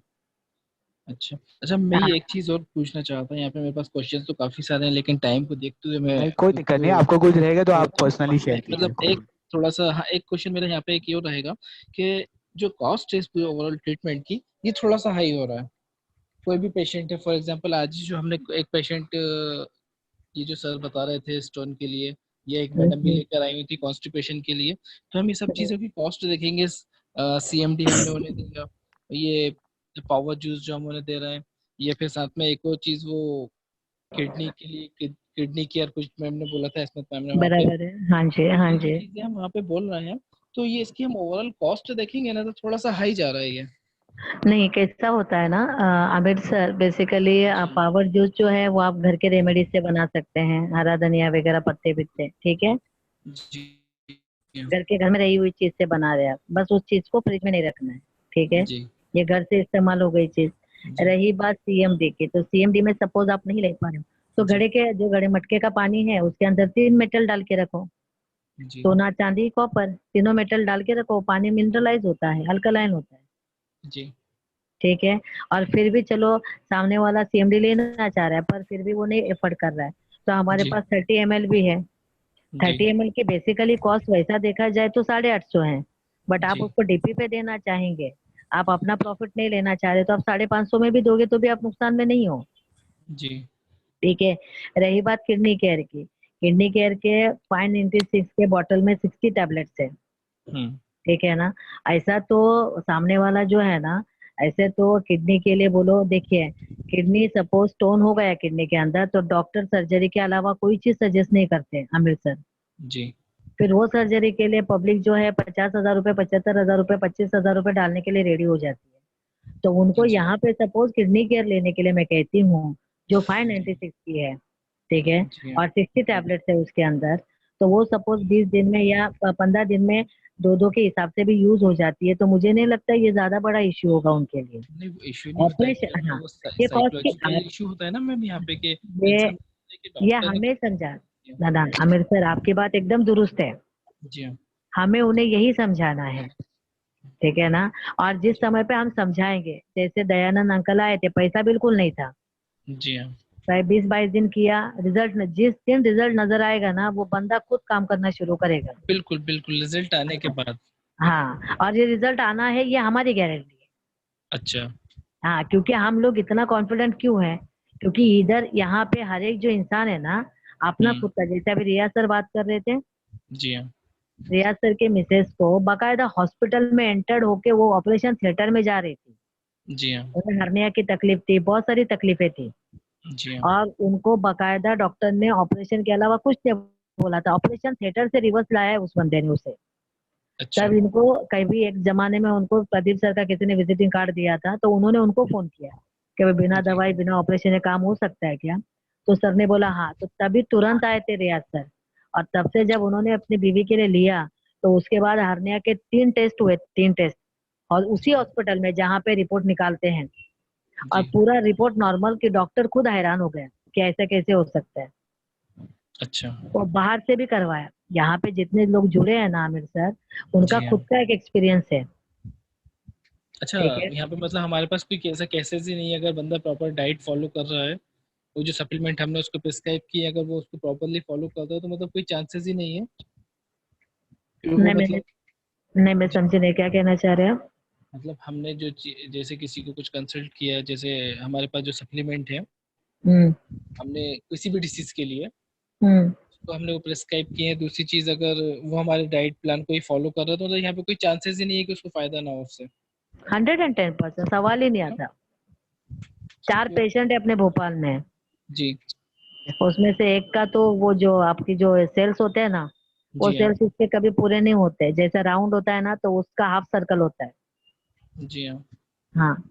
अच्छा, मैं ये एक चीज और पूछना चाहता हूँ, यहाँ पे मेरे पास क्वेश्चंस तो काफी सारे हैं लेकिन टाइम को देखते हुए मैं नहीं, कोई दिक्कत नहीं, आपको कुछ रहेगा तो आप पर्सनली शेयर मतलब कीजिए। एक थोड़ा सा, हाँ, एक क्वेश्चन मेरा यहाँ पे एक ये और रहेगा कि जो कॉस्ट है इस पूरे ओवरऑल ट्रीटमेंट की, ये थोड़ा सा हाई हो रहा है। कोई भी पेशेंट है, फॉर एग्जांपल आज ही जो हमने एक पेशेंट, ये जो सर बता रहे थे स्टोन के लिए, या एक मैडम भी लेकर आई हुई थी कॉन्स्टिपेशन के लिए, तो हम ये सब चीज़ों की कॉस्ट देखेंगे। CMD हमने उन्हें दिया, ये पावर जूस जो हम उन्हें दे रहे हैं, या फिर साथ में एक और चीज़ वो किडनी के लिए किडनी केयर कुछ मैम ने बोला था, इसमें मैम ने वहाँ पे, बराबर है, हाँ जी हाँ ये जो जी। चीज़ें हम वहाँ पे बोल रहे हैं, तो ये इसकी हम ओवरऑल कॉस्ट देखेंगे ना तो थोड़ा सा हाई जा रहा है ये। नहीं, कैसा होता है ना Aamir sir, basically power juice जो है वो आप घर के रेमेडी से बना सकते हैं, हरा धनिया वगैरह पत्ते पित्ते, ठीक है, घर में रही हुई चीज से बना रहे आप, बस उस चीज को फ्रिज में नहीं रखना है, ठीक है, ये घर से इस्तेमाल हो गई चीज। रही बात CMD की, तो CMD में सपोज आप नहीं ले पा रहे हो तो घड़े मटके का पानी है उसके अंदर 3 मेटल डाल के रखो, सोना चांदी कॉपर तीनों मेटल डाल के रखो, पानी मिनरलाइज होता है, अल्कलाइन होता है, जी ठीक है। और फिर भी चलो सामने वाला CMD लेना चाह रहा है पर फिर भी वो नहीं एफर्ट कर रहा है, तो हमारे पास 30 ml भी है। 30 ml की बेसिकली कॉस्ट वैसा देखा जाए तो 850 है, बट आप उसको DP पे देना चाहेंगे, आप अपना प्रॉफिट नहीं लेना चाह रहे तो आप 550 में भी दोगे तो भी आप नुकसान में नहीं हो, जी ठीक है। रही बात किडनी केयर की, किडनी केयर के 596 के बॉटल में 60 टैबलेट्स है, ठीक है ना। ऐसा तो सामने वाला जो है ना, ऐसे तो किडनी के लिए बोलो, देखिए किडनी सपोज स्टोन हो गया किडनी के अंदर तो डॉक्टर सर्जरी के अलावा कोई चीज सजेस्ट नहीं करते अमृतसर। जी फिर वो सर्जरी के लिए पब्लिक जो है 50,000 रुपए, 75,000 रुपए, 25,000 रुपए डालने के लिए रेडी हो जाती है। तो उनको यहाँ पे सपोज किडनी केयर लेने के लिए मैं कहती हूँ जो 596 की है, ठीक है, और 60 टैबलेट्स है उसके अंदर, तो वो सपोज 20 दिन में या 15 दिन में 2-2 के हिसाब से भी यूज हो जाती है, तो मुझे नहीं लगता ये ज्यादा बड़ा इश्यू होगा उनके लिए। नहीं, वो इशू नहीं होता है, ऑपरेशन, हाँ, वो ये कॉस्ट की साइकोलॉजिकल इशू होता है ना मैम यहाँ पे कि ये इंसान कि ये डॉक्टर हमें समझा दादा आमिर सर, आपकी बात एकदम दुरुस्त है, जी हाँ हमें उन्हें यही समझाना है, ठीक है ना। और जिस समय पे हम समझाएंगे, जैसे दयानंद अंकल आए थे, पैसा बिल्कुल नहीं था, जी हाँ 20-22 दिन किया, रिजल्ट जिस दिन रिजल्ट नजर आएगा ना वो बंदा खुद काम करना शुरू करेगा। बिल्कुल बिल्कुल, रिजल्ट आने के बाद। हाँ, और ये रिजल्ट आना है ये हमारी गारंटी है। अच्छा हाँ, क्योंकि हम लोग इतना कॉन्फिडेंट क्यों है, क्योंकि इधर यहाँ पे हर एक जो इंसान है ना अपना खुद का, जैसे अभी रिया सर बात कर रहे थे, जी हाँ रिया सर के मिसेस को बाकायदा हॉस्पिटल में एंटर्ड होके वो ऑपरेशन थिएटर में जा रही थी, जी हाँ उन्हें हर्निया की तकलीफ थी, बहुत सारी तकलीफें थी, जी हाँ और उनको बाकायदा डॉक्टर ने ऑपरेशन के अलावा कुछ नहीं बोला था, ऑपरेशन थिएटर से रिवर्स लाया है उस बंदे ने उसे। अच्छा तब इनको कभी एक जमाने में उनको प्रदीप सर का किसी ने विजिटिंग कार्ड दिया था, तो उन्होंने उनको फोन किया कि भाई बिना दवाई बिना ऑपरेशन ये काम हो सकता है क्या, तो सर ने बोला हाँ, तो तभी तुरंत आए थे रियाज सर, और तब से जब उन्होंने अपनी बीवी के लिए लिया तो उसके बाद हर्निया के 3 टेस्ट हुए, 3 टेस्ट, और उसी हॉस्पिटल में जहाँ पे रिपोर्ट निकालते हैं, और पूरा रिपोर्ट नॉर्मल की डॉक्टर खुद हैरान हो गया कि ऐसा कैसे हो सकता है। अच्छा वो बाहर से भी करवाया, यहाँ पे जितने लोग जुड़े हैं ना आमिर सर, उनका जी हाँ खुद का एक एक्सपीरियंस है। अच्छा, ठीक है, यहाँ पे मतलब हमारे पास कोई ऐसा केसेस ही नहीं है, अगर बंदा प्रॉपर डाइट फॉलो कर रहा है, वो जो सप्लीमेंट हमने उसको प्रिस्क्राइब की अगर वो उसको प्रॉपरली फॉलो करता है तो मतलब कोई चांसेस ही नहीं है कि वो नहीं मैंने मतलब नहीं, मैं समझी नहीं क्या कहना चाह रहे हैं आप। मतलब हमने जो जैसे किसी को कुछ कंसल्ट किया, जैसे हमारे पास जो सप्लीमेंट है हम्म हमने किसी भी डिसीज के लिए हम्म तो हमने वो प्रिस्क्राइब किए हैं, दूसरी चीज अगर वो हमारे डाइट प्लान को ही फॉलो कर रहा है तो मतलब यहाँ पे कोई चांसेस ही नहीं है कि उसको फायदा ना हो उससे। 110%, सवाल ही नहीं आता। 4 पेशेंट है अपने भोपाल में, जी उसमें से एक का तो वो जो आपकी जो सेल्स होते हैं ना, वो जी हाँ सेल्स उसके कभी पूरे नहीं होते। जैसे राउंड होता है ना, तो उसका हाफ सर्कल होता है। जी हाँ हाँ,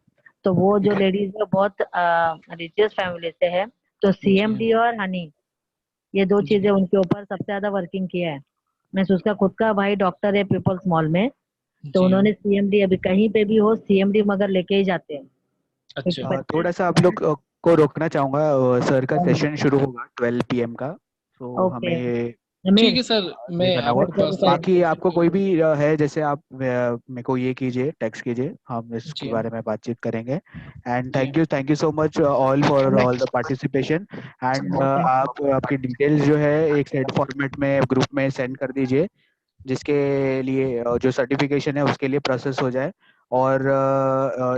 तो वो जो लेडीज है बहुत रिचियस फैमिली से है, तो जी CMD और हनी, ये 2 जी चीजें उनके ऊपर सबसे ज्यादा वर्किंग किया है। मैं उसका खुद का भाई डॉक्टर है पीपल्स मॉल में, तो जी हाँ उन्होंने CMD, अभी कहीं पे भी हो CMD मगर लेके ही जाते हैं, क्योंकि अच्छा थोड़ा सा आप लोग को रोकना चाहूंगा, सर का हाँ, सेशन शुरू होगा 12 PM का, तो ओके हमें ठीक अमीर, है सर, मैं नहीं करना आपके होगा। पास सॉरी बाकी क्वेश्चन आपको का कोई भी है, जैसे आप मेरे को ये कीजिए, टेक्स्ट कीजिए, हम इसके जी हाँ बारे में बातचीत करेंगे। एंड जी हाँ thank you so much all for all the participation. And आप आपकी डिटेल्स जो है एक सेट फॉर्मेट में ग्रुप में सेंड कर दीजिए, जिसके लिए जो सर्टिफिकेशन है उसके लिए प्रोसेस हो जाए। और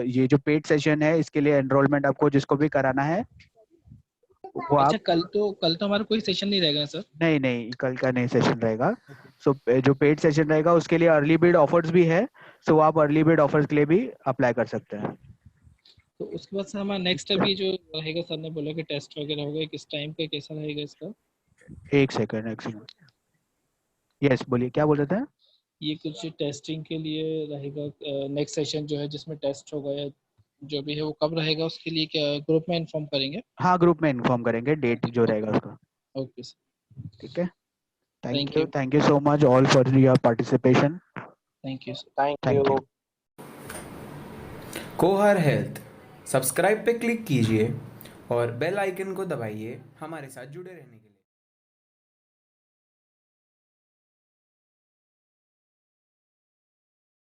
ये जो पेड सेशन है इसके लिए एनरोलमेंट आपको जिसको भी कराना है वो अच्छा, आप, कल तो हमारा कोई सेशन नहीं रहेगा सर? नहीं नहीं कल का नहीं सेशन रहेगा। सो जो पेड सेशन रहेगा उसके लिए अर्ली बिड ऑफर्स भी है, सो आप अर्ली बिड ऑफर्स के लिए भी अप्लाई कर सकते हैं। तो उसके बाद सर हमारा नेक्स्ट अभी जो रहेगा, सर ने बोला कि टेस्ट वगैरह होगा, किस टाइम पे कैसा रहेगा इसका? एक सेकंड यस बोलिए, क्या बोल रहे थे? ये कुछ टेस्टिंग के लिए रहेगा नेक्स्ट सेशन जो है जिसमें टेस्ट होगा या जो भी है वो कब रहेगा, उसके लिए क्या ग्रुप में इन्फॉर्म करेंगे? हाँ ग्रुप में इन्फॉर्म करेंगे डेट जो रहेगा उसका। ओके सर, ठीक है, thank you thank you so much all for your participation. Thank you sir. Thank thank you. You. कोहर हेल्थ सब्सक्राइब पे क्लिक कीजिए और बेल आइकन को दबाइए हमारे साथ जुड़े रहने के लिए।